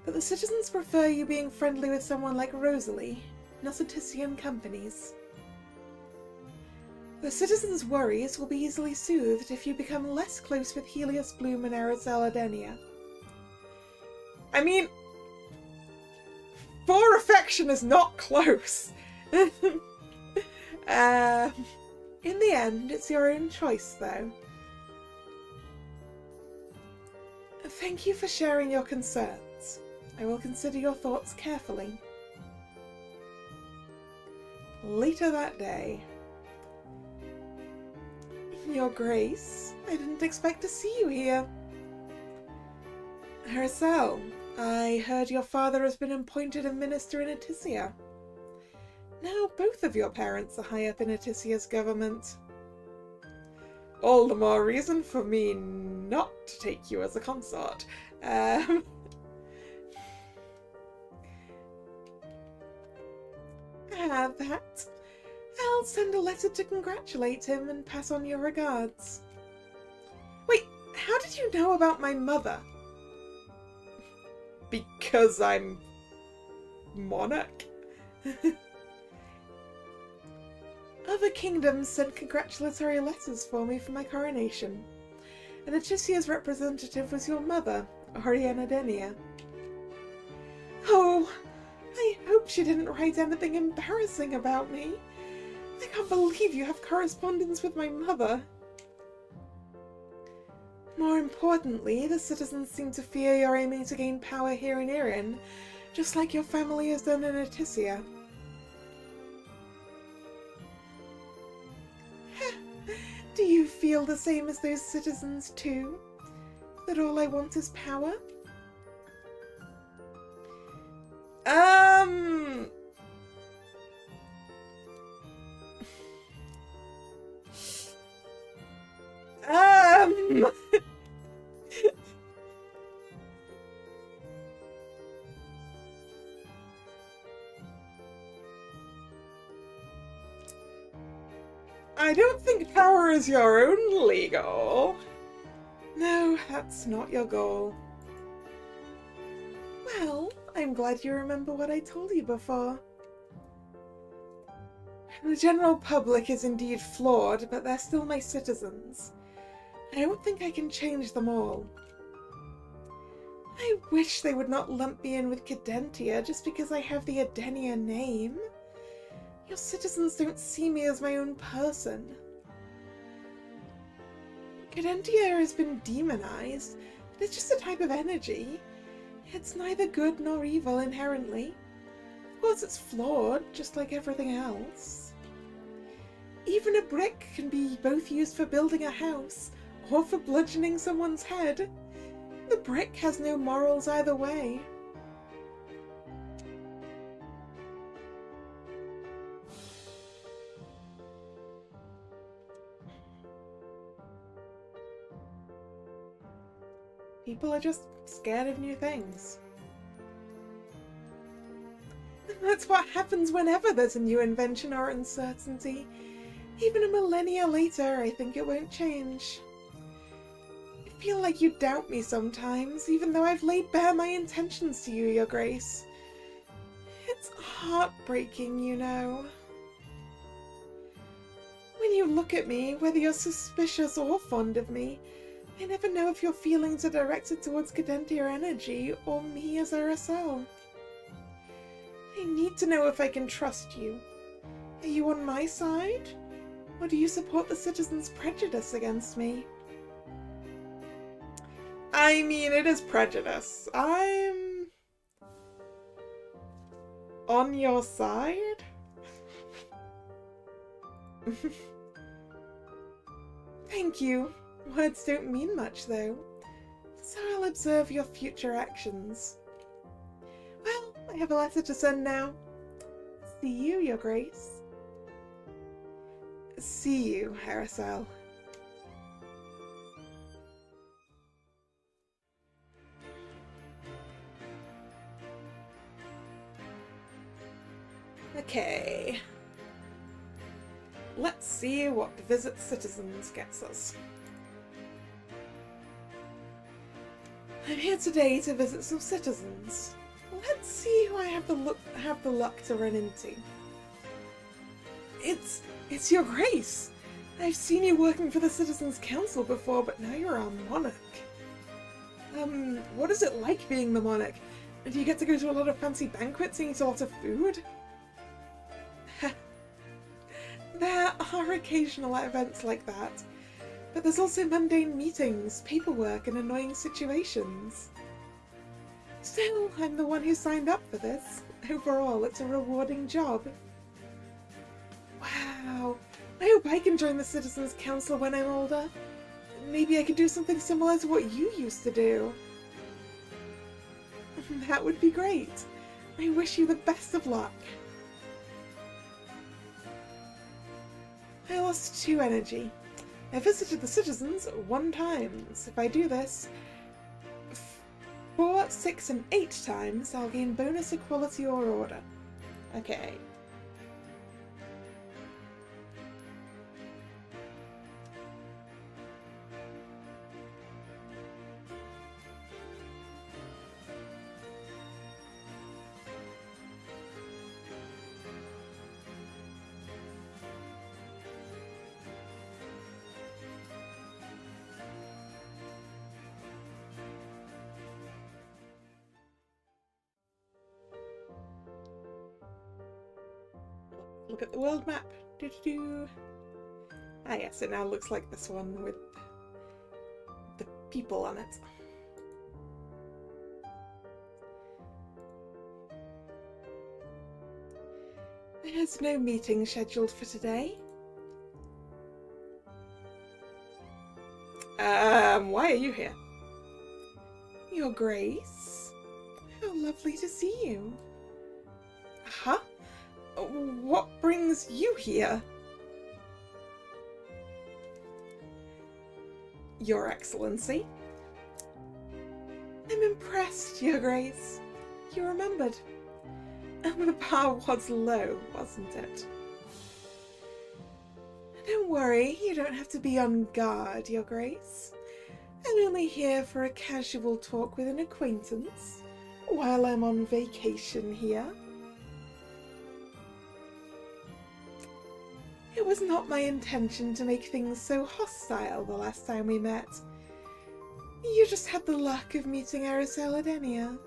but the citizens prefer you being friendly with someone like Rosalie, not Etisian companies. The citizens' worries will be easily soothed if you become less close with Helios Bloom and Aracel Adenia. I mean, for affection is not close. In the end, it's your own choice, though. Thank you for sharing your concerns. I will consider your thoughts carefully. Later that day. Your Grace, I didn't expect to see you here. Aracel, I heard your father has been appointed a minister in Etisia. Now both of your parents are high up in Etisia's government. All the more reason for me not to take you as a consort. That I'll I'll send a letter to congratulate him and pass on your regards. Wait, how did you know about my mother? Because I'm monarch. Other kingdoms sent congratulatory letters for me for my coronation, and Etisia's representative was your mother, Oriana Denia. Oh, I hope she didn't write anything embarrassing about me. I can't believe you have correspondence with my mother. More importantly, the citizens seem to fear you're aiming to gain power here in Irin, just like your family has done in Etisia. Do you feel the same as those citizens too? That all I want is power? I don't think power is your only goal. No, that's not your goal. Well, I'm glad you remember what I told you before. The general public is indeed flawed, but they're still my citizens. I don't think I can change them all. I wish they would not lump me in with Cadentia just because I have the Edenia name. Your citizens don't see me as my own person. Cadentia has been demonized, but it's just a type of energy. It's neither good nor evil inherently. Of course it's flawed, just like everything else. Even a brick can be both used for building a house or for bludgeoning someone's head. The brick has no morals either way. People are just scared of new things. That's what happens whenever there's a new invention or uncertainty. Even a millennia later, I think it won't change. I feel like you doubt me sometimes, even though I've laid bare my intentions to you, Your Grace. It's heartbreaking, you know. When you look at me, whether you're suspicious or fond of me, I never know if your feelings are directed towards Cadentia energy or me as Aracel. I need to know if I can trust you. Are you on my side? Or do you support the citizens' prejudice against me? I mean, it is prejudice. I'm on your side? Thank you. Words don't mean much, though. So I'll observe your future actions. Well, I have a letter to send now. See you, Your Grace. See you, Aracel. Okay. Let's see what Visit Citizens gets us. I'm here today to visit some citizens. Let's see who I have the luck to run into. It's Your Grace. I've seen you working for the Citizens Council before, but now you're our monarch. What is it like being the monarch? Do you get to go to a lot of fancy banquets and eat a lot of food? There are occasional events like that, but there's also mundane meetings, paperwork, and annoying situations. Still, I'm the one who signed up for this. Overall, it's a rewarding job. Wow, I hope I can join the Citizens Council when I'm older. Maybe I could do something similar to what you used to do. That would be great. I wish you the best of luck. I lost 2 energy. I visited the citizens 1 time, so if I do this 4, 6, and 8 times, I'll gain bonus equality or order. Okay. look at the world map. Doo-doo-doo. Ah yes, it now looks like this one with the people on it. There's no meeting scheduled for today. Why are you here? Your Grace? How lovely to see you. Huh? What brings you here? Your Excellency. I'm impressed, Your Grace. You remembered. And the bar was low, wasn't it? Don't worry, you don't have to be on guard, Your Grace. I'm only here for a casual talk with an acquaintance while I'm on vacation here. It was not my intention to make things so hostile the last time we met. You just had the luck of meeting Araceli Denia.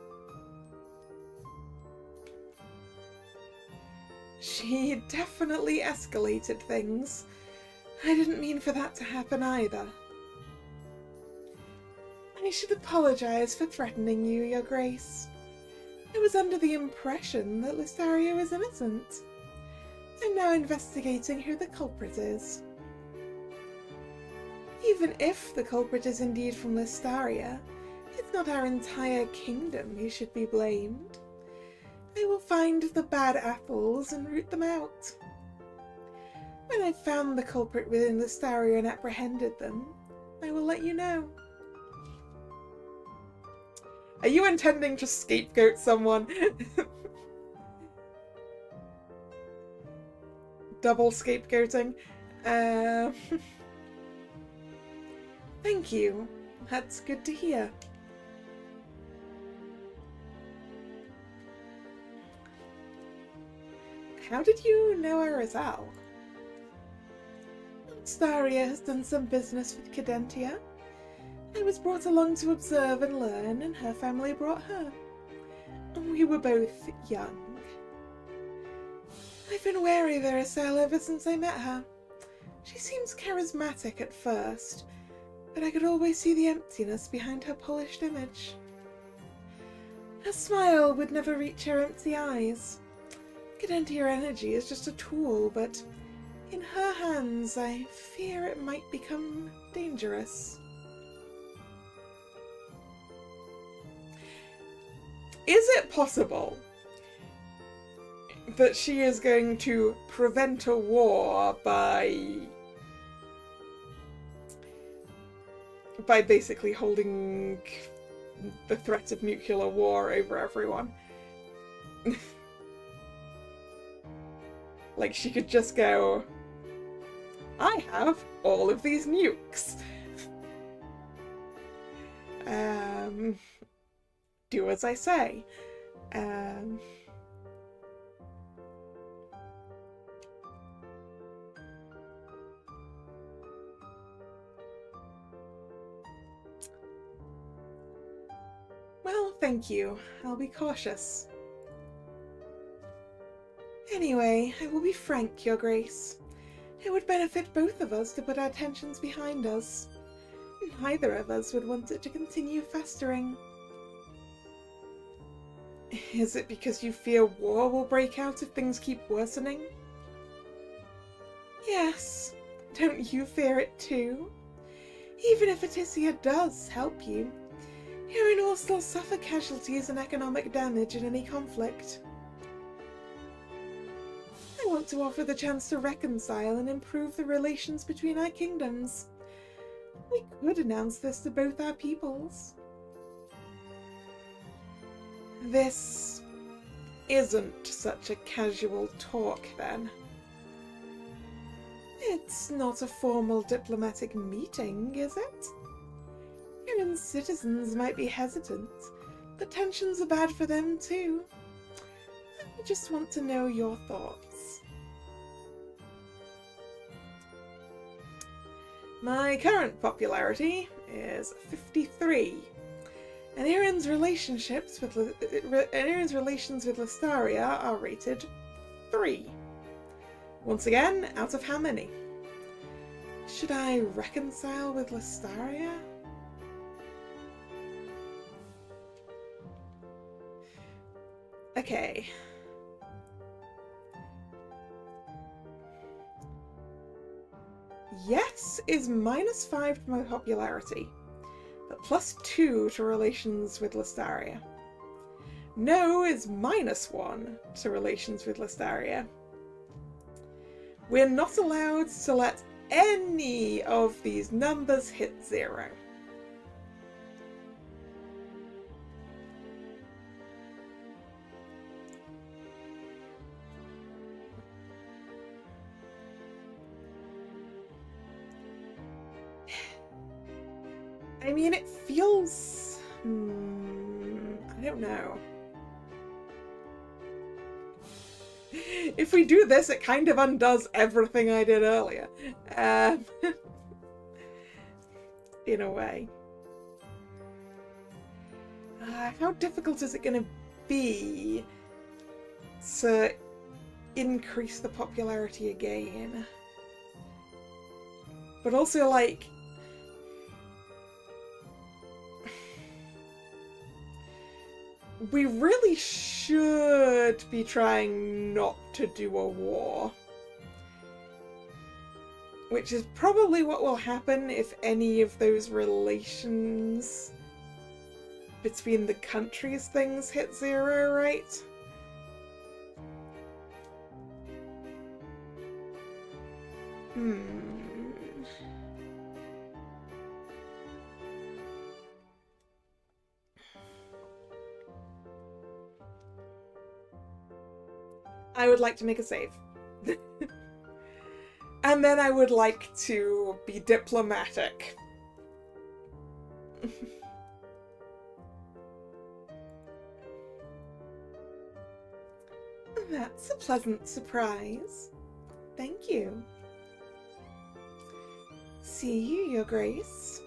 She definitely escalated things. I didn't mean for that to happen either. I should apologize for threatening you, Your Grace. I was under the impression that Listaria was innocent. I'm now investigating who the culprit is. Even if the culprit is indeed from Listaria, it's not our entire kingdom who should be blamed. I will find the bad apples and root them out. When I've found the culprit within Listaria and apprehended them, I will let you know. Are you intending to scapegoat someone? Double scapegoating. Thank you. That's good to hear. How did you know Araceli? Staria has done some business with Cadentia. I was brought along to observe and learn, and her family brought her. We were both young. I've been wary of Araceli ever since I met her. She seems charismatic at first, but I could always see the emptiness behind her polished image. Her smile would never reach her empty eyes. Cadentia energy is just a tool, but in her hands I fear it might become dangerous. Is it possible that she is going to prevent a war by basically holding the threat of nuclear war over everyone? Like, she could just go, I have all of these nukes. Do as I say. Well, thank you. I'll be cautious. Anyway, I will be frank, Your Grace. It would benefit both of us to put our tensions behind us. Neither of us would want it to continue festering. Is it because you fear war will break out if things keep worsening? Yes. Don't you fear it too? Even if Aticia does help you, Erin will still suffer casualties and economic damage in any conflict. I want to offer the chance to reconcile and improve the relations between our kingdoms. We could announce this to both our peoples. This isn't such a casual talk, then. It's not a formal diplomatic meeting, is it? Erin's citizens might be hesitant, but tensions are bad for them too. I just want to know your thoughts. My current popularity is 53. And Erin's relations with Listaria are rated 3. Once again, out of how many? Should I reconcile with Listaria? Okay. Yes is -5 to my popularity, but +2 to relations with Listaria. No is -1 to relations with Listaria. We're not allowed to let any of these numbers hit 0. I mean, it feels... I don't know. If we do this, it kind of undoes everything I did earlier. In a way. How difficult is it going to be to increase the popularity again? But also, like... we really should be trying not to do a war. Which is probably what will happen if any of those relations between the countries things hit 0, right? I would like to make a save. And then I would like to be diplomatic. That's a pleasant surprise. Thank you. See you, Your Grace.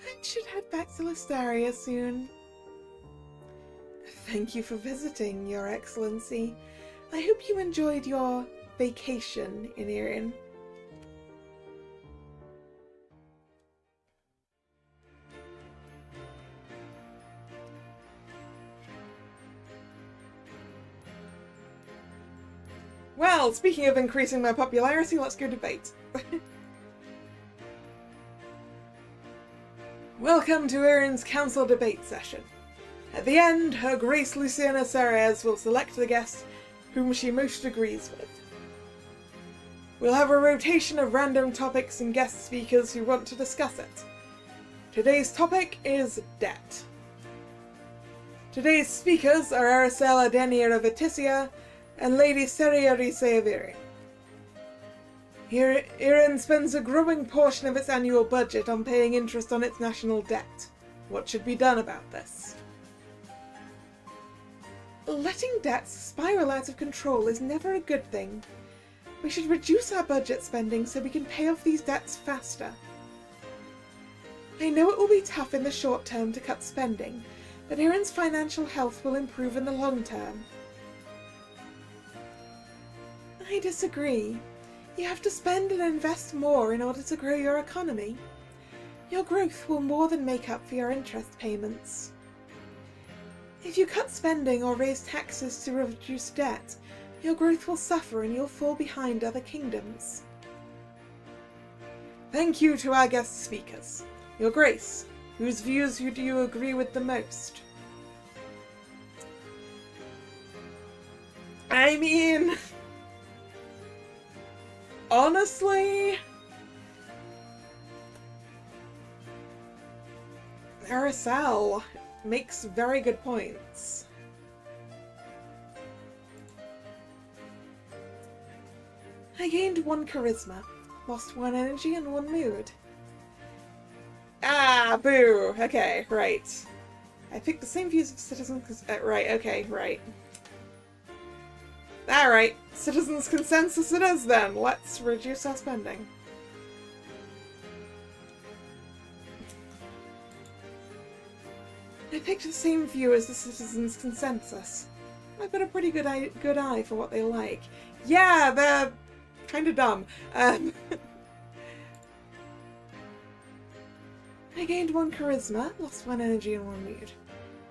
I should head back to Listaria soon. Thank you for visiting, Your Excellency. I hope you enjoyed your vacation in Erin. Well, speaking of increasing my popularity, let's go debate. Welcome to Erin's council debate session. At the end, Her Grace Luciana Serres will select the guest whom she most agrees with. We'll have a rotation of random topics and guest speakers who want to discuss it. Today's topic is debt. Today's speakers are Aracela Denier of Etisia and Lady Seria Riseaviri. Erin spends a growing portion of its annual budget on paying interest on its national debt. What should be done about this? Letting debts spiral out of control is never a good thing. We should reduce our budget spending so we can pay off these debts faster. I know it will be tough in the short term to cut spending, but Erin's financial health will improve in the long term. I disagree. You have to spend and invest more in order to grow your economy. Your growth will more than make up for your interest payments. If you cut spending or raise taxes to reduce debt, your growth will suffer and you'll fall behind other kingdoms. Thank you to our guest speakers. Your Grace, whose views do you agree with the most? I mean... honestly... Aracel makes very good points. I gained 1 charisma, lost 1 energy and 1 mood. Ah, boo! Okay, right. I picked the same views of citizens... right, okay, right. Alright, citizens' consensus it is then. Let's reduce our spending. I picked the same view as the citizens' consensus. I've got a pretty good eye for what they like. Yeah, they're kind of dumb. I gained 1 charisma, lost 1 energy and 1 mood.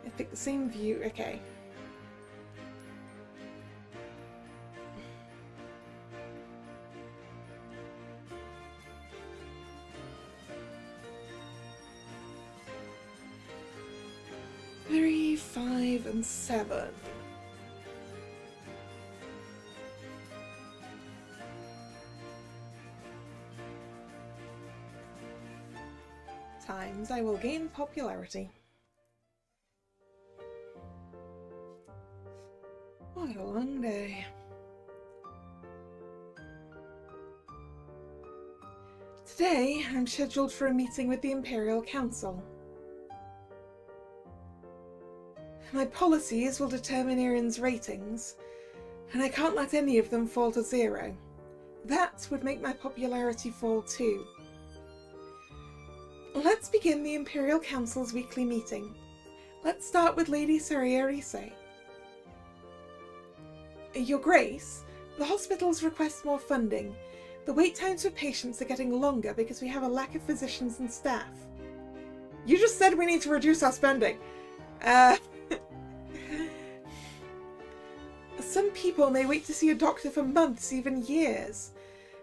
I picked the same view. Okay. Three, 5, and 7. Times I will gain popularity. What a long day. Today, I'm scheduled for a meeting with the Imperial Council. My policies will determine Irin's ratings, and I can't let any of them fall to 0. That would make my popularity fall too. Let's begin the Imperial Council's weekly meeting. Let's start with Lady Sariarise. Your Grace, the hospitals request more funding. The wait times for patients are getting longer because we have a lack of physicians and staff. You just said we need to reduce our spending. Some people may wait to see a doctor for months, even years.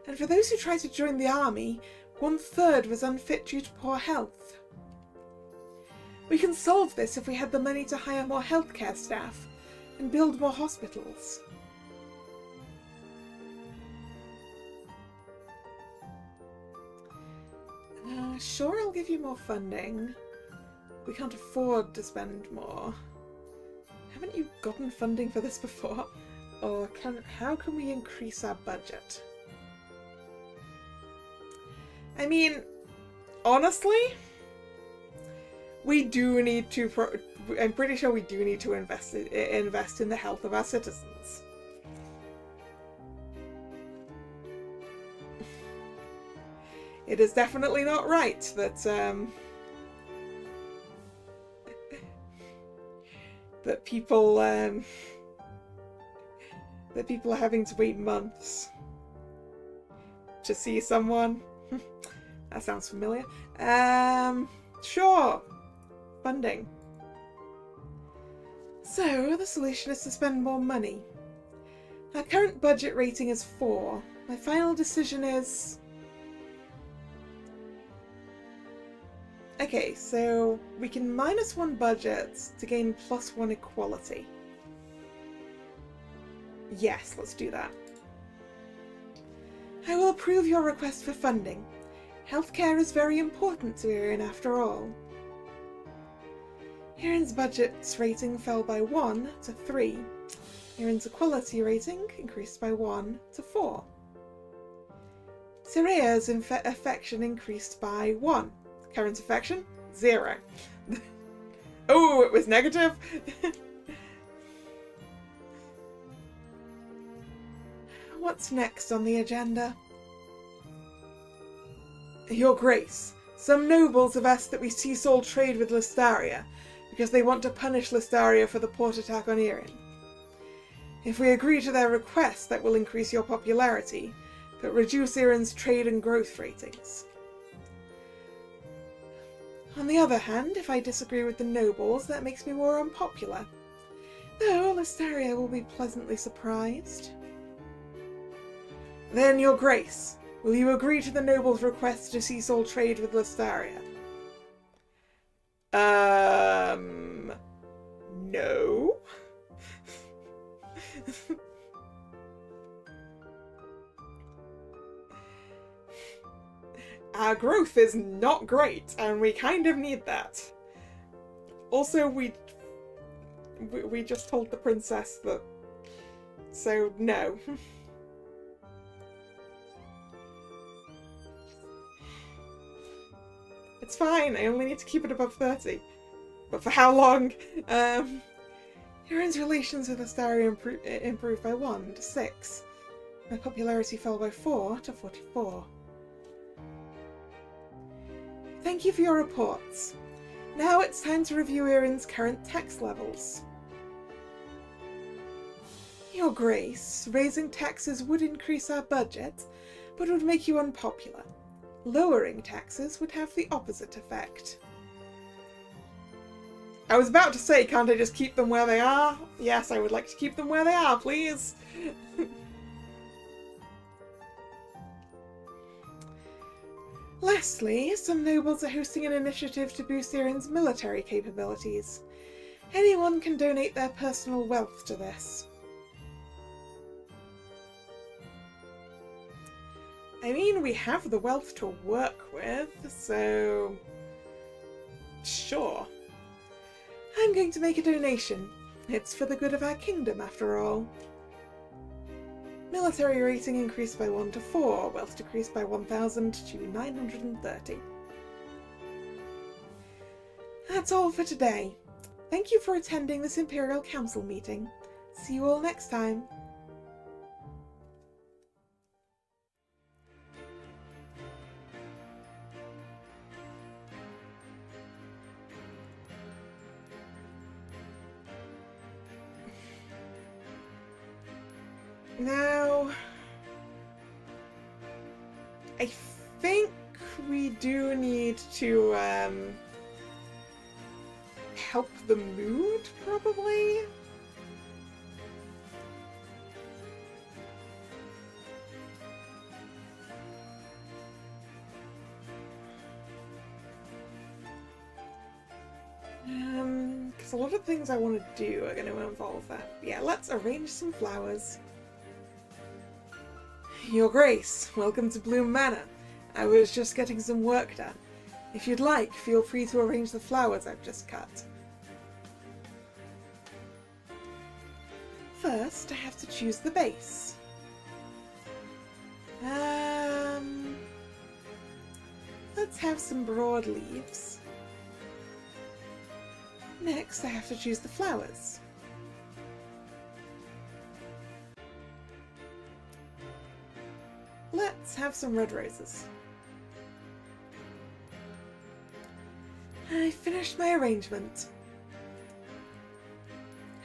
And for those who try to join the army, 1/3 was unfit due to poor health. We can solve this if we had the money to hire more healthcare staff and build more hospitals. Sure, I'll give you more funding. We can't afford to spend more. Haven't you gotten funding for this before? Or how can we increase our budget? I mean, honestly, we do need to. I'm pretty sure we do need to invest in the health of our citizens. It is definitely not right that that people are having to wait months to see someone. That sounds familiar. Sure. Funding. So, the solution is to spend more money. Our current budget rating is 4. My final decision is... Okay, so we can -1 budget to gain +1 equality. Yes, let's do that. I will approve your request for funding. Healthcare is very important to Irin after all. Irin's budget's rating fell by 1 to 3. Irin's equality rating increased by 1 to 4. Sarea's affection increased by 1. Current affection? 0. Oh, it was negative? What's next on the agenda? Your Grace, some nobles have asked that we cease all trade with Listaria, because they want to punish Listaria for the port attack on Irin. If we agree to their request, that will increase your popularity, but reduce Irin's trade and growth ratings. On the other hand, if I disagree with the nobles, that makes me more unpopular. Though Listaria will be pleasantly surprised. Then, Your Grace, will you agree to the nobles' request to cease all trade with Listaria? No. Our growth is not great, and we kind of need that. Also, we just told the princess that, so no. It's fine, I only need to keep it above 30. But for how long? Irin's relations with Listaria improved by 1 to 6. My popularity fell by 4 to 44. Thank you for your reports. Now it's time to review Irin's current tax levels. Your Grace, raising taxes would increase our budget, but would make you unpopular. Lowering taxes would have the opposite effect. I was about to say, can't I just keep them where they are? Yes, I would like to keep them where they are, please. Lastly, some nobles are hosting an initiative to boost Iran's military capabilities. Anyone can donate their personal wealth to this. I mean, we have the wealth to work with, so... sure. I'm going to make a donation. It's for the good of our kingdom, after all. Military rating increased by 1 to 4, wealth decreased by 1,000 to 930. That's all for today. Thank you for attending this Imperial Council meeting. See you all next time. Now, I think we do need to help the mood, probably? Because a lot of things I want to do are going to involve that. Yeah, let's arrange some flowers. Your Grace, welcome to Bloom Manor. I was just getting some work done. If you'd like, feel free to arrange the flowers I've just cut. First, I have to choose the base. Let's have some broad leaves. Next, I have to choose the flowers. Let's have some red roses. I finished my arrangement.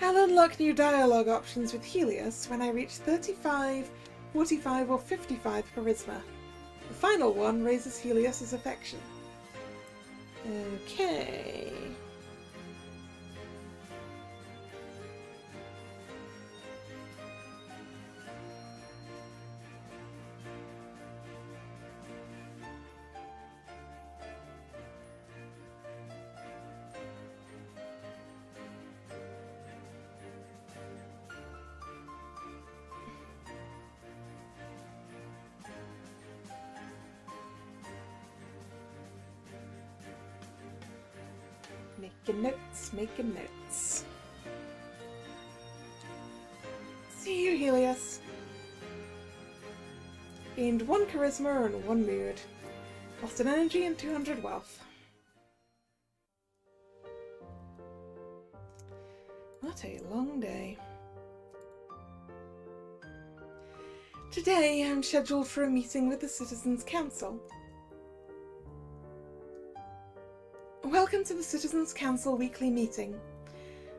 I'll unlock new dialogue options with Helios when I reach 35, 45 or 55 charisma. The final one raises Helios's affection. Okay. Making notes. See you, Helios. Gained 1 charisma and 1 mood. Lost an energy and 200 wealth. What a long day. Today I'm scheduled for a meeting with the Citizens' Council. Welcome to the Citizens' Council weekly meeting.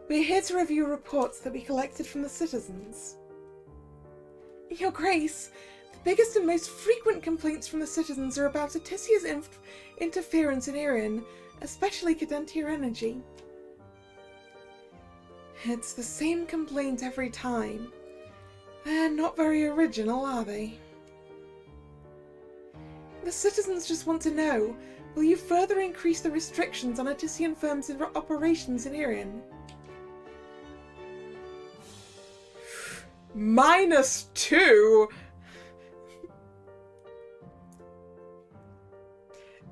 We're here to review reports that we collected from the citizens. Your Grace, the biggest and most frequent complaints from the citizens are about Aticia's interference in Iran, especially Cadentia energy. It's the same complaint every time. They're not very original, are they? The citizens just want to know, will you further increase the restrictions on Atician firms' operations in Iran? -2?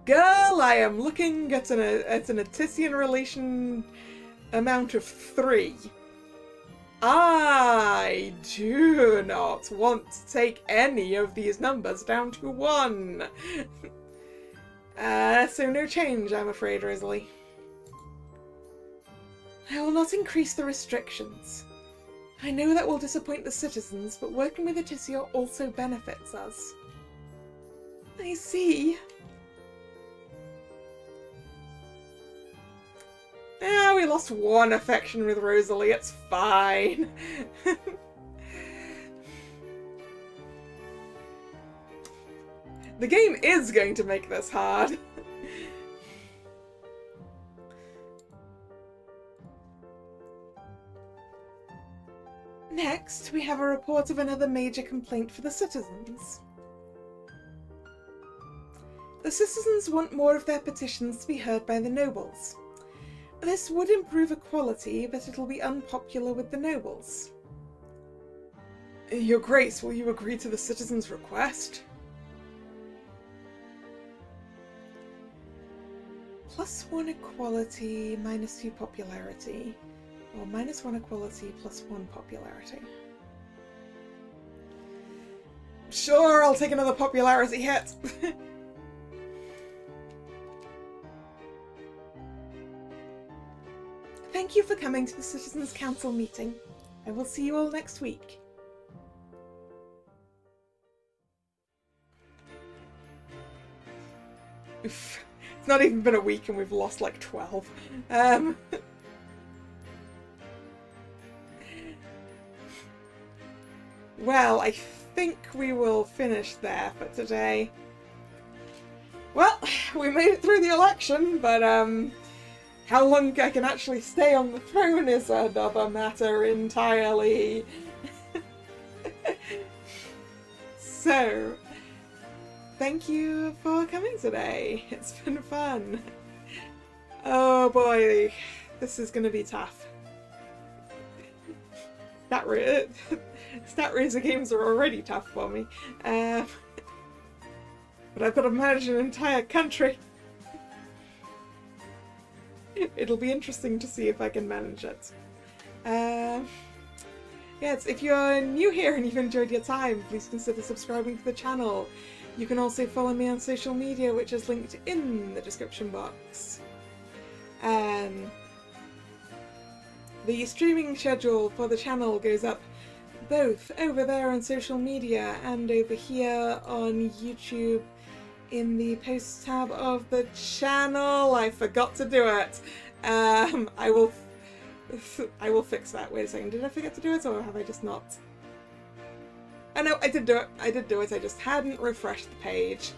Girl, I am looking at an Atician relation amount of 3. I do not want to take any of these numbers down to 1. So no change, I'm afraid, Rosalie. I will not increase the restrictions. I know that will disappoint the citizens, but working with Aticia also benefits us. I see. We lost 1 affection with Rosalie, it's fine. The game is going to make this hard. Next, we have a report of another major complaint for the citizens. The citizens want more of their petitions to be heard by the nobles. This would improve equality, but it'll be unpopular with the nobles. Your Grace, will you agree to the citizens' request? +1 equality, -2 popularity. Or -1 equality, +1 popularity. Sure, I'll take another popularity hit. Thank you for coming to the Citizens' Council meeting. I will see you all next week. Oof. It's not even been a week and we've lost like 12. Well, I think we will finish there for today. Well, we made it through the election, but how long I can actually stay on the throne is another matter entirely. So, thank you for coming today. It's been fun. Oh boy, this is going to be tough. Stat Raiser games are already tough for me. But I've got to manage an entire country. It'll be interesting to see if I can manage it. Yes, if you're new here and you've enjoyed your time, please consider subscribing to the channel. You can also follow me on social media, which is linked in the description box. The streaming schedule for the channel goes up both over there on social media and over here on YouTube in the posts tab of the channel. I forgot to do it. I will fix that. Wait a second. Did I forget to do it, or have I just not? Oh no, I did do it. I did do it. I just hadn't refreshed the page.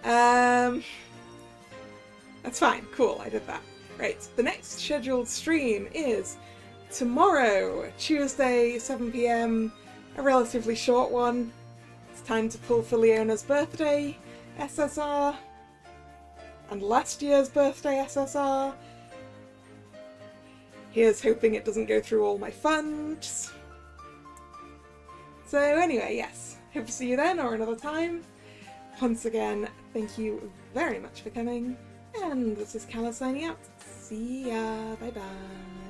That's fine. Cool. I did that. Right. The next scheduled stream is tomorrow, Tuesday, 7 PM. A relatively short one. It's time to pull for Leona's birthday SSR and last year's birthday SSR. Here's hoping it doesn't go through all my funds. So anyway, yes, hope to see you then or another time. Once again, thank you very much for coming, and this is Kalla signing out. See ya, bye bye.